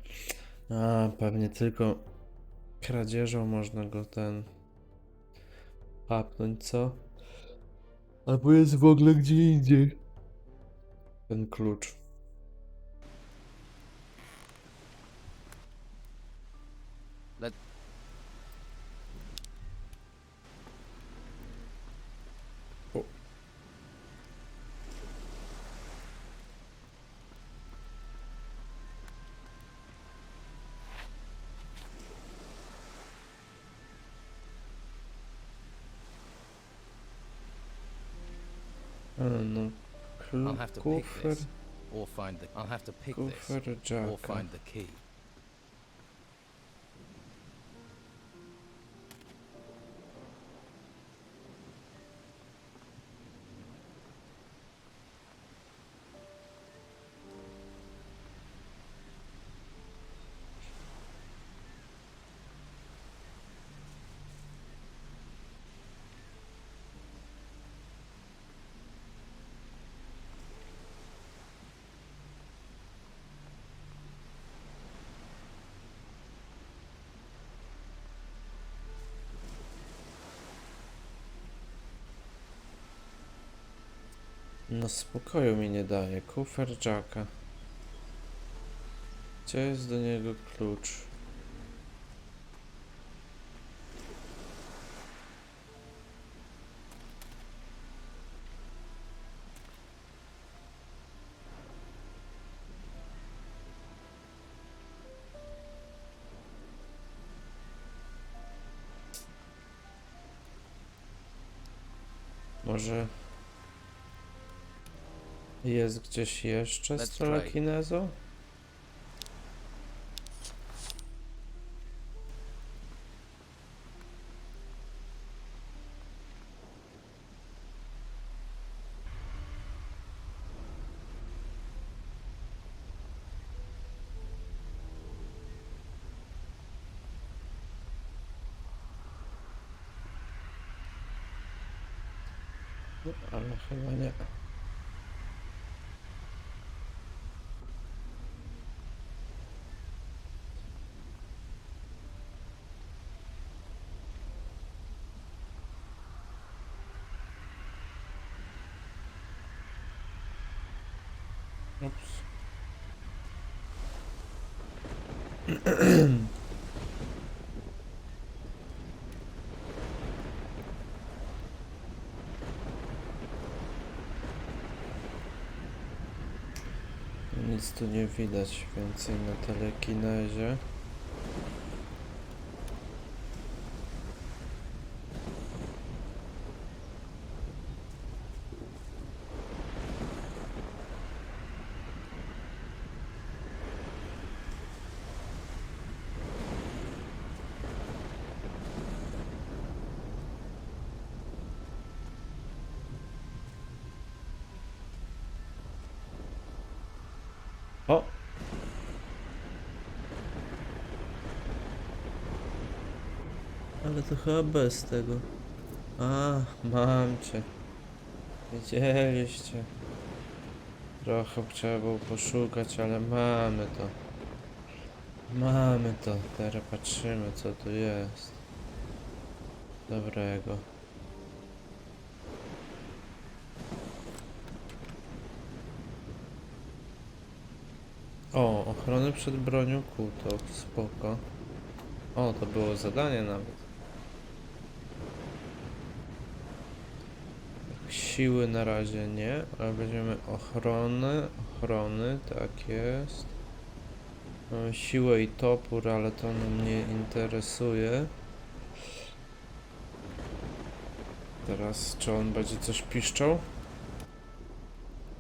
A, pewnie tylko kradzieżą można go papnąć, co? Albo jest w ogóle gdzie indziej ten klucz. No, kufer. or find the... I'll have to pick Go this, for the or Jacka. find the key. No spokoju mi nie daje. Kufer Jacka. Gdzie jest do niego klucz? Może jest gdzieś jeszcze z telekinezą? No, ale chyba nie. Ups. Nic tu nie widać więcej na telekinezie. O! Ale to chyba bez tego. A, mam cię. Wiedzieliście. Trochę trzeba było poszukać, ale mamy to. Mamy to. Teraz patrzymy, co tu jest. Dobrego. O, ochrony przed bronią kłutą, spoko. O, to było zadanie nawet. Siły na razie nie, ale weźmiemy ochrony, tak jest. Mamy siłę i topór, ale to nam nie interesuje. Teraz, czy on będzie coś piszczał?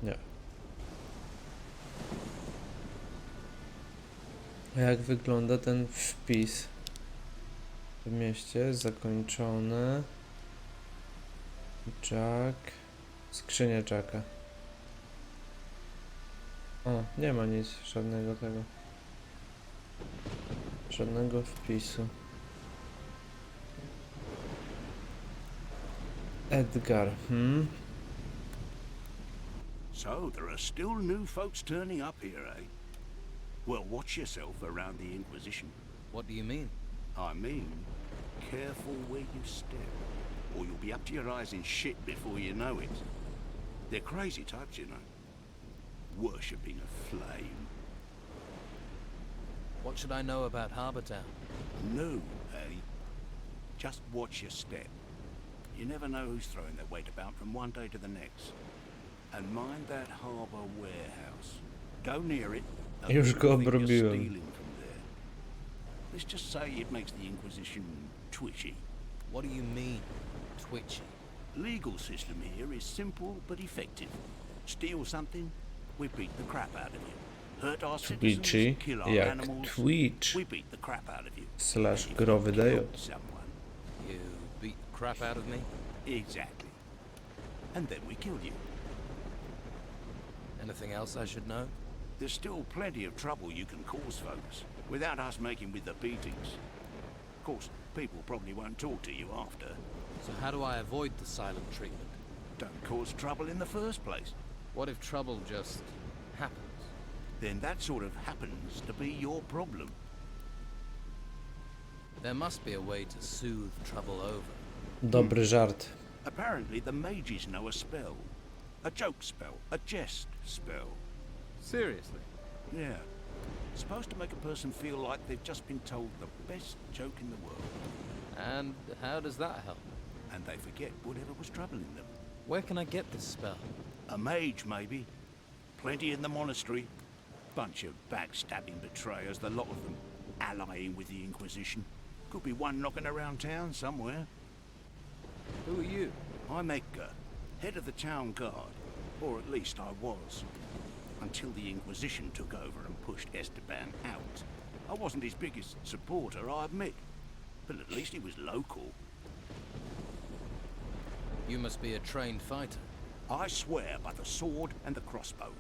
Nie. Jak wygląda ten wpis w mieście? Zakończone. Jack. Skrzynia Jacka. O, nie ma nic, żadnego tego. Żadnego wpisu. Edgar, So, there are still new folks turning up here, eh? Well, watch yourself around the Inquisition. What do you mean? I mean, careful where you step, or you'll be up to your eyes in shit before you know it. They're crazy types, you know. Worshipping a flame. What should I know about Harbour Town? No, eh? Just watch your step. You never know who's throwing their weight about from one day to the next. And mind that harbour warehouse. Go near it. Już go obrobiłem. Stealing from there. Let's just say it makes the Inquisition twitchy. What do you mean, twitchy? Legal system here is simple but effective. Steal something, we beat the crap out of you. Hurt our Twitchy, citizens, kill our jak animals, Twitch we beat the crap out of you. slash And if you GrowyDejot. killed someone, You beat the crap out of me? exactly. And then we kill you. Anything else I should know? There's still plenty of trouble you can cause folks, without us making with the beatings. Of course, people probably won't talk to you after. So how do I avoid the silent treatment? Don't cause trouble in the first place. What if trouble just happens? Then that sort of happens to be your problem. There must be a way to soothe trouble over. Dobry żart. Apparently the mages know a spell. A joke spell, a jest spell. Seriously? Yeah. Supposed to make a person feel like they've just been told the best joke in the world. And how does that help? And they forget whatever was troubling them. Where can I get this spell? A mage, maybe. Plenty in the monastery. Bunch of backstabbing betrayers, the lot of them. Allying with the Inquisition. Could be one knocking around town somewhere. Who are you? I'm Edgar, head of the town guard. Or at least I was. Until the Inquisition took over and pushed Esteban out. I wasn't his biggest supporter, I admit. But at least he was local. You must be a trained fighter. I swear by the sword and the crossbow.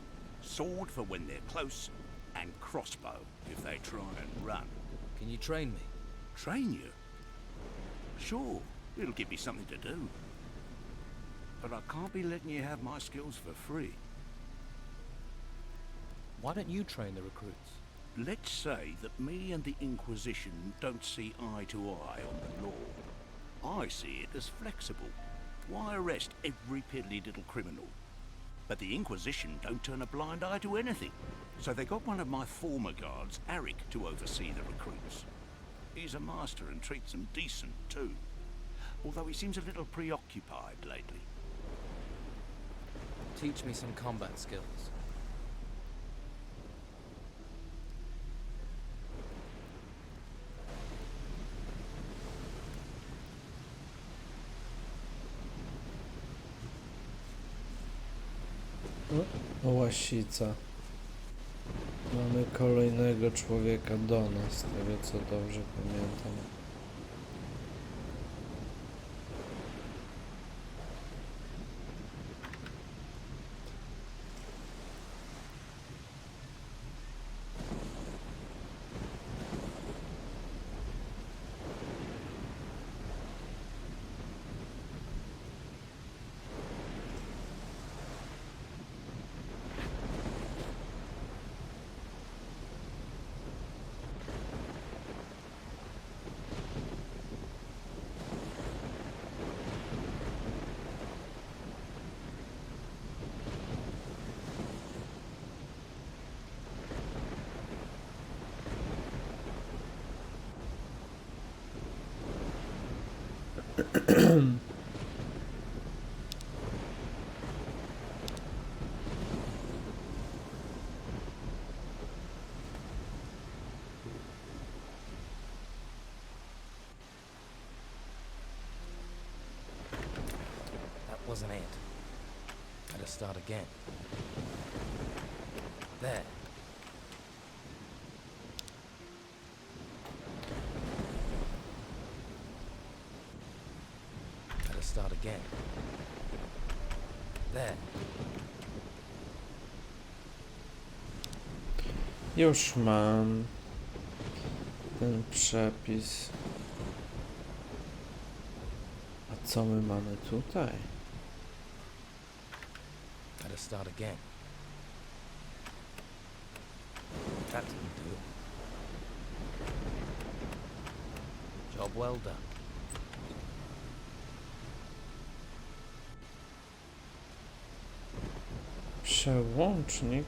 Sword for when they're close, and crossbow if they try and run. Can you train me? Train you? Sure, it'll give me something to do. But I can't be letting you have my skills for free. Why don't you train the recruits? Let's say that me and the Inquisition don't see eye to eye on the law. I see it as flexible. Why arrest every piddly little criminal? But the Inquisition don't turn a blind eye to anything. So they got one of my former guards, Eric, to oversee the recruits. He's a master and treats them decent too. Although he seems a little preoccupied lately. Teach me some combat skills. O, łasica. Mamy kolejnego człowieka do nas, z tego co dobrze pamiętam. Wasn't it? Gotta start again. There. Gotta start again. There. Już mam ten przepis. A co my mamy tutaj? Gotta start again. That didn't do it. Job well done. Przełącznik.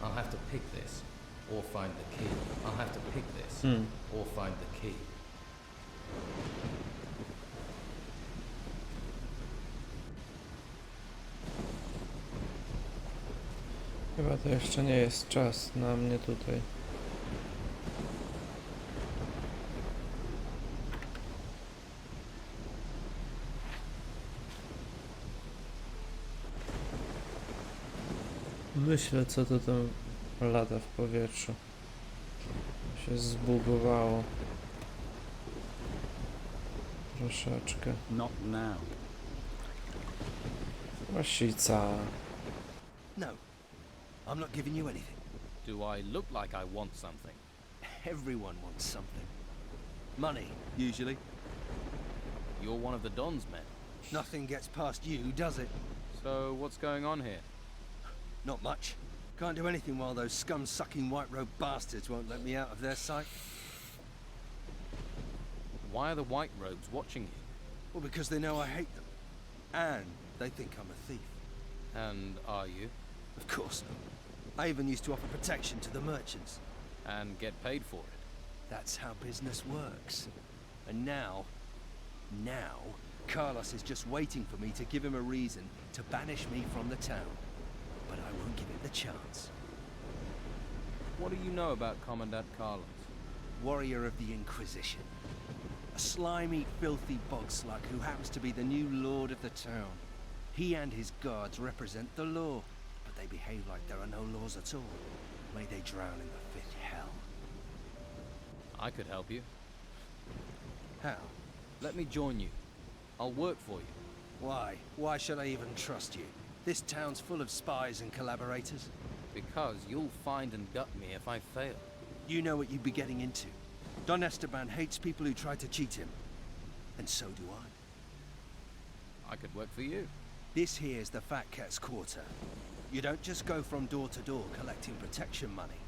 I'll have to pick this, or find the key. I'll have to pick this, or find the key. Chyba to jeszcze nie jest czas na mnie tutaj. Myślę, co to tam lata w powietrzu. Się zbugowało. Troszeczkę. Not now. Łasica. No, I'm not giving you anything. Do I look like I want something? Everyone wants something. Money, usually. You're one of the Don's men. Nothing gets past you, does it? So what's going on here? Not much. Can't do anything while those scum-sucking white-robed bastards won't let me out of their sight. Why are the White Robes watching you? Well, because they know I hate them. And they think I'm a thief. And are you? Of course not. I even used to offer protection to the merchants. And get paid for it? That's how business works. And now, Carlos is just waiting for me to give him a reason to banish me from the town. But I won't give him the chance. What do you know about Commandant Carlos? Warrior of the Inquisition. A slimy, filthy bogslug who happens to be the new lord of the town. He and his guards represent the law, but they behave like there are no laws at all. May they drown in the fifth hell. I could help you. How? Let me join you. I'll work for you. Why? Why should I even trust you? This town's full of spies and collaborators. Because you'll find and gut me if I fail. You know what you'd be getting into. Don Esteban hates people who try to cheat him. And so do I. I could work for you. This here's the Fat Cat's Quarter. You don't just go from door to door collecting protection money.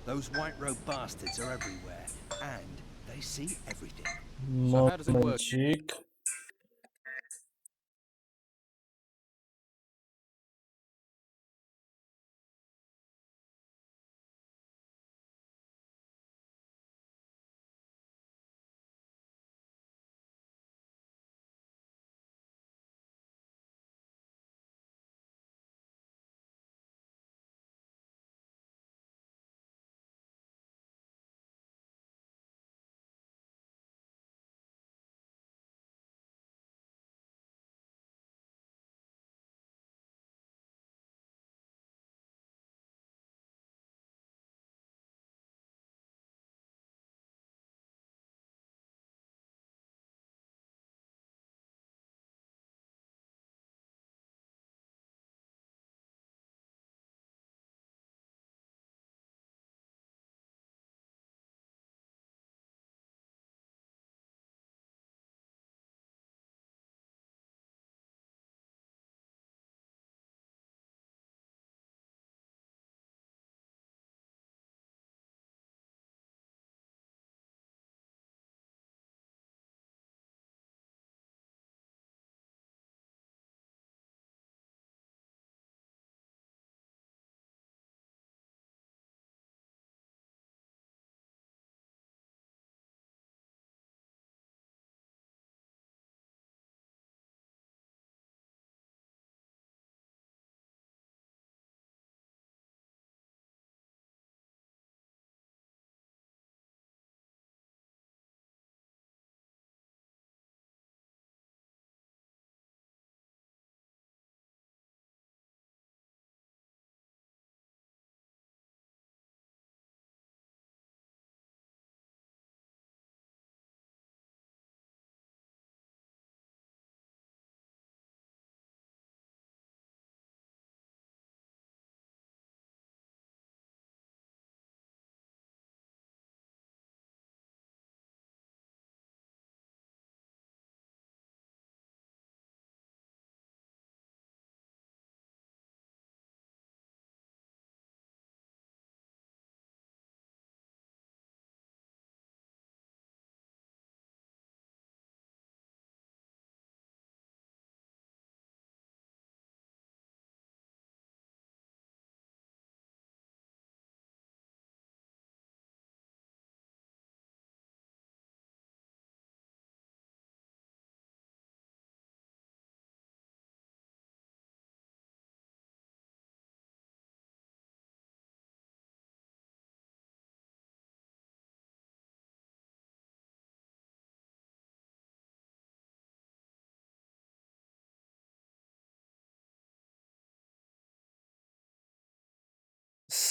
Those white-robed bastards are everywhere, and they see everything. So how does it work? Momencik.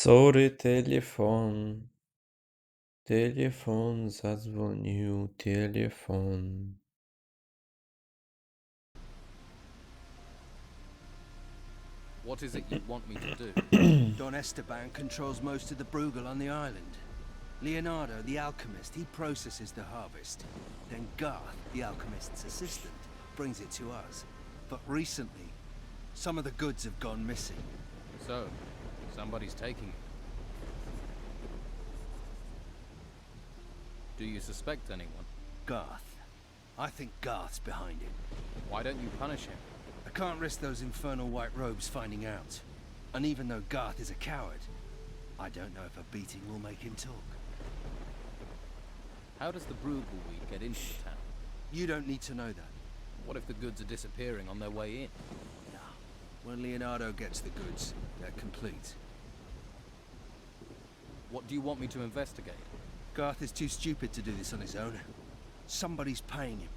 Sorry, telefon. Telefon zadzwonił, telefon. What is it you want me to do? Don Esteban controls most of the Bruegel on the island. Leonardo, the alchemist, he processes the harvest. Then Garth, the alchemist's assistant, brings it to us. But recently, some of the goods have gone missing. So, somebody's taking it. Do you suspect anyone? Garth. I think Garth's behind it. Why don't you punish him? I can't risk those infernal white robes finding out. And even though Garth is a coward, I don't know if a beating will make him talk. How does the Bruegel weed get into the town? You don't need to know that. What if the goods are disappearing on their way in? When Leonardo gets the goods, they're complete. What do you want me to investigate? Garth is too stupid to do this on his own. Somebody's paying him.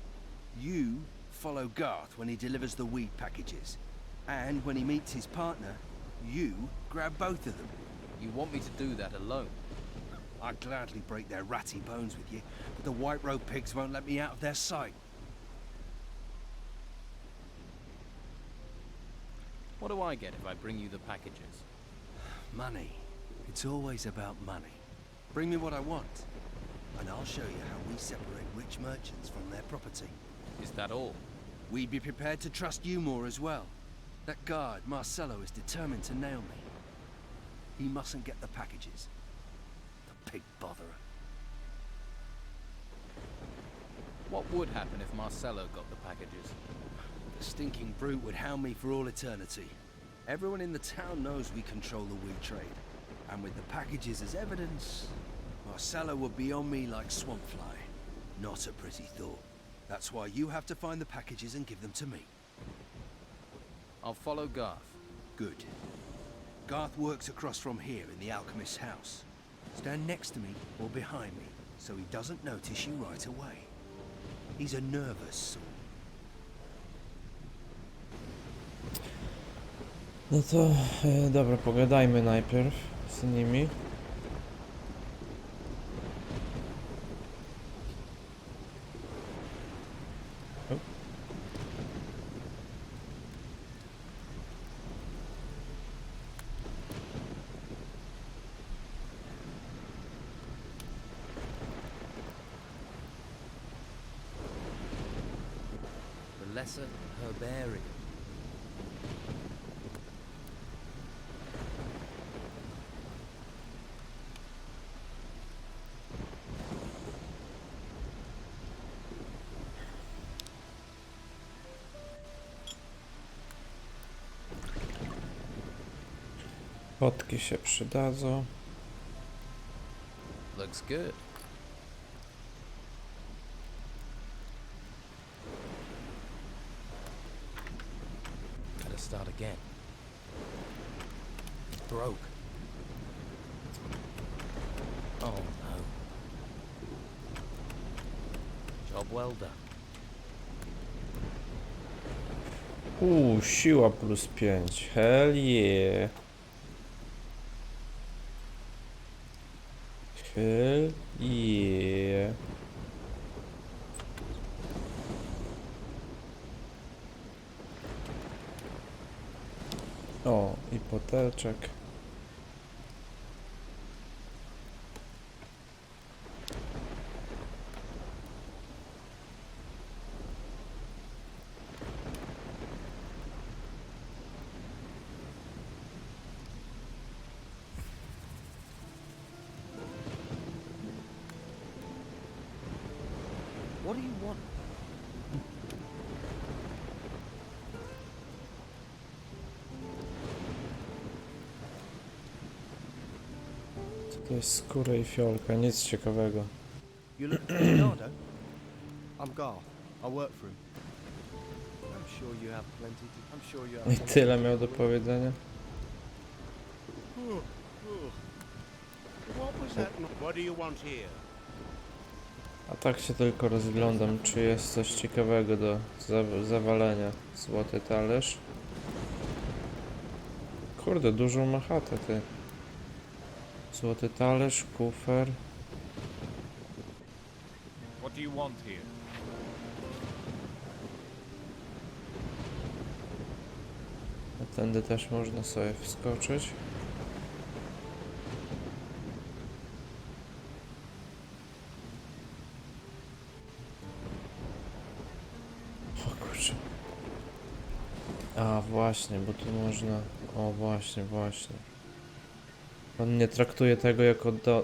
You follow Garth when he delivers the weed packages. And when he meets his partner, you grab both of them. You want me to do that alone? I'd gladly break their ratty bones with you, but the white robe pigs won't let me out of their sight. What do I get if I bring you the packages? Money. It's always about money. Bring me what I want, and I'll show you how we separate rich merchants from their property. Is that all? We'd be prepared to trust you more as well. That guard, Marcello, is determined to nail me. He mustn't get the packages. The pig botherer. What would happen if Marcello got the packages? The stinking brute would hound me for all eternity. Everyone in the town knows we control the weed trade. And with the packages as evidence, Marcello would be on me like swampfly. Not a pretty thought. That's why you have to find the packages and give them to me. I'll follow Garth. Good. Garth works across from here in the alchemist's house. Stand next to me or behind me, so he doesn't notice you right away. He's a nervous sort. No to, dobra, pogadajmy najpierw z nimi. The lesser herbarium. Fotki się przydadzą. Looks good. Gotta start again. It's broke. Oh no. Job well done. Siła plus 5. Hell yeah. Hell yeah. O, i poteczek. What do you want? To jest skóra i fiolka, nic ciekawego. You look for Leonardo? I'm Garth. I work for him. I'm sure you have plenty to... I'm sure you have... I tyle miał do powiedzenia. What was that? What do you want here? A tak się tylko rozglądam, czy jest coś ciekawego do zawalenia. Złoty talerz. Kurde, dużą ma chatę, ty. Złoty talerz, kufer. What do you want here? A tędy też można sobie wskoczyć. O kurczę. A właśnie, bo tu można... O właśnie, właśnie. On nie traktuje tego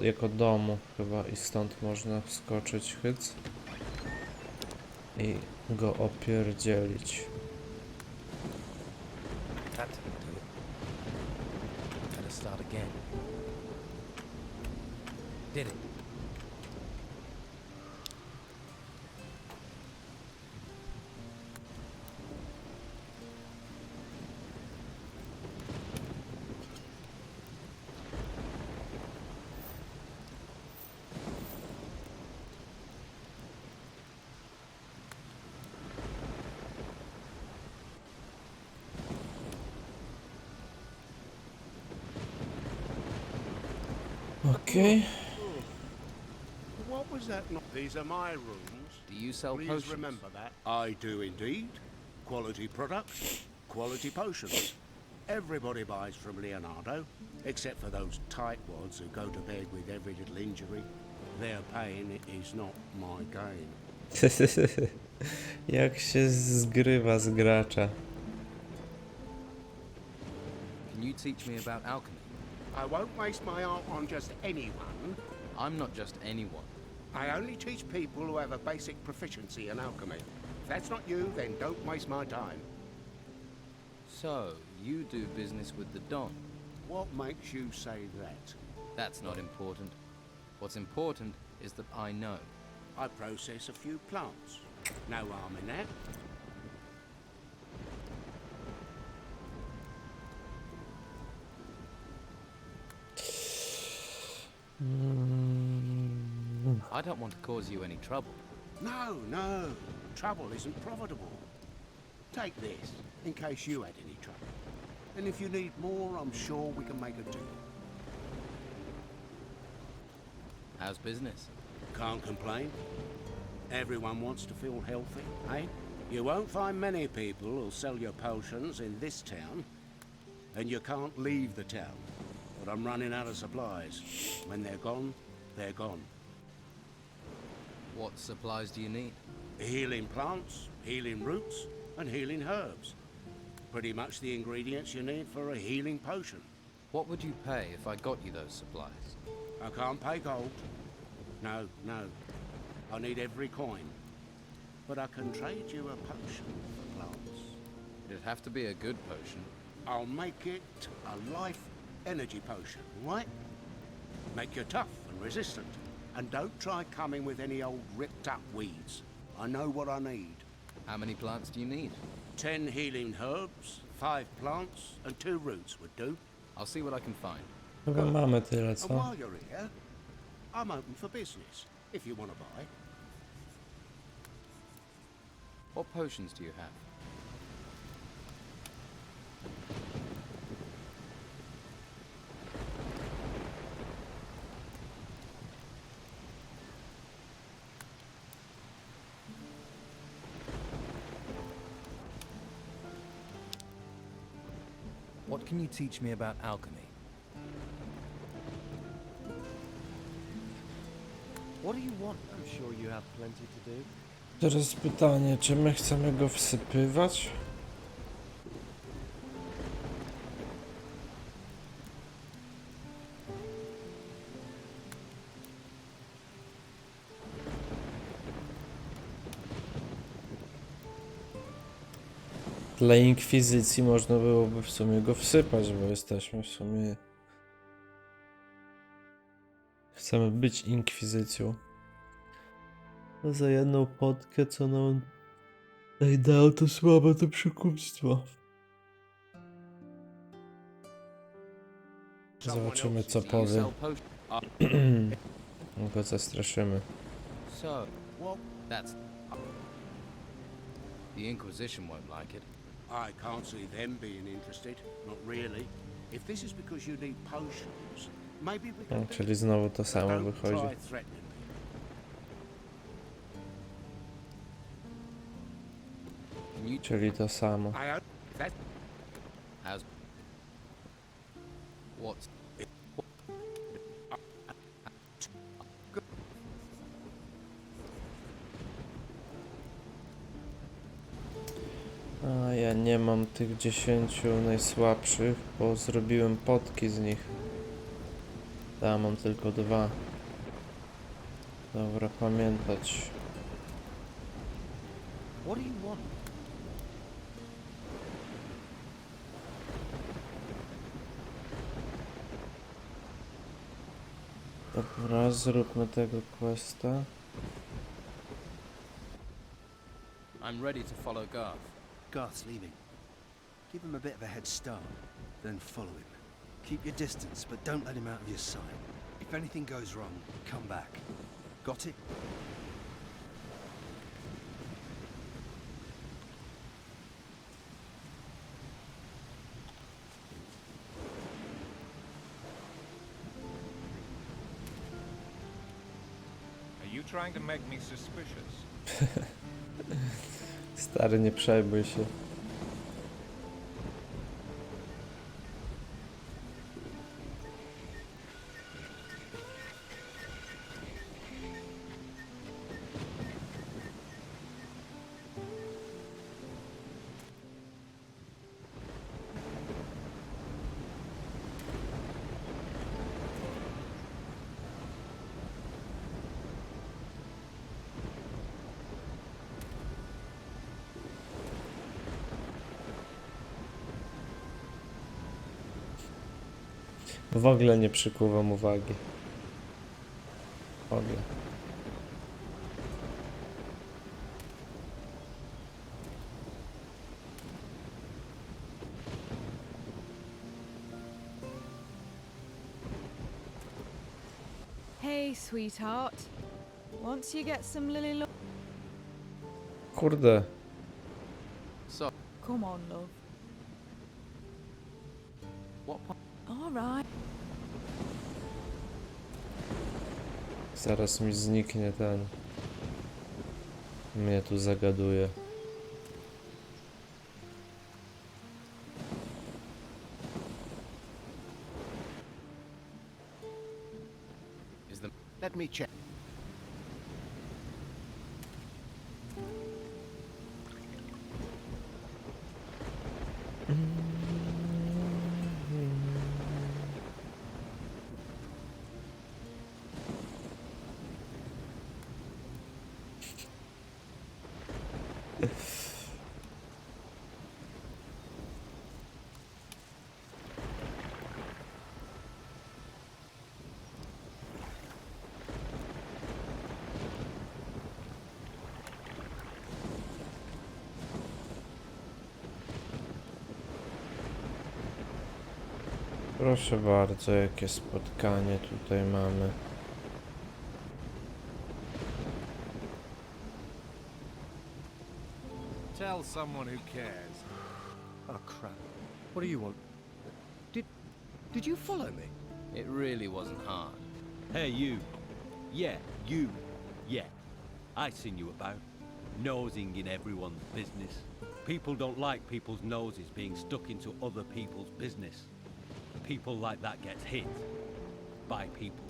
jako domu chyba i stąd można wskoczyć hyc i go opierdzielić. That didn't do it. Gotta start again. Did it. Okay. What was that? These are my rooms. Do you sell Please potions? remember that. I do indeed. Quality products, quality potions. Everybody buys from Leonardo, except for those tightwads who go to bed with every little injury. Their pain is not my gain. Jak się zgrywa z gracza. Can you teach me about alchemy? I won't waste my art on just anyone. I'm not just anyone. I only teach people who have a basic proficiency in alchemy. If that's not you, then don't waste my time. So, you do business with the Don? What makes you say that? That's not important. What's important is that I know. I process a few plants. No harm in that. I don't want to cause you any trouble. No, no. Trouble isn't profitable. Take this, in case you had any trouble. And if you need more, I'm sure we can make a deal. How's business? Can't complain. Everyone wants to feel healthy, eh? You won't find many people who'll sell your potions in this town. And you can't leave the town. But I'm running out of supplies. When they're gone, they're gone. What supplies do you need? Healing plants, healing roots, and healing herbs. Pretty much the ingredients you need for a healing potion. What would you pay if I got you those supplies? I can't pay gold. No, no. I need every coin. But I can trade you a potion for plants. It'd have to be a good potion. I'll make it a life energy potion, right? Make you tough and resistant. And don't try coming with any old ripped up weeds. I know what I need. How many plants do you need? 10 healing herbs, 5 plants, and 2 roots would do. I'll see what I can find. Chyba mamy tyle, And co? while you're here, I'm open for business, if you want to buy. What potions do you have? What can you teach me about alchemy? What do you want? I'm sure you have plenty to do. Teraz pytanie, czy my chcemy go wsypywać? Dla inkwizycji można byłoby w sumie go wsypać, bo jesteśmy w sumie... Chcemy być inkwizycją. A za jedną potkę, co nam dał, to słabe to przekupstwo. Zobaczymy, co powie. Go zastraszymy. So, that's... The Inquisition won't like it. I can't see them being interested. Not really. If this is because you need potions, Maybe we No, can czyli znowu to samo Don't wychodzi. try threatening me. Czyli to samo. How's... What's... A ja nie mam tych 10 najsłabszych, bo zrobiłem potki z nich. Ja mam tylko 2. Dobra, pamiętać. What do you want? Dobra, zróbmy tego questa. I'm ready to follow Garth. Garth's leaving. Give him a bit of a head start, then follow him. Keep your distance, but don't let him out of your sight. If anything goes wrong, come back. Got it? Are you trying to make me suspicious? Stary, nie przejmuj się. W ogóle nie przykuwam uwagi. W ogóle. Hey, sweetheart. Once you get some lily love... Kurde. So, Come on, love. what... All right. Zaraz mi zniknie ten. Mnie tu zagaduje. Is the... Let me check. Proszę bardzo, jakie spotkanie tutaj mamy. Tell someone who cares. Oh crap. What do you want? Did you follow me? It really wasn't hard. Hey, you. Yeah, you. Yeah. I seen you about. Nosing in everyone's business. People don't like people's noses being stuck into other people's business. People like that get hit. By people.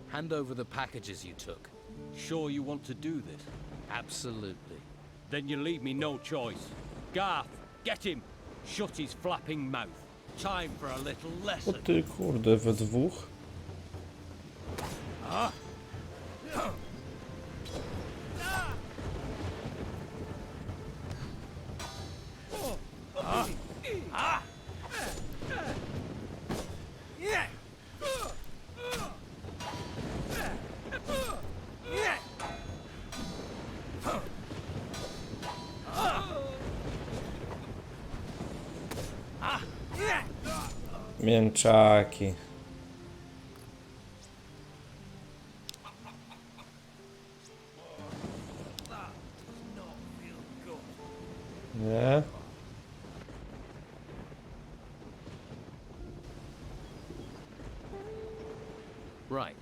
Hand over the packages you took. Sure you want to do this? Absolutely. Then you leave me no choice. Garth, get him! Shut his flapping mouth. Time for a little O lesson. ty kurde, we dwóch? Mięczaki. Nie? Right.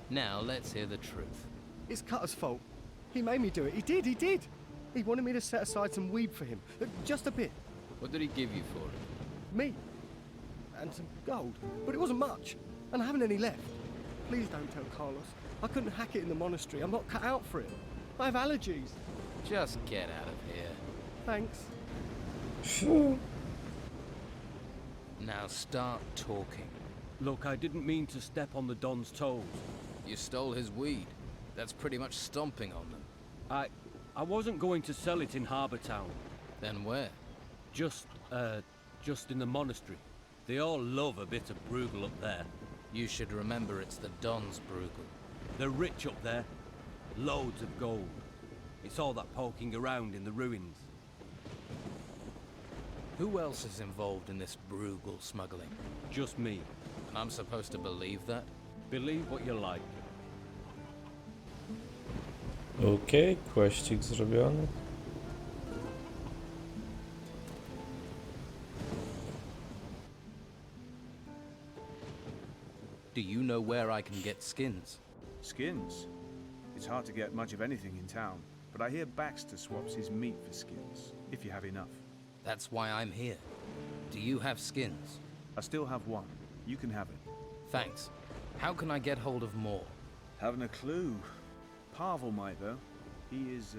Now let's hear the truth. It's Cutter's fault. He made me do it. He did. He wanted me to set aside some weed for him. Just a bit. What did he give you for it? Me. And some gold. But it wasn't much. And I haven't any left. Please don't tell Carlos. I couldn't hack it in the monastery. I'm not cut out for it. I have allergies. Just get out of here. Thanks. Now start talking. Look, I didn't mean to step on the Don's toes. You stole his weed. That's pretty much stomping on them. I wasn't going to sell it in Harbour Town. Then where? Just in the monastery. They all love a bit of Bruegel up there. You should remember it's the Don's Bruegel. They're rich up there. Loads of gold. It's all that poking around in the ruins. Who else is involved in this Bruegel smuggling? Just me. And I'm supposed to believe that? Believe what you like. Okej, questik zrobiony. Do you know where I can get skins? Skins? It's hard to get much of anything in town, but I hear Baxter swaps his meat for skins, if you have enough. That's why I'm here. Do you have skins? I still have one. You can have it. Thanks. How can I get hold of more? Haven't a clue. Pavel might, though. He is,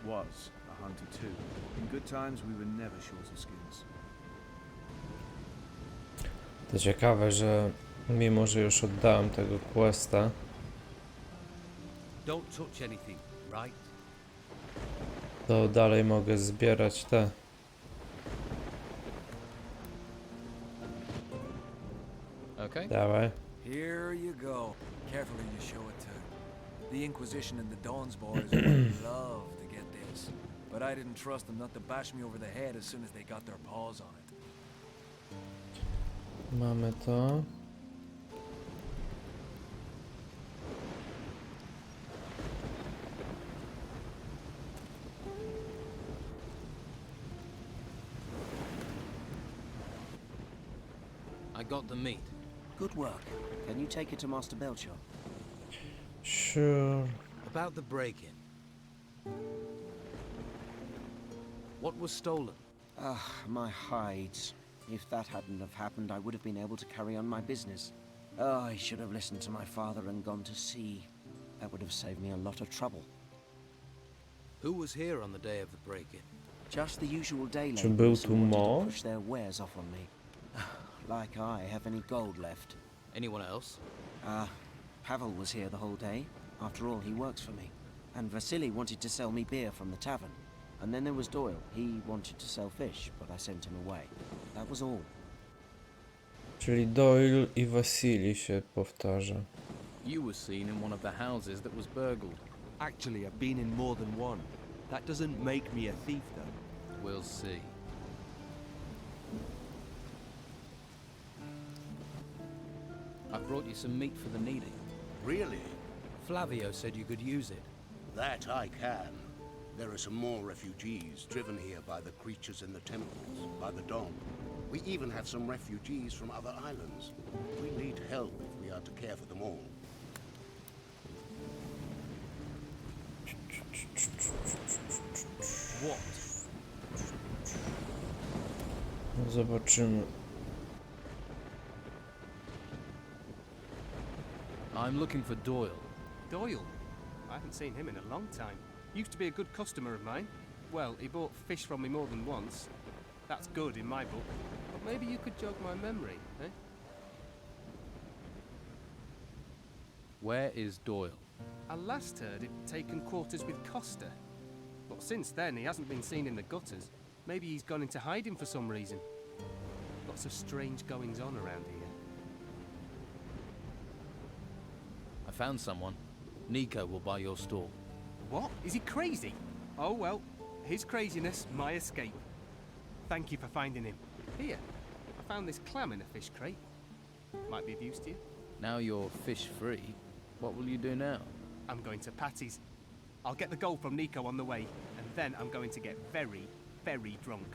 was a hunter too. In good times, we were never short of skins. To ciekawe, że mimo, że już oddałem tego questa, Don't touch anything, right? to dalej mogę zbierać te. Okay. Dawaj. Here you go. Careful who you show it to. The Inquisition and the Dawn's boys would love to get this, but I didn't trust them not to bash me over the head as soon as they got their paws on it. Mamy to. I got the meat. Good work. Can you take it to Master Belcher? Sure. About the break-in. What was stolen? My hides. If that hadn't have happened, I would have been able to carry on my business. Oh, I should have listened to my father and gone to sea. That would have saved me a lot of trouble. Who was here on the day of the break-in? Just the usual day Czy był laborers tu who wanted to Mo? push their wares off on me. Like I have any gold left. Anyone else? Pavel was here the whole day. After all, he works for me. And Vasily wanted to sell me beer from the tavern. And then there was Doyle. He wanted to sell fish, but I sent him away. That was all. Czyli Doyle i Vasily się powtarza. You were seen in one of the houses that was burgled. Actually, I've been in more than one. That doesn't make me a thief, though. We'll see. I brought you some meat for the needy. Really? Flavio said you could use it. That I can. There are some more refugees driven here by the creatures in the temples, by the Don. We even have some refugees from other islands. We need help if we are to care for them all. What? Zobaczymy. I'm looking for Doyle. Doyle? I haven't seen him in a long time. Used to be a good customer of mine. Well, he bought fish from me more than once. That's good in my book. But maybe you could jog my memory, eh? Where is Doyle? I last heard he'd taken quarters with Costa. But since then, he hasn't been seen in the gutters. Maybe he's gone into hiding for some reason. Lots of strange goings-on around here. I found someone. Nico will buy your stall. What? Is he crazy? Oh well, his craziness, my escape. Thank you for finding him. Here, I found this clam in a fish crate. Might be of use to you. Now you're fish-free, what will you do now? I'm going to Patty's. I'll get the gold from Nico on the way, and then I'm going to get very, very drunk.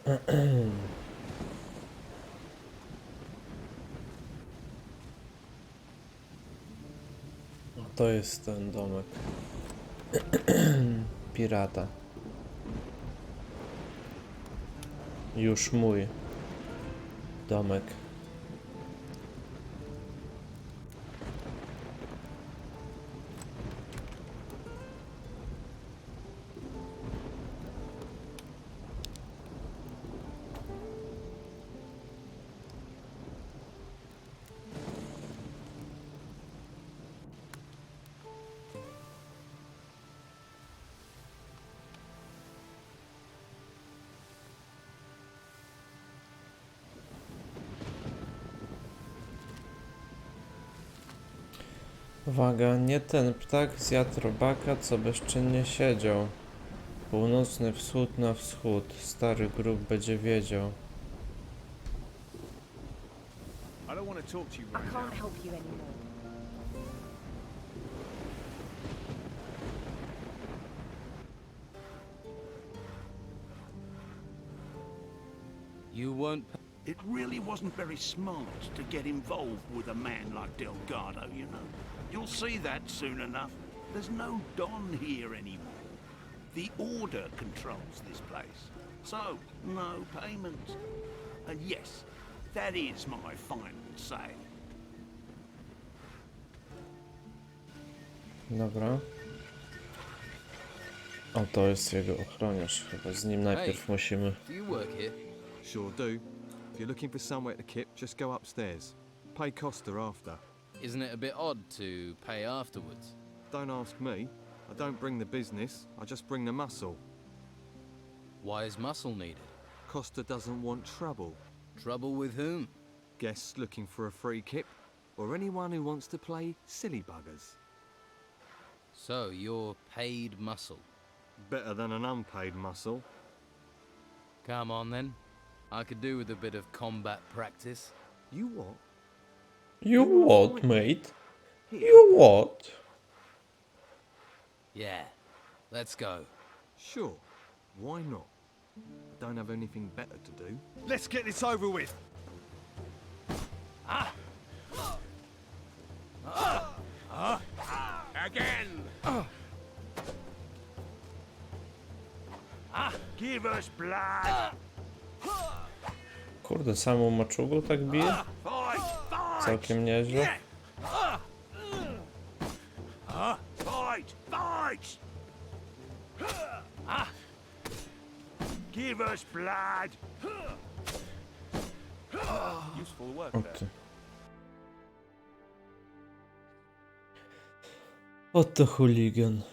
To jest ten domek pirata. Już mój domek. Uwaga, nie ten ptak zjadł robaka, co bezczynnie siedział. Północny wschód na wschód, stary grób będzie wiedział. I don't want to talk to you I right can't now. help you anymore. You won't. It really wasn't very smart to get involved with a man like Delgado, you know. You'll see that soon enough. There's no Don here anymore. The Order controls this place. So, no payment. And yes, that is my final say. Dobra. O, to jest jego ochroniarz. Chyba z nim najpierw musimy... Do you work here? Sure do. If you're looking for somewhere to kip, just go upstairs. Pay Costa after. Isn't it a bit odd to pay afterwards? Don't ask me. I don't bring the business, I just bring the muscle. Why is muscle needed? Costa doesn't want trouble. Trouble with whom? Guests looking for a free kip, or anyone who wants to play silly buggers. So, you're paid muscle. Better than an unpaid muscle. Come on then. I could do with a bit of combat practice. You what? You what, mate? You what? Yeah, let's go. Sure, why not? I don't have anything better to do. Let's get this over with. Again! Give us blood! Kurde, samą maczugą tak bije? Całkiem nieźle. Fight! Fight! Give us blood! Useful work O there. ty. Oto chuligan.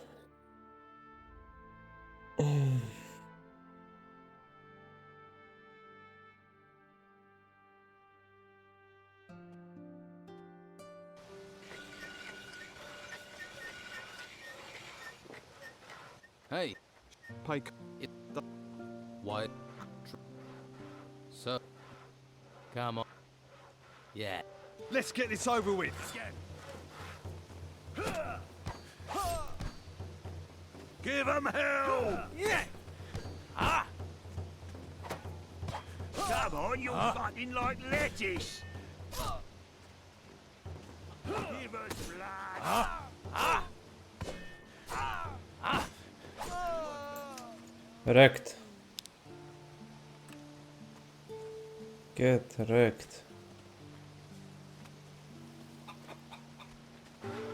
Hey, Pay why? So, come on. Yeah. Let's get this over with. Give them hell! Come on, you're fighting like lettuce! Give us blood! Wrecked. Get wrecked.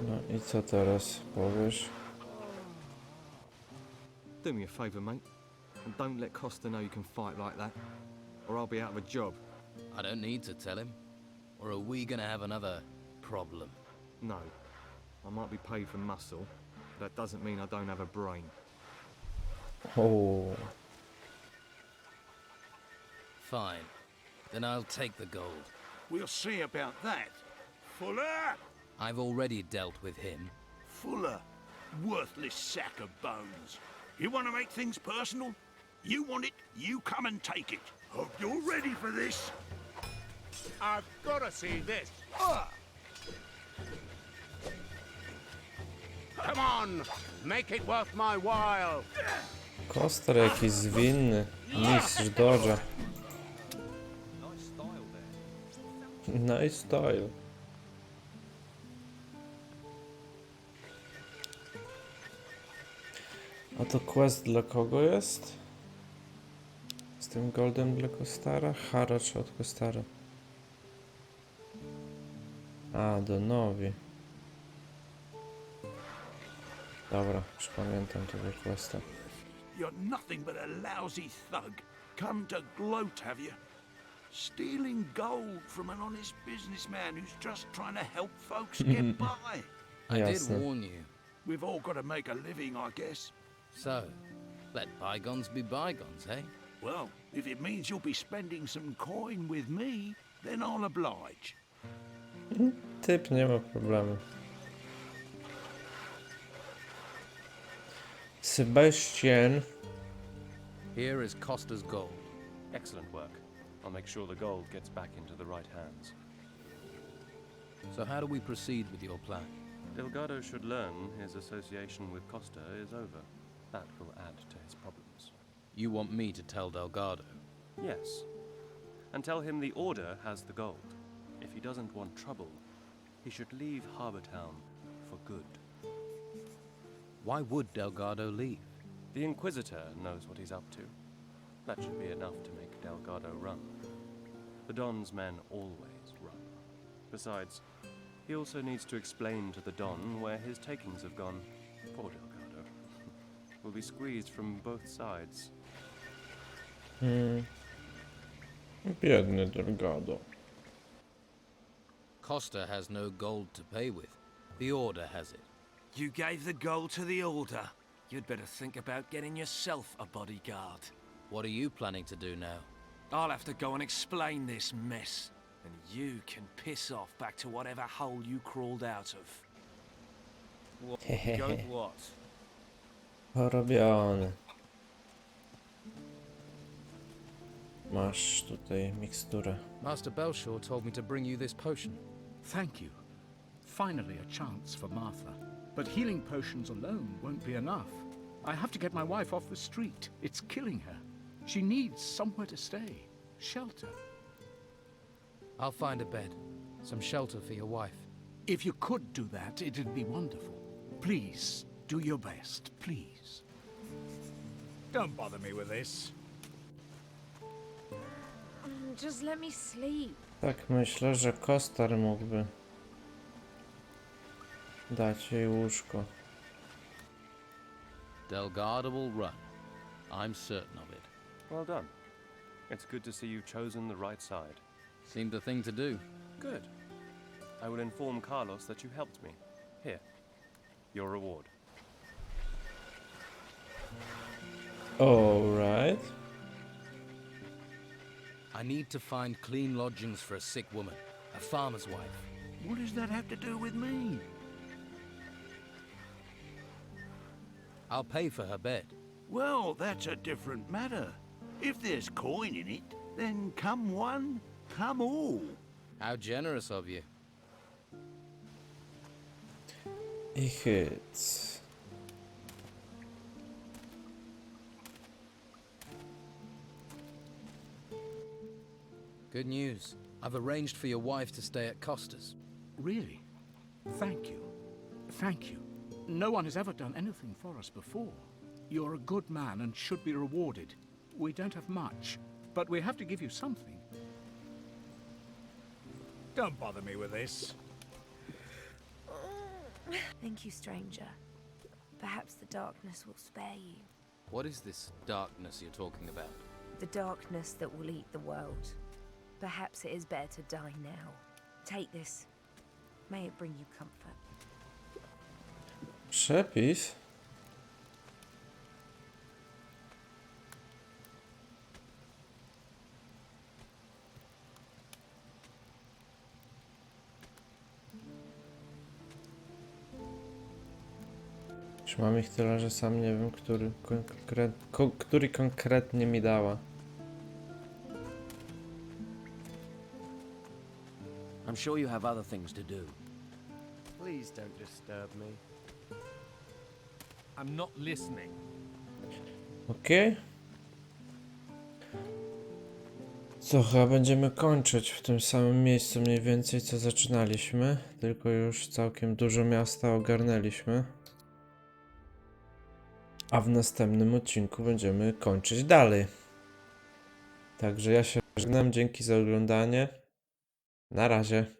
No i co teraz powiesz? Do me a favour, mate, and don't let Costa know you can fight like that, or I'll be out of a job. I don't need to tell him. Or are we gonna have another problem? No, I might be paid for muscle, but that doesn't mean I don't have a brain. Oh. Fine. Then I'll take the gold. We'll see about that. Fuller! I've already dealt with him. Fuller, worthless sack of bones. You want to make things personal? You want it, you come and take it. Hope you're ready for this. I've got to see this. Come on, make it worth my while. Koster jakiś zwinny. Mistrz Dodge'a. Nice style. A to quest dla kogo jest? Z tym goldem dla Kostara? Haracz od Kostara. A, do nowi. Dobra, już pamiętam tego questa. You're nothing but a lousy thug. Come to gloat, have you? Stealing gold from an honest businessman who's just trying to help folks get by. I did warn you. We've all got to make a living, I guess. So, let bygones be bygones, eh? Well, if it means you'll be spending some coin with me, then I'll oblige. Typ, nie ma problemu. Sebastian. Here is Costa's gold. Excellent work. I'll make sure the gold gets back into the right hands. So how do we proceed with your plan? Delgado should learn his association with Costa is over. That will add to his problems. You want me to tell Delgado? Yes. And tell him the Order has the gold. If he doesn't want trouble, he should leave Harbour Town for good. Why would Delgado leave? The Inquisitor knows what he's up to. That should be enough to make Delgado run. The Don's men always run. Besides, he also needs to explain to the Don where his takings have gone. Poor Delgado. Will be squeezed from both sides. Biedny Delgado. Costa has no gold to pay with. The Order has it. You gave the gold to the Order. You'd better think about getting yourself a bodyguard. What are you planning to do now? I'll have to go and explain this mess. And you can piss off back to whatever hole you crawled out of. Go what? Porobiony. Masz tutaj miksturę. Master Belshaw told me to bring you this potion. Thank you. Finally a chance for Martha. But healing potions alone won't be enough. I have to get my wife off the street. It's killing her. She needs somewhere to stay. Shelter. I'll find a bed. Some shelter for your wife. If you could do that, it'd be wonderful. Please, do your best, please. Don't bother me with this. Just let me sleep. Tak myślę, że Kostar mógłby dać jej łóżko. Delgado will run. I'm certain of it. Well done. It's good to see you've chosen the right side. Seemed the thing to do. Good. I will inform Carlos that you helped me. Here. Your reward. Alright. I need to find clean lodgings for a sick woman. A farmer's wife. What does that have to do with me? I'll pay for her bed. Well, that's a different matter. If there's coin in it, then come one, come all. How generous of you. I hits. Good news. I've arranged for your wife to stay at Costa's. Really? Thank you. Thank you. No one has ever done anything for us before. You're a good man and should be rewarded. We don't have much, but we have to give you something. Don't bother me with this. Thank you, stranger. Perhaps the darkness will spare you. What is this darkness you're talking about? The darkness that will eat the world. Perhaps it is better to die now. Take this. May it bring you comfort. Przepis? Już mam ich tyle, że sam nie wiem, który konkretnie mi dała. I'm sure you have other things to do. Please don't disturb me. I'm not listening. Okej. Co, chyba będziemy kończyć w tym samym miejscu mniej więcej co zaczynaliśmy, tylko już całkiem dużo miasta ogarnęliśmy. A w następnym odcinku będziemy kończyć dalej. Także ja się żegnam, dzięki za oglądanie. Na razie.